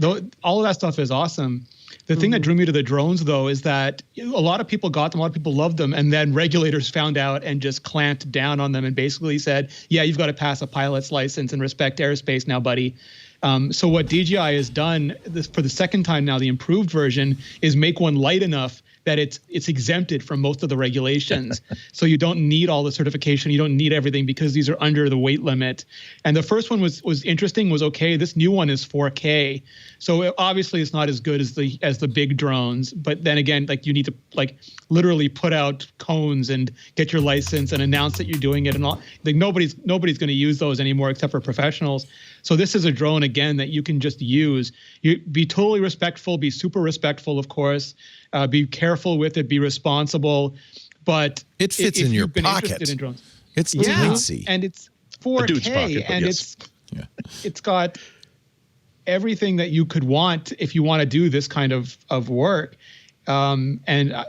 All of that stuff is awesome. The thing that drew me to the drones, though, is that a lot of people got them, a lot of people loved them, and then regulators found out and just clamped down on them and basically said, yeah, you've got to pass a pilot's license and respect airspace now, buddy. So what DJI has done for the second time now, the improved version, is make one light enough that it's exempted from most of the regulations. So you don't need all the certification. You don't need everything because these are under the weight limit. And the first one was interesting, was okay. This new one is 4K. So obviously it's not as good as the big drones. But then again, like you need to like literally put out cones and get your license and announce that you're doing it and all. Like nobody's going to use those anymore except for professionals. So this is a drone again that you can just use. You be totally respectful, be super respectful, of course. Be careful with it. Be responsible. But it fits in your pocket. In drones, it's teensy, and it's 4K, and it's got everything that you could want if you want to do this kind of work. And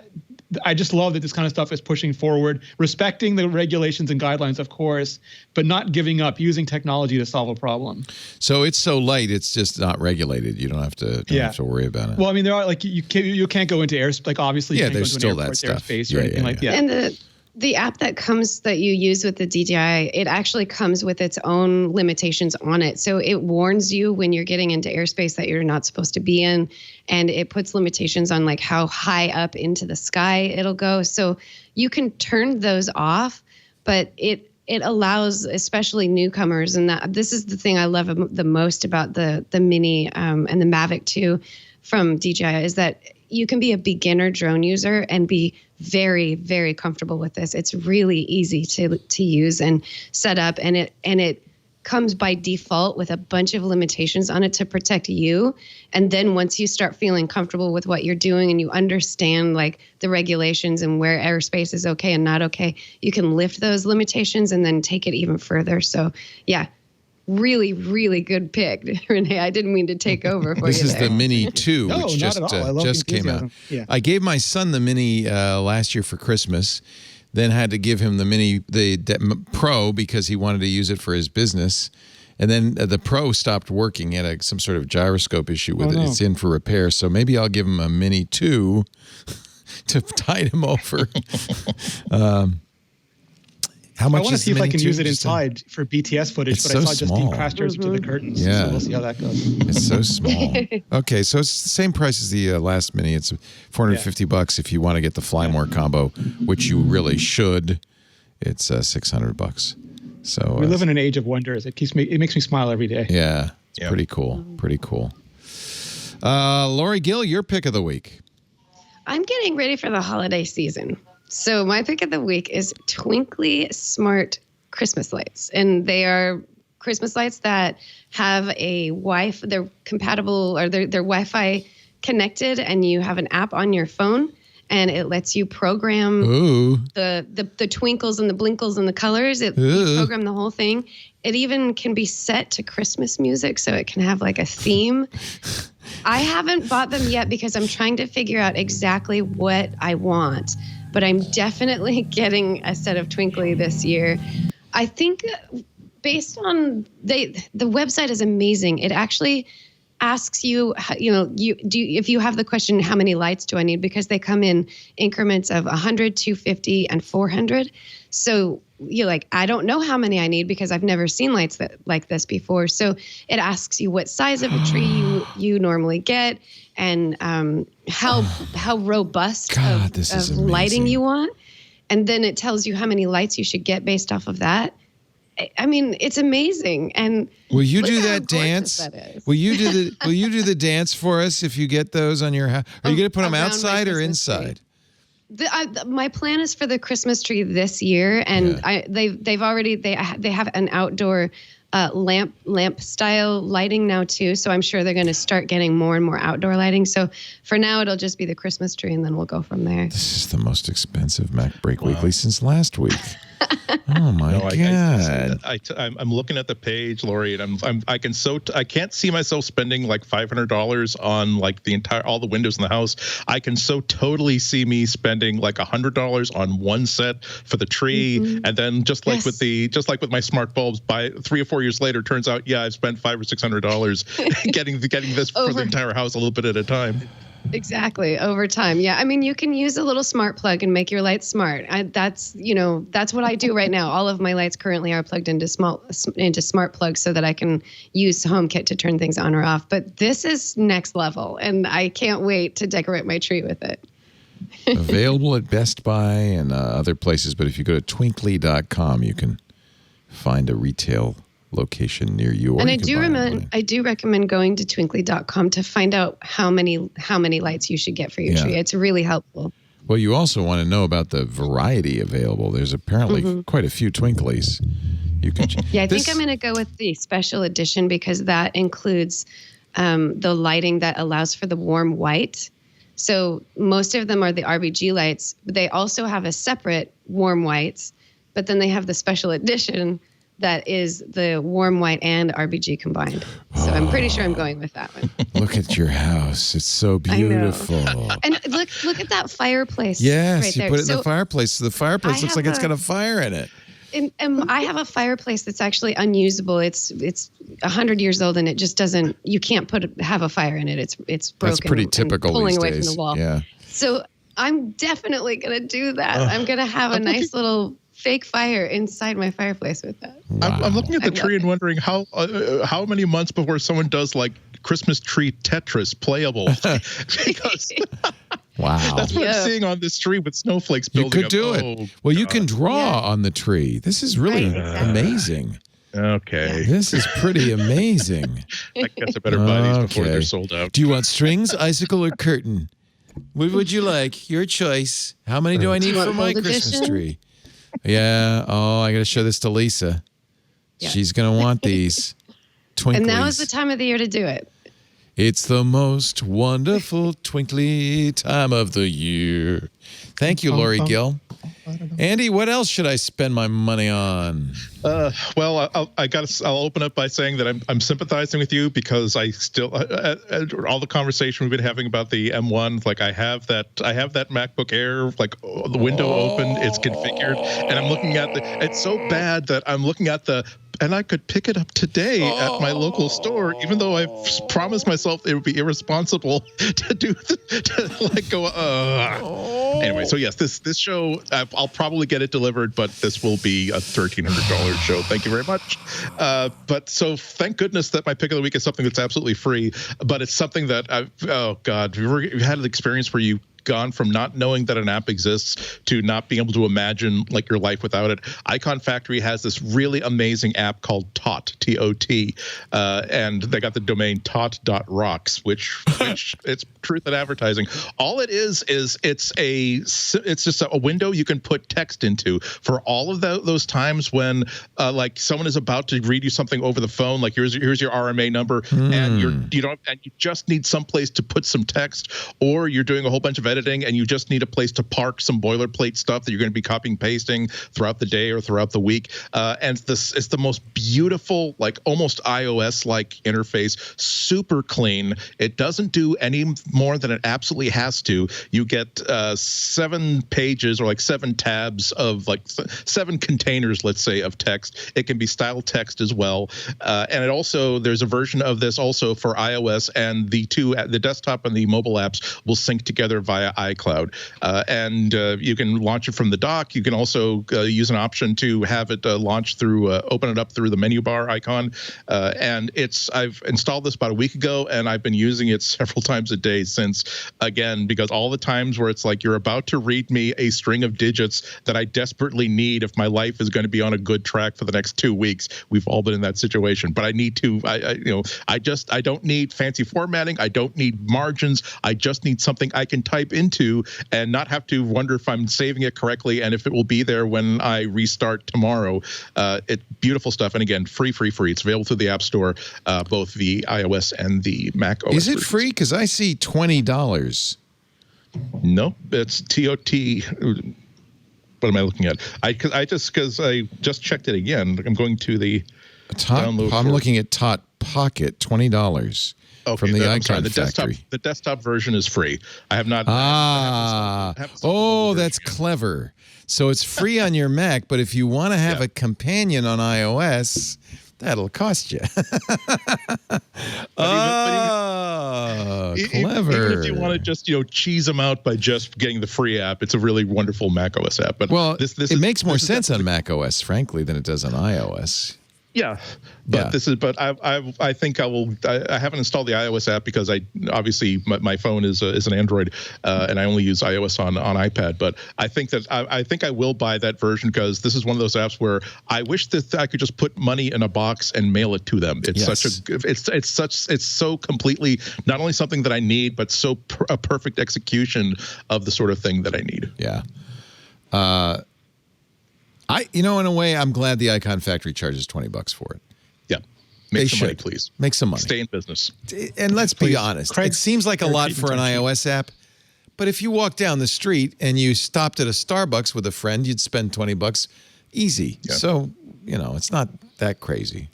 I just love that this kind of stuff is pushing forward, respecting the regulations and guidelines, of course, but not giving up, using technology to solve a problem. So it's so light, it's just not regulated. You don't have to worry about it. Well, I mean, there are like you can't go into airspace. Like obviously, you can't there's go still into that stuff. Airspace or anything like that. And the app that you use with the DJI, it actually comes with its own limitations on it. So it warns you when you're getting into airspace that you're not supposed to be in. And it puts limitations on like how high up into the sky it'll go. So you can turn those off, but it allows especially newcomers. And this is the thing I love the most about the Mini and the Mavic 2 from DJI is that you can be a beginner drone user and be very, very comfortable with this. It's really easy to use and set up, and it comes by default with a bunch of limitations on it to protect you. And then once you start feeling comfortable with what you're doing and you understand like the regulations and where airspace is okay and not okay, you can lift those limitations and then take it even further. So yeah, really, really good pick, Renee. I didn't mean to take over for this you. This is the Mini 2, no, which just came out. Yeah. I gave my son the Mini last year for Christmas, then had to give him the Mini, the Pro, because he wanted to use it for his business. And then the Pro stopped working. He had some sort of gyroscope issue with it. It's in for repair. So maybe I'll give him a Mini 2 to tide him over. How much I want to see if I can use it just inside for BTS footage, but so I saw Justine small. crashed hers to the curtains. Yeah. So we'll see how that goes. It's so small. Okay, so it's the same price as the last Mini. It's $450 if you want to get the Fly More combo, which you really should. It's $600. So we live in an age of wonders. It makes me smile every day. Yeah, it's pretty cool. Pretty cool. Lori Gill, your pick of the week. I'm getting ready for the holiday season. So my pick of the week is Twinkly Smart Christmas lights. And they are Christmas lights that have they're compatible, or they're Wi-Fi connected, and you have an app on your phone, and it lets you program the twinkles and the blinkles and the colors. You program the whole thing. It even can be set to Christmas music, so it can have like a theme. I haven't bought them yet because I'm trying to figure out exactly what I want. But I'm definitely getting a set of Twinkly this year. I think based on the website is amazing. It actually asks you, if you have the question, how many lights do I need? Because they come in increments of 100, 250, and 400. So you're like, I don't know how many I need because I've never seen lights like this before. So it asks you what size of a tree you normally get, and how robust of lighting you want. And then it tells you how many lights you should get based off of that. I mean, it's amazing. And will you do that dance? Will you do the dance for us if you get those on your house? Are you going to put them outside or inside? My plan is for the Christmas tree this year, and they have an outdoor lamp style lighting now too. So I'm sure they're going to start getting more and more outdoor lighting. So for now, it'll just be the Christmas tree, and then we'll go from there. This is the most expensive MacBreak Weekly since last week. Oh my God! I'm looking at the page, Lori, and I can't see myself spending like $500 on like all the windows in the house. I can so totally see me spending like $100 on one set for the tree, and then just like with my smart bulbs, by 3 or 4 years later, turns out I've spent $500 or $600 getting this for the entire house a little bit at a time. Exactly. Over time. Yeah. I mean, you can use a little smart plug and make your lights smart. That's what I do right now. All of my lights currently are plugged into smart plugs so that I can use HomeKit to turn things on or off. But this is next level, and I can't wait to decorate my tree with it. Available at Best Buy and other places, but if you go to twinkly.com, you can find a retail location near you. Or and you I do recommend going to twinkly.com to find out how many lights you should get for your tree. It's really helpful. Well, you also want to know about the variety available. There's apparently quite a few Twinklies. You can. I think I'm going to go with the special edition because that includes the lighting that allows for the warm white. So most of them are the RGB lights. They also have a separate warm whites, but then they have the special edition that is the warm white and RGB combined. So I'm pretty sure I'm going with that one. Look at your house. It's so beautiful. And look at that fireplace. Yes, right you there. put it in the fireplace. So the fireplace looks like it's got a fire in it. And I have a fireplace that's actually unusable. It's 100 years old and it just doesn't. You can't have a fire in it. It's broken. That's pretty typical pulling these away days. from the wall. Yeah. So I'm definitely gonna do that. I'm gonna have a nice little fake fire inside my fireplace with that. Wow. I'm looking at the tree and wondering how many months before someone does like Christmas tree Tetris playable. Because wow, that's what I'm seeing on this tree with snowflakes building up. You could do it. Well, you can draw on the tree. This is really amazing. Okay. This is pretty amazing. I guess I better buy these before they're sold out. Do you want strings, icicle, or curtain? What would you like? Your choice. How many do I need for my Christmas tree? Yeah. Oh, I got to show this to Lisa. Yeah. She's going to want these. Twinklies. And now is the time of the year to do it. It's the most wonderful twinkly time of the year. Thank you, Lori Gill. Andy, what else should I spend my money on? Well, I'll open up by saying that I'm sympathizing with you because I still all the conversation we've been having about the M1. Like I have that MacBook Air, like the window open, it's configured, and I'm looking at it's so bad that I'm looking at and I could pick it up today at my local store, even though I've promised myself it would be irresponsible to go. Anyway, so yes, this show I'll probably get it delivered, but this will be a $1,300 show. Thank you very much. But so thank goodness that my pick of the week is something that's absolutely free, but it's something that you've had an experience where you gone from not knowing that an app exists to not being able to imagine like your life without it. Icon Factory has this really amazing app called Tot, T-O-T, and they got the domain tot.rocks, which it's truth in advertising. All it is it's just a window you can put text into for all of those times when like someone is about to read you something over the phone, like here's your RMA number, and you just need some place to put some text, or you're doing a whole bunch of editing and you just need a place to park some boilerplate stuff that you're going to be copying pasting throughout the day or throughout the week. And this is the most beautiful, like almost iOS-like interface, super clean. It doesn't do any more than it absolutely has to. You get 7 pages or like 7 tabs of like 7 containers, let's say, of text. It can be style text as well. And it also, there's a version of this also for iOS, and the desktop and the mobile apps will sync together via iCloud, and you can launch it from the dock. You can also use an option to have it launch through, open it up through the menu bar icon. And I've installed this about a week ago, and I've been using it several times a day since, again, because all the times where it's like you're about to read me a string of digits that I desperately need if my life is going to be on a good track for the next 2 weeks. We've all been in that situation, but I need to, I don't need fancy formatting. I don't need margins. I just need something I can type into and not have to wonder if I'm saving it correctly and if it will be there when I restart tomorrow. It's beautiful stuff. And again, free. It's available through the App Store, both the iOS and the Mac OS. Is it free? Because I see $20. No, it's TOT. What am I looking at? Because I just checked it again. I'm going to the download. I'm looking at Tot Pocket, $20. Okay, from the Icon Factory. The desktop version is free. I have not. That's clever. So it's free on your Mac, but if you want to have a companion on iOS, that'll cost you. Clever. Even if you want to just cheese them out by just getting the free app, it's a really wonderful Mac OS app. But it makes more sense on Mac OS, frankly, than it does on iOS. Yeah, but Yeah. this is. But I think I will. I haven't installed the iOS app because I obviously my phone is an Android, and I only use iOS on iPad. But I think that I think I will buy that version because this is one of those apps where I wish that I could just put money in a box and mail it to them. It's it's so completely not only something that I need, but a perfect execution of the sort of thing that I need. Yeah. In a way, I'm glad the Icon Factory charges $20 for it. Yeah. Make They some money, should. please. Make some money. Stay in business. And let's be honest, Craig, it seems like a lot for an iOS app, but if you walk down the street and you stopped at a Starbucks with a friend, you'd spend $20 easy. Yeah. So, it's not that crazy.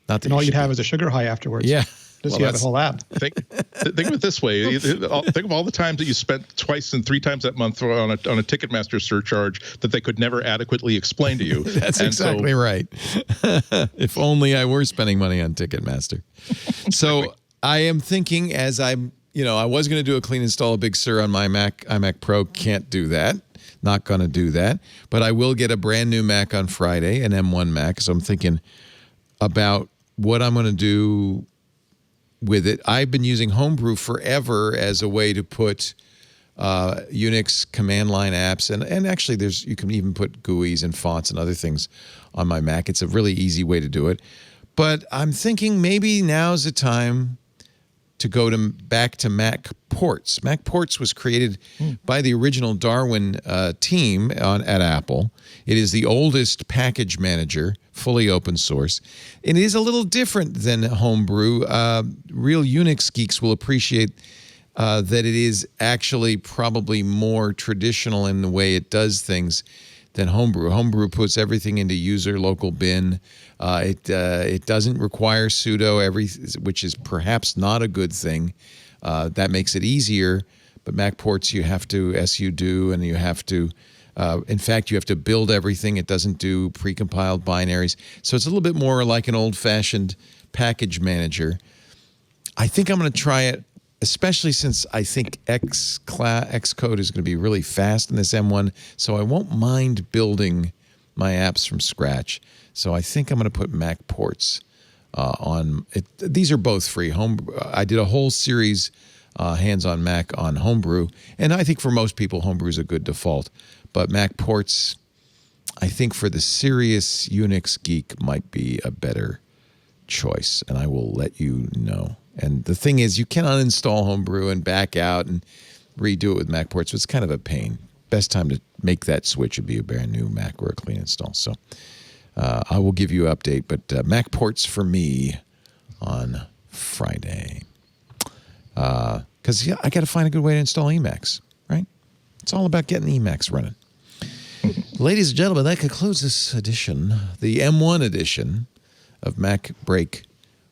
Not that And all you you'd should have be. is a sugar high afterwards. Yeah. Just Well, you have the that's- whole app. Think of it this way. Think of all the times that you spent twice and 3 times that month on a Ticketmaster surcharge that they could never adequately explain to you. That's And exactly right. If only I were spending money on Ticketmaster. So I am thinking I was going to do a clean install of Big Sur on my iMac Pro. Can't do that. Not going to do that. But I will get a brand new Mac on Friday, an M1 Mac. So I'm thinking about what I'm going to do with it. I've been using Homebrew forever as a way to put Unix command line apps, and actually you can even put GUIs and fonts and other things on my Mac. It's a really easy way to do it. But I'm thinking maybe now's the time to go back to MacPorts. MacPorts was created by the original Darwin team at Apple. It is the oldest package manager, fully open source. It is a little different than Homebrew. Real Unix geeks will appreciate that it is actually probably more traditional in the way it does things than Homebrew. Homebrew puts everything into user local bin. It doesn't require sudo, which is perhaps not a good thing. That makes it easier. But MacPorts, you have to sudo, and you have to, in fact, you have to build everything. It doesn't do precompiled binaries. So it's a little bit more like an old-fashioned package manager. I think I'm going to try it, especially since I think Xcode is going to be really fast in this M1, so I won't mind building my apps from scratch. So I think I'm going to put MacPorts on it. These are both free. I did a whole series hands-on Mac on Homebrew, and I think for most people, Homebrew is a good default. But MacPorts, I think for the serious Unix geek, might be a better choice, and I will let you know. And the thing is, you can uninstall Homebrew and back out and redo it with MacPorts, so it's kind of a pain. Best time to make that switch would be a brand new Mac or a clean install. So I will give you an update, but MacPorts for me on Friday. Because I got to find a good way to install Emacs, right? It's all about getting Emacs running. Ladies and gentlemen, that concludes this edition, the M1 edition of MacBreak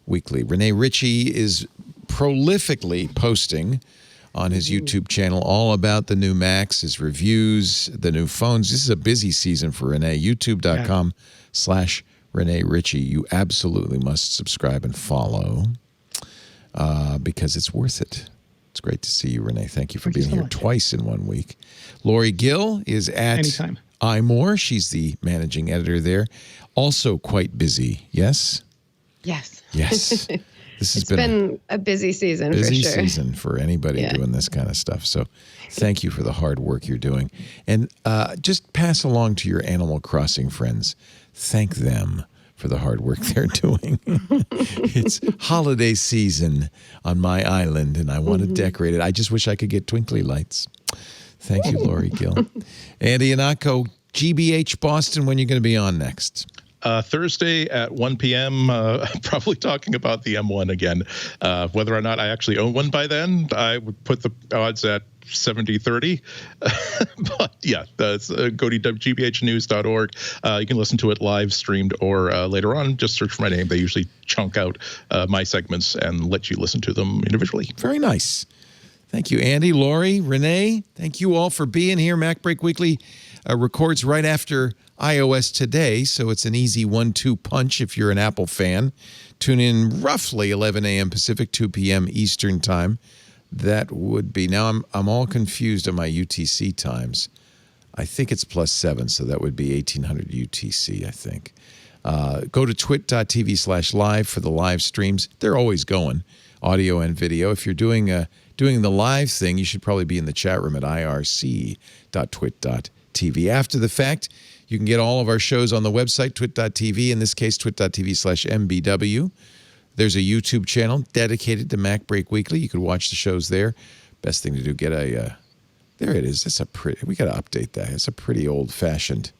Weekly. Rene Ritchie is prolifically posting on his YouTube channel all about the new Macs, his reviews, the new phones. This is a busy season for Rene. YouTube.com/Rene Ritchie. You absolutely must subscribe and follow because it's worth it. It's great to see you, Rene. Thank you for being here twice in 1 week. Lori Gill is at Anytime. iMore. She's the managing editor there. Also quite busy. Yes? Yes. Yes. This has It's been a busy season for sure. busy season for anybody doing this kind of stuff. So thank you for the hard work you're doing. And just pass along to your Animal Crossing friends. Thank them for the hard work they're doing. It's holiday season on my island, and I want to decorate it. I just wish I could get twinkly lights. Thank you, Lori Gill. Andy Anako, GBH Boston, when are you going to be on next? Thursday at 1 p.m., probably talking about the M1 again. Whether or not I actually own one by then, I would put the odds at 70-30. But yeah, that's, go to gbhnews.org. You can listen to it live streamed or later on, just search for my name. They usually chunk out my segments and let you listen to them individually. Very nice. Thank you, Andy, Lori, Renee. Thank you all for being here. MacBreak Weekly records right after iOS Today, so it's an easy 1-2 punch if you're an Apple fan. Tune in roughly 11 a.m. Pacific, 2 p.m. Eastern Time. That would be, now I'm all confused on my UTC times. I think it's +7, so that would be 1800 UTC, I think. Go to twit.tv/live for the live streams. They're always going, audio and video. If you're doing the live thing, you should probably be in the chat room at irc.twit.tv. After the fact, you can get all of our shows on the website, twit.tv, in this case, twit.tv/mbw. There's a YouTube channel dedicated to MacBreak Weekly. You could watch the shows there. Best thing to do, get a... there it is. That's a pretty... We got to update that. It's a pretty old-fashioned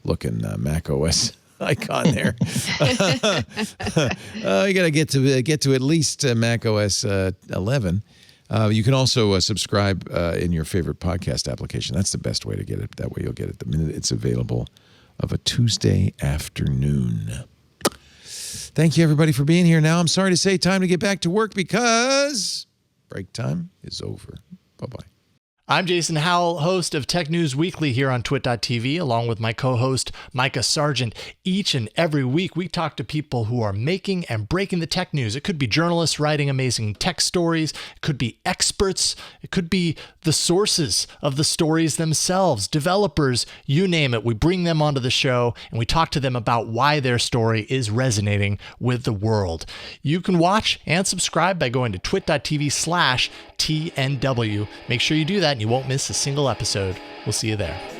looking Mac OS icon there. You got to get to at least Mac OS 11. You can also subscribe in your favorite podcast application. That's the best way to get it. That way you'll get it the minute it's available of a Tuesday afternoon. Thank you, everybody, for being here. Now, I'm sorry to say, time to get back to work because break time is over. Bye-bye. I'm Jason Howell, host of Tech News Weekly here on twit.tv, along with my co-host Micah Sargent. Each and every week, we talk to people who are making and breaking the tech news. It could be journalists writing amazing tech stories. It could be experts. It could be the sources of the stories themselves, developers, you name it. We bring them onto the show, and we talk to them about why their story is resonating with the world. You can watch and subscribe by going to twit.tv/TNW. Make sure you do that, and you won't miss a single episode. We'll see you there.